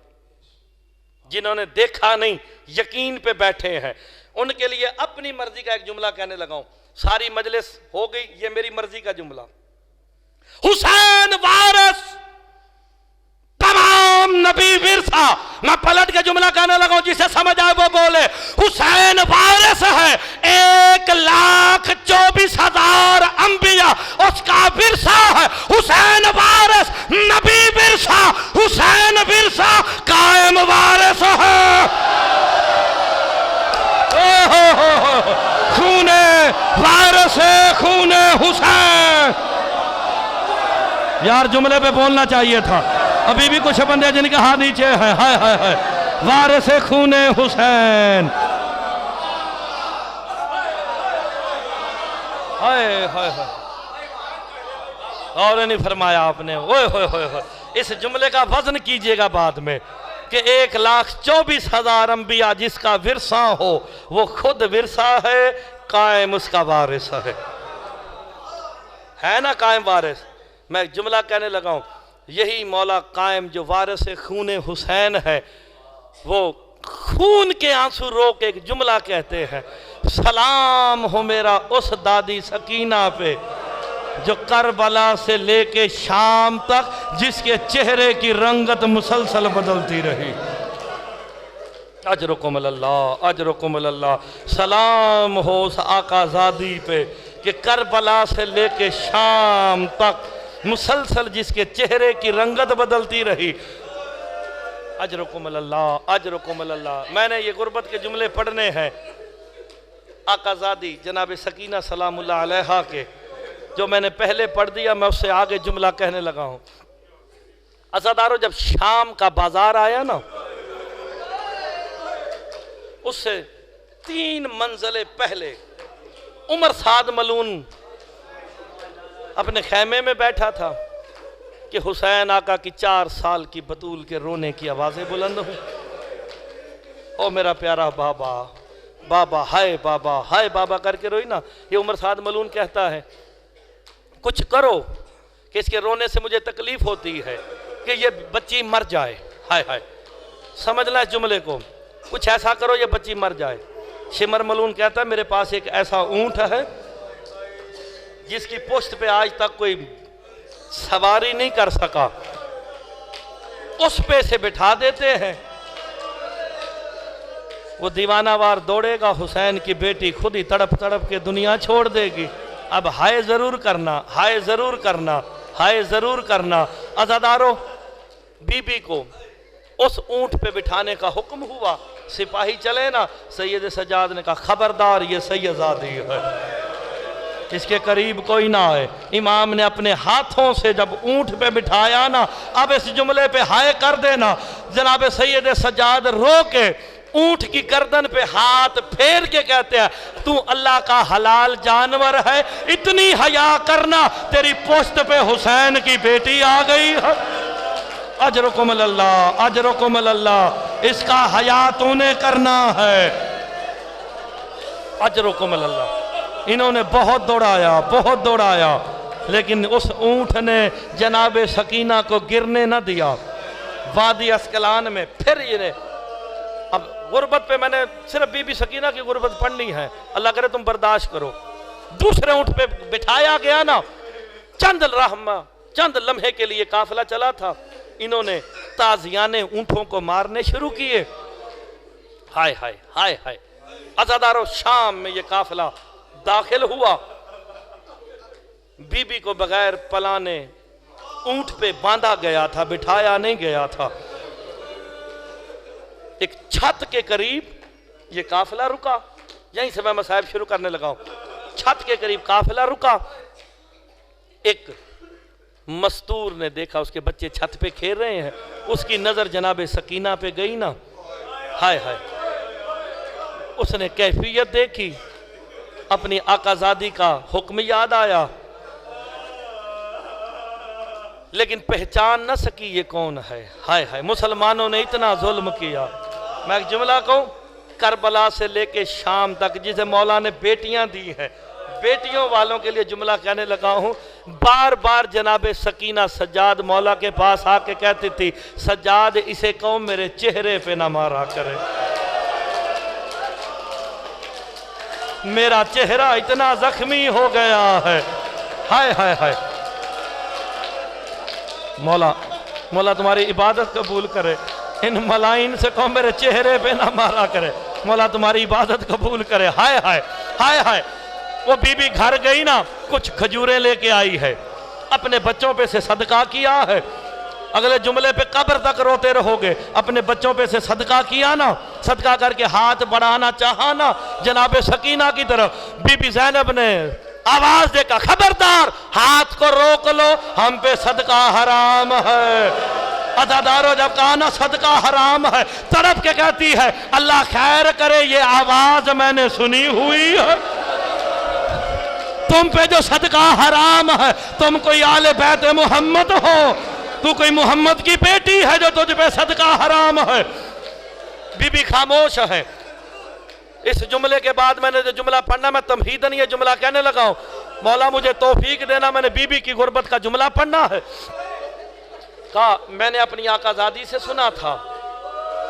جنہوں نے دیکھا نہیں، یقین پہ بیٹھے ہیں، ان کے لیے اپنی مرضی کا ایک جملہ کہنے لگا ہوں۔ ساری مجلس ہو گئی، یہ میری مرضی کا جملہ۔ حسین وارث، تمام نبی ورثہ۔ میں پلٹ کے جملہ کہنے لگا ہوں، جسے سمجھ آئے وہ بولے۔ حسین وارث ہے 1,24,000 انبیاء اس کا ورثہ ہے۔ حسین وارث نبی ورثہ، حسین ورثہ قائم وارث ہے۔ خون وارث خون حسین۔ یار جملے پہ بولنا چاہیے تھا، ابھی بھی کچھ بندے جن کے ہاتھ نیچے ہیں۔ ہائے ہائے ہائے، وارث خون حسین۔ ہائے ہائے ہائے، اور نہیں فرمایا آپ نے۔ اوئے ہوئے ہوئے ہوئے، اس جملے کا وزن کیجئے گا بعد میں کہ 1,24,000 انبیاء جس کا ورثہ ہو، وہ خود ورثہ ہے، قائم اس کا وارث ہے نا قائم وارث۔ میں جملہ کہنے لگا ہوں، یہی مولا قائم جو وارث خون حسین ہے، وہ خون کے آنسو رو کے ایک جملہ کہتے ہیں، سلام ہو میرا اس دادی سکینہ پہ جو کربلا سے لے کے شام تک جس کے چہرے کی رنگت مسلسل بدلتی رہی۔ اجرکم اللہ اجرکم اللہ۔ سلام ہو اس آقا زادی پہ کہ کربلا سے لے کے شام تک مسلسل جس کے چہرے کی رنگت بدلتی رہی۔ اجرکم اللہ اجرکم اللہ۔ میں نے یہ غربت کے جملے پڑھنے ہیں آقا زادی جناب سکینہ سلام اللہ علیہا کے، جو میں نے پہلے پڑھ دیا، میں اس سے آگے جملہ کہنے لگا ہوں۔ عزادارو، جب شام کا بازار آیا نا، اس سے 3 منزلیں پہلے عمر سعد ملعون اپنے خیمے میں بیٹھا تھا کہ حسین آقا کی 4 سال کی بطول کے رونے کی آوازیں بلند ہوئی۔ او میرا پیارا بابا، بابا ہائے بابا کر کے روئی نا۔ یہ عمر سعد ملعون کہتا ہے کچھ کرو کہ اس کے رونے سے مجھے تکلیف ہوتی ہے کہ یہ بچی مر جائے۔ ہائے ہائے، سمجھنا اس جملے کو، کچھ ایسا کرو یہ بچی مر جائے۔ شمر ملعون کہتا ہے میرے پاس ایک ایسا اونٹ ہے جس کی پشت پہ آج تک کوئی سواری نہیں کر سکا، اس پہ سے بٹھا دیتے ہیں، وہ دیوانہ وار دوڑے گا، حسین کی بیٹی خود ہی تڑپ تڑپ کے دنیا چھوڑ دے گی۔ اب ہائے ضرور کرنا، ہائے ضرور کرنا، ہائے ضرور کرنا۔ عزادارو، بی بی کو اس اونٹ پہ بٹھانے کا حکم ہوا، سپاہی چلے نا، سید سجاد نے کہا خبردار یہ سیدزادی ہے، اس کے قریب کوئی نہ آئے۔ امام نے اپنے ہاتھوں سے جب اونٹ پہ بٹھایا نا، اب اس جملے پہ ہائے کر دینا، جناب سید سجاد رو کے اونٹ کی گردن پہ ہاتھ پھیر کے کہتے ہیں تو اللہ کا حلال جانور ہے، اتنی حیا کرنا، تیری پشت پہ حسین کی بیٹی آ گئی ہے۔ اجرکم اللہ اجرکم اللہ، اس کا حیا تو نے کرنا ہے۔ اجرکم اللہ۔ انہوں نے بہت دوڑایا، لیکن اس اونٹ نے جناب سکینہ کو گرنے نہ دیا۔ وادی اسکلان میں پھر یہ اب غربت پہ میں نے صرف بی بی سکینہ کی غربت پڑھنی ہے، اللہ کرے تم برداشت کرو۔ دوسرے اونٹ پہ بٹھایا گیا نا، چند لمحے کے لیے قافلہ چلا تھا، انہوں نے تازیانے اونٹوں کو مارنے شروع کیے۔ ہائے ہائے ہائے ہائے۔ عزادارو، شام میں یہ قافلہ داخل ہوا، بی بی کو بغیر پلانے اونٹ پہ باندھا گیا تھا، بٹھایا نہیں گیا تھا۔ ایک چھت کے قریب یہ قافلہ رکا، یہیں سے میں مصائب شروع کرنے لگا ہوں۔ چھت کے قریب قافلہ رکا، ایک مستور نے دیکھا اس کے بچے چھت پہ کھیل رہے ہیں، اس کی نظر جناب سکینہ پہ گئی نا، ہائے ہائے، اس نے کیفیت دیکھی، اپنی آقا زادی کا حکم یاد آیا، لیکن پہچان نہ سکی یہ کون ہے۔ ہائے ہائے، مسلمانوں نے اتنا ظلم کیا۔ میں ایک جملہ کہوں، کربلا سے لے کے شام تک جسے مولا نے بیٹیاں دی ہیں، بیٹیوں والوں کے لیے جملہ کہنے لگا ہوں، بار بار جناب سکینہ سجاد مولا کے پاس آ کے کہتی تھی سجاد اسے کہو میرے چہرے پہ نہ مارا کرے، میرا چہرہ اتنا زخمی ہو گیا ہے۔ ہائے ہائے ہائے، مولا تمہاری عبادت قبول کرے، ان ملائن سے کہو میرے چہرے پہ نہ مارا کرے، مولا تمہاری عبادت قبول کرے۔ ہائے ہائے ہائے ہائے، وہ بی بی گھر گئی نا، کچھ کھجوریں لے کے آئی ہے، اپنے بچوں پہ سے صدقہ کیا ہے۔ اگلے جملے پہ قبر تک روتے رہو گے، اپنے بچوں پہ سے صدقہ کیا نا، صدقہ کر کے ہاتھ بڑھانا چاہا نا جناب سکینہ کی طرف، بی بی زینب نے آواز دے کر خبردار ہاتھ کو روک لو، ہم پہ صدقہ حرام ہے۔ عزادارو، جب کہا نا صدقہ حرام ہے، تڑپ کے کہتی ہے اللہ خیر کرے یہ آواز میں نے سنی ہوئی ہے، تم پہ جو صدقہ حرام ہے، تم کوئی آل بیت محمد ہو، تو کوئی محمد کی بیٹی ہے جو تجھ پہ صدقہ حرام ہے۔ بی بی خاموش ہے۔ اس جملے کے بعد میں نے جو جملہ پڑھنا، میں تمہیدن یہ جملہ کہنے لگا ہوں، مولا مجھے توفیق دینا، میں نے بی بی کی غربت کا جملہ پڑھنا ہے۔ کہا میں نے اپنی آقا زادی سے سنا تھا،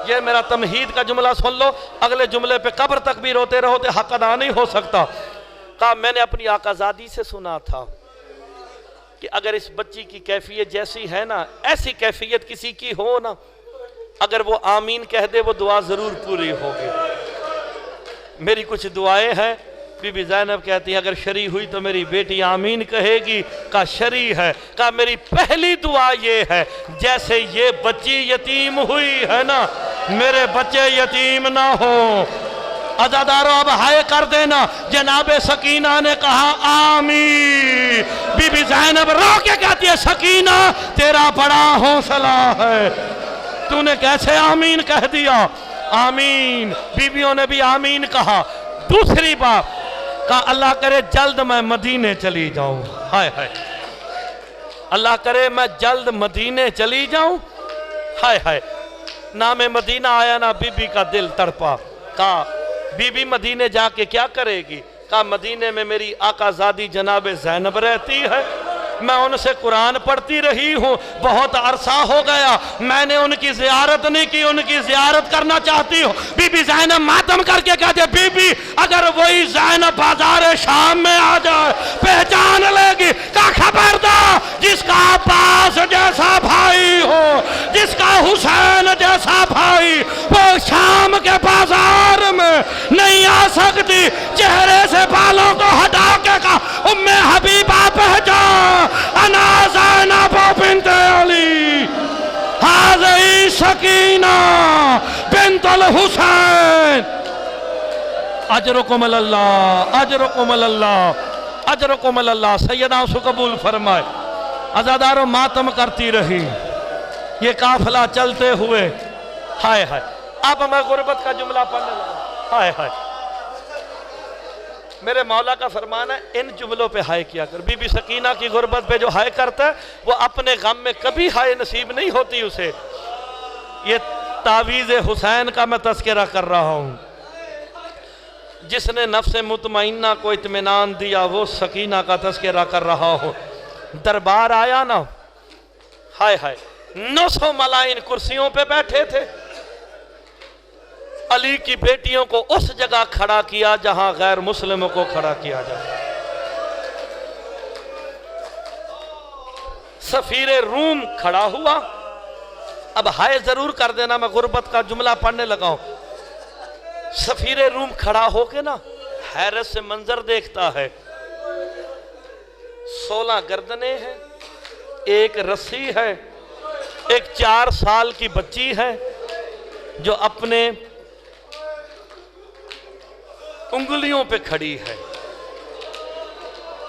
یہ میرا تمہید کا جملہ سن لو، اگلے جملے پہ قبر تک بھی روتے رہو تو حق ادا نہیں ہو سکتا۔ کہا میں نے اپنی آقا زادی سے سنا تھا کہ اگر اس بچی کی کیفیت جیسی ہے نا، ایسی کیفیت کسی کی ہو نا، اگر وہ آمین کہہ دے وہ دعا ضرور پوری ہوگی۔ میری کچھ دعائیں ہیں، بی بی زینب کہتی ہیں اگر شری ہوئی تو میری بیٹی آمین کہے گی۔ کہا شری ہے، کہا میری پہلی دعا یہ ہے جیسے یہ بچی یتیم ہوئی ہے نا، میرے بچے یتیم نہ ہوں۔ عزادارو اب ہائے کر دینا۔ جناب سکینہ نے کہا آمین۔ بی بی زینب رو کے کہتی ہے سکینہ تیرا بڑا حوصلہ ہے، تو نے کیسے آمین کہہ دیا؟ آمین۔ بیویوں نے بھی آمین کہا۔ دوسری بات کہا اللہ کرے جلد میں مدینے چلی جاؤں۔ ہائے ہائے، اللہ کرے میں جلد مدینے چلی جاؤں۔ ہائے ہائے، نام مدینہ آیا نا، بی بی کا دل تڑپا۔ کہا بی بی مدینے جا کے کیا کرے گی؟ کہا مدینے میں میری آقا زادی جناب زینب رہتی ہے، میں ان سے قرآن پڑھتی رہی ہوں، بہت عرصہ ہو گیا میں نے ان کی زیارت نہیں کی، ان کی زیارت کرنا چاہتی ہوں۔ بی بی زینب ماتم کر کے کہتے بی بی اگر وہی زینب بازار شام میں آ جائے پہچان لے گی۔ کہا خبردار، جس کا عباس جیسا بھائی ہو، جس کا حسین جیسا بھائی، وہ شام کے بازار میں نہیں آ سکتی۔ چہرے سے بالوں کو ہٹا کے کہا ام حبیبہ پہچان انا زینب بنت علی ہذہی سکینہ بنت الحسین۔ اجرکم اللہ، اجرکم اللہ، اجرکم اللہ۔ سیدہ سے قبول فرمائے۔ عزادارو ماتم کرتی رہی، یہ قافلہ چلتے ہوئے۔ ہائے ہائے، اب میں غربت کا جملہ پڑھنے لگا۔ ہائے ہائے، میرے مولا کا فرمان ہے ان جملوں پہ ہائے کیا کر۔ بی بی سکینہ کی غربت پہ جو ہائے کرتا ہے وہ اپنے غم میں کبھی ہائے نصیب نہیں ہوتی اسے۔ یہ تعویذ حسین کا میں تذکرہ کر رہا ہوں۔ جس نے نفس مطمئنہ کو اطمینان دیا وہ سکینہ کا تذکرہ کر رہا ہوں۔ دربار آیا نا، ہائے ہائے، 900 ملائن کرسیوں پہ بیٹھے تھے۔ علی کی بیٹیوں کو اس جگہ کھڑا کیا جہاں غیر مسلموں کو کھڑا کیا جائے۔ سفیر روم کھڑا ہوا۔ اب ہائے ضرور کر دینا، میں غربت کا جملہ پڑھنے لگا ہوں۔ سفیر روم کھڑا ہو کے نا حیرت سے منظر دیکھتا ہے۔ 16 گردنیں ہیں، ایک رسی ہے، ایک 4 سال کی بچی ہے جو اپنے انگلیوں پہ کھڑی ہے۔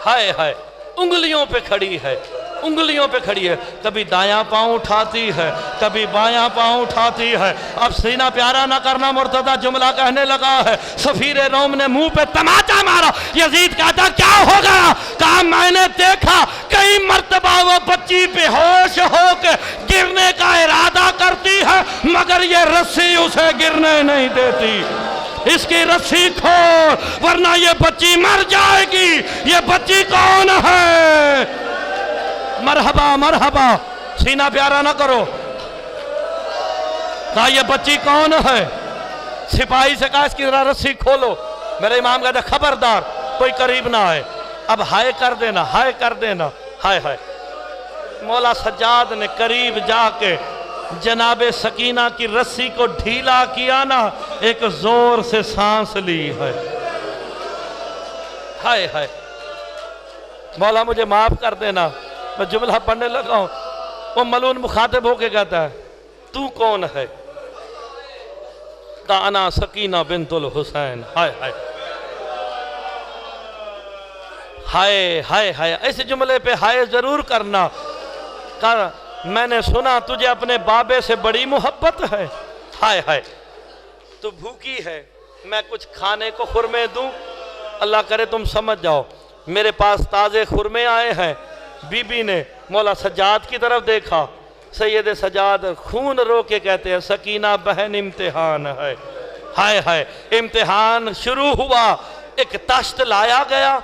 ہائے ہائے، انگلیوں پہ کھڑی ہے، انگلیوں پہ کھڑی ہے۔ کبھی دایاں پاؤں اٹھاتی ہے، کبھی بایاں پاؤں اٹھاتی ہے۔ اب سینہ پیارا نہ کرنا، مرتضیٰ جملہ کہنے لگا ہے۔ سفیر روم نے منہ پہ تماچا مارا۔ یزید کہتا کیا ہو گیا؟ کہا میں نے دیکھا کئی مرتبہ وہ بچی بے ہوش ہو کے گرنے کا ارادہ کرتی ہے مگر یہ رسی اسے گرنے نہیں دیتی۔ اس کی رسی کھول ورنہ یہ بچی مر جائے گی۔ یہ بچی کون ہے؟ مرحبا مرحبا، سینہ پیارا نہ کرو۔ کہا یہ بچی کون ہے؟ سپاہی سے کہا اس کی ذرا رسی کھولو۔ میرے امام کہتا خبردار کوئی قریب نہ آئے۔ اب ہائے کر دینا، ہائے کر دینا۔ ہائے ہائے، مولا سجاد نے قریب جا کے جناب سکینہ کی رسی کو ڈھیلا کیا نا، ایک زور سے سانس لی ہے۔ ہائے ہائے، مولا مجھے معاف کر دینا، میں جملہ پڑھنے لگا ہوں۔ وہ ملون مخاطب ہو کے کہتا ہے تو کون ہے؟ کہا انا سکینہ بنت الحسین۔ ہائے ہائے ہائے ہائے ہائے، اس جملے پہ ہائے ضرور کرنا۔ کہا میں نے سنا تجھے اپنے بابے سے بڑی محبت ہے۔ ہائے ہائے، تو بھوکی ہے، میں کچھ کھانے کو خرمے دوں؟ اللہ کرے تم سمجھ جاؤ، میرے پاس تازے خرمے آئے ہیں۔ بی بی نے مولا سجاد کی طرف دیکھا۔ سید سجاد خون رو کے کہتے ہیں سکینہ بہن امتحان ہے۔ ہائے ہائے، امتحان شروع ہوا۔ ایک تشت لایا گیا،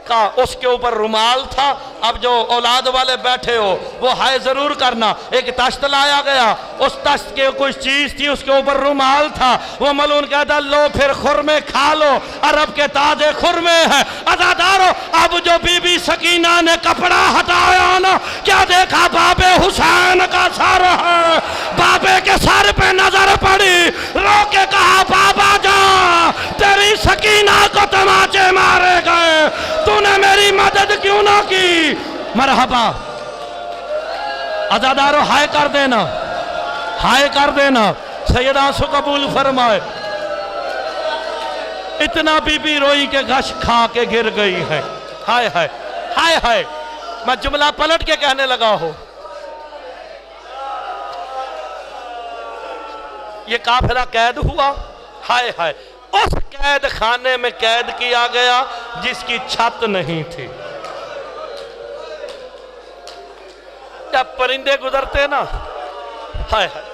کا اس کے اوپر رومال تھا. اب جو اولاد والے بیٹھے ہو وہ ہائے ضرور کرنا. ایک تشت لایا گیا, اس تشت کے کچھ چیز تھی, اس کے اوپر رومال تھا. وہ ملعون کہتا لو پھر خرمے کھا لو, عرب کے تازے خرمے ہیں. عزادارو اب جو بی بی سکینہ نے کپڑا ہٹایا نا, کیا دیکھا باب حسین کا سر ہے. بابے کے سر پہ نظر پڑی, رو کے کہا بابا جان تیری سکینہ کو تماچے مارے گئے, تو نے میری مدد کیوں نہ کی. مرحبا. عزادارو ہائے کر دینا, ہائے کر دینا. سیدہ سو قبول فرمائے. اتنا بی بی روئی کے غش کھا کے گر گئی ہے. ہائے ہائے ہائے ہائے. میں جملہ پلٹ کے کہنے لگا ہوں, یہ قافلہ قید ہوا. ہائے ہائے. اس قید خانے میں قید کیا گیا جس کی چھت نہیں تھی. جب پرندے گزرتے نا, ہائے ہائے,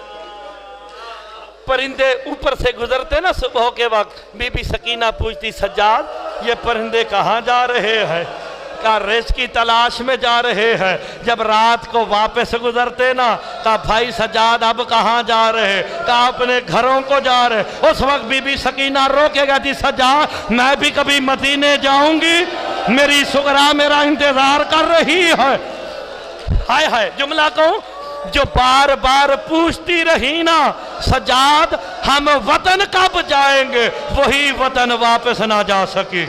پرندے اوپر سے گزرتے نا صبح کے وقت, بی بی سکینہ پوچھتی سجاد یہ پرندے کہاں جا رہے ہیں؟ کہا رزق کی تلاش میں جا رہے ہیں. جب رات کو واپس گزرتے نا, کہا بھائی سجاد اب کہاں جا رہے؟ کہا اپنے گھروں کو جا رہے. اس وقت بی بی سکینہ رو کے کہتی سجاد میں بھی کبھی مدینے جاؤں گی, میری سغرا میرا انتظار کر رہی ہے. ہائے ہائے. جملہ کہوں, جو بار بار پوچھتی رہی نا سجاد ہم وطن کب جائیں گے, وہی وطن واپس نہ جا سکی.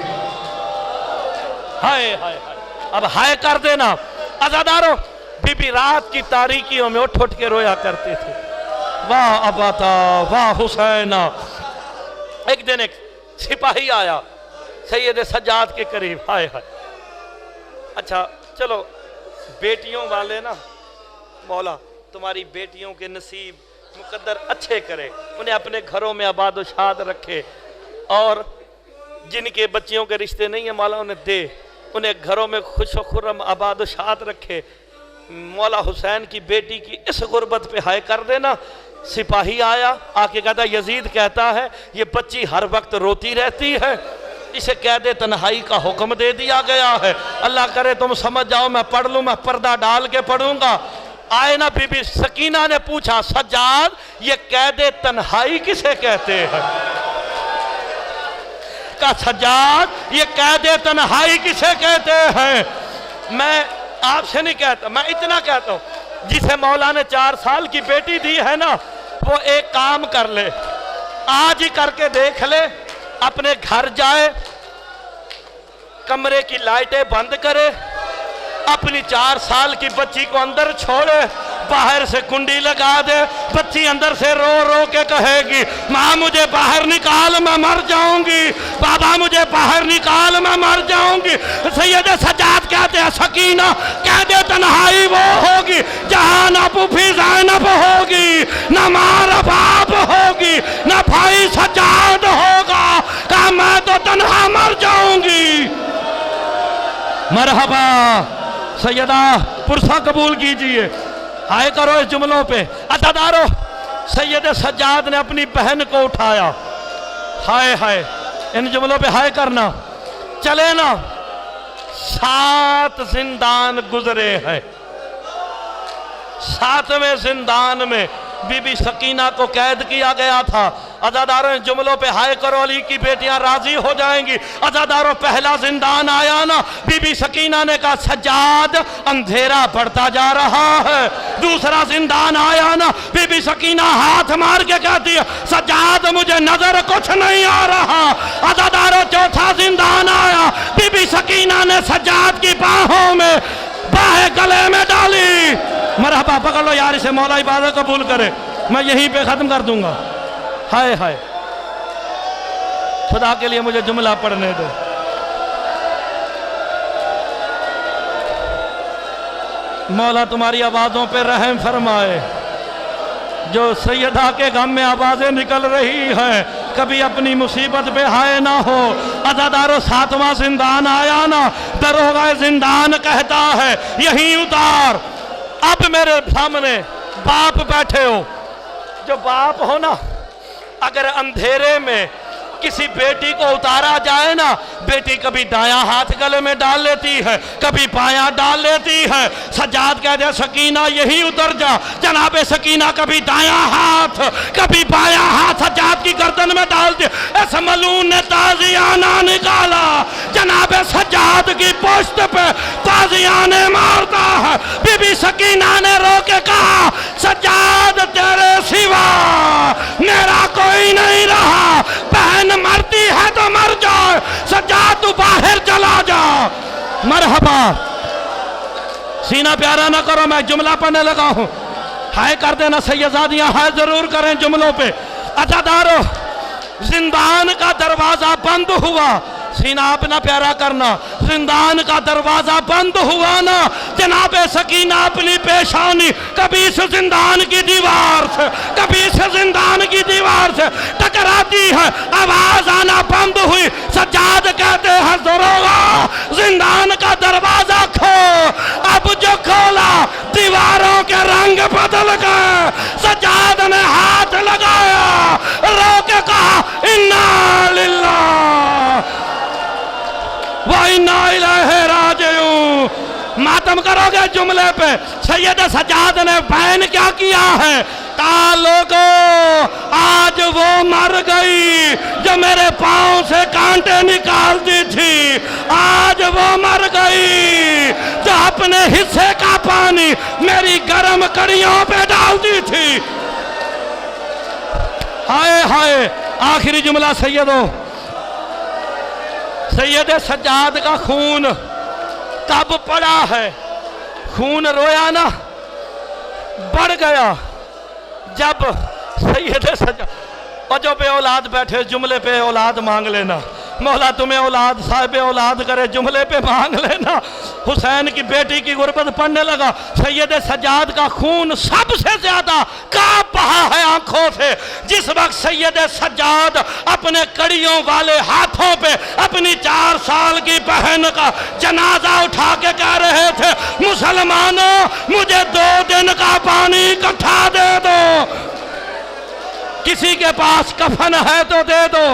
ہائے ہائے ہائے. اب ہائے کر دینا. عزادارو بی بی رات کی تاریکیوں میں اٹھ اٹھ کے رویا کرتے تھے. واہ اباتا واہ حسینہ. ایک دن ایک سپاہی آیا سید سجاد کے قریب. ہائے ہائے. اچھا چلو بیٹیوں والے نا, مولا تمہاری بیٹیوں کے نصیب مقدر اچھے کرے, انہیں اپنے گھروں میں آباد و شاد رکھے, اور جن کے بچیوں کے رشتے نہیں ہیں مولا انہیں دے, انہیں گھروں میں خوش و خرم آباد و شاد رکھے. مولا حسین کی بیٹی کی اس غربت پہ ہائے کر دینا. سپاہی آیا, آ کے کہتا یزید کہتا ہے یہ بچی ہر وقت روتی رہتی ہے, اسے قید تنہائی کا حکم دے دیا گیا ہے. اللہ کرے تم سمجھ جاؤ, میں پڑھ لوں, میں پردہ ڈال کے پڑھوں گا. آئے نا بی بی سکینہ نے پوچھا سجاد یہ قید تنہائی کسے کہتے ہیں؟ کہا سجاد یہ قید تنہائی کسے کہتے ہیں؟ میں آپ سے نہیں کہتا, میں اتنا کہتا ہوں جسے مولا نے 4 سال کی بیٹی دی ہے نا, وہ ایک کام کر لے, آج ہی کر کے دیکھ لے, اپنے گھر جائے, کمرے کی لائٹیں بند کرے, اپنی 4 سال کی بچی کو اندر چھوڑے, باہر سے کنڈی لگا دے, بچی اندر سے رو رو کے کہے گی ماں مجھے باہر نکال میں مر جاؤں گی, بابا مجھے باہر نکال میں مر جاؤں گی. سید سجاد کہتے ہیں سکینہ قید تنہائی وہ ہوگی جہاں نہ پھوپھی زینب ہوگی, نہ ماں رباب ہوگی, نہ بھائی سجاد ہوگا, کہا میں تو تنہا مر جاؤں گی. مرحبا. سیدہ پرسہ قبول کیجئے. ہائے کرو اس جملوں پہ. عزادارو سید سجاد نے اپنی بہن کو اٹھایا. ہائے ہائے. ان جملوں پہ ہائے کرنا. چلے نا 7 زندان گزرے ہیں. 7ویں زندان میں بی بی سکینہ کو قید کیا گیا تھا. عزاداروں ان جملوں پہ ہائے کرو, علی کی بیٹیاں راضی ہو جائیں گی. عزاداروں پہلا زندان آیا نا, بی بی سکینہ نے کہا سجاد اندھیرا بڑھتا جا رہا ہے. دوسرا زندان آیا نا, بی بی سکینہ ہاتھ مار کے کہتی ہے سجاد مجھے نظر کچھ نہیں آ رہا. عزاداروں چوتھا زندان آیا, بی بی سکینہ نے سجاد کی باہوں میں باہیں گلے میں ڈالی. مرحبا. پکڑ لو یار اسے, مولا عبادت قبول کرے. میں یہیں پہ ختم کر دوں گا. ہائے ہائے. خدا کے لیے مجھے جملہ پڑھنے دو. مولا تمہاری آوازوں پہ رحم فرمائے. جو سیدہ کے غم میں آوازیں نکل رہی ہیں, کبھی اپنی مصیبت پہ ہائے نہ ہو. عزادارو 7واں زندان آیا نا, دروغہ زندان کہتا ہے یہیں اتار. اب میرے سامنے باپ بیٹھے ہو. جو باپ ہو نا, اگر اندھیرے میں کسی بیٹی کو اتارا جائے نا، بیٹی کبھی دایاں ہاتھ گلے میں ڈال لیتی ہے، کبھی بایاں ڈال لیتی ہے۔ سجاد کہتے ہیں سکینہ یہی اتر جا، جناب سکینہ کبھی دایاں ہاتھ کبھی بایاں ہاتھ سجاد کی گردن میں ڈال دیا۔ اس ملعون نے تازیانہ نکالا، جناب سجاد کی پشت پہ تازیانے مارتا ہے۔ بی بی سکینہ نے رو کے کہا سجاد تیرے سوا میرا کوئی نہیں رہا، بہن مرتی ہے تو مر جائے، سجاد تو باہر چلا جا۔ مرحبا، سینہ پیارا نہ کرو، میں جملہ پڑھنے لگا ہوں۔ ہائے کر دینا سیدزادیاں، ہائے ضرور کریں جملوں پہ۔ عزادارو، زندان کا دروازہ بند ہوا، سینہ اپنا پیارا کرنا، زندان کا دروازہ بند ہوا نا، جناب سکینہ اپنی پیشانی کبھی اس زندان کی دیوار سے کبھی اس زندان کی دیوار سے ٹکراتی ہے، آواز آنا بند ہوئی۔ سجاد کہتے ہیں دروغا زندان کا دروازہ کھو، اب جو کھولا دیواروں کے رنگ بدل گئے۔ سجاد نے ہاتھ لگایا، رو کے کہا اِنَّا لِلَّهِ وَإِنَّا إِلَيْهِ رَاجِعُونَ۔ ماتم کرو گے جملے پہ، سید سجاد نے بیان کیا کیا ہے؟ لوگو آج وہ مر گئی جو میرے پاؤں سے کانٹے نکالتی تھی، آج وہ مر گئی جو اپنے حصے کا پانی میری گرم کڑیوں پہ ڈالتی تھی۔ ہائے ہائے، آخری جملہ سیدوں، سید سجاد کا خون کب پڑا ہے؟ خون رویا نا، بڑھ گیا جب سید سجاد، اور جو بے اولاد بیٹھے جملے پہ اولاد مانگ لینا، مولا تمہیں اولاد صاحب اولاد کرے، جملے پہ مانگ لینا۔ حسین کی بیٹی کی غربت پڑھنے لگا، سید سجاد کا خون سب سے زیادہ کانپ بہا ہے آنکھوں سے جس وقت سید سجاد اپنے کڑیوں والے ہاتھوں پہ اپنی 4 سال کی بہن کا جنازہ اٹھا کے کہہ رہے تھے مسلمانوں مجھے 2 دن کا پانی اکٹھا دے دو، کسی کے پاس کفن ہے تو دے دو۔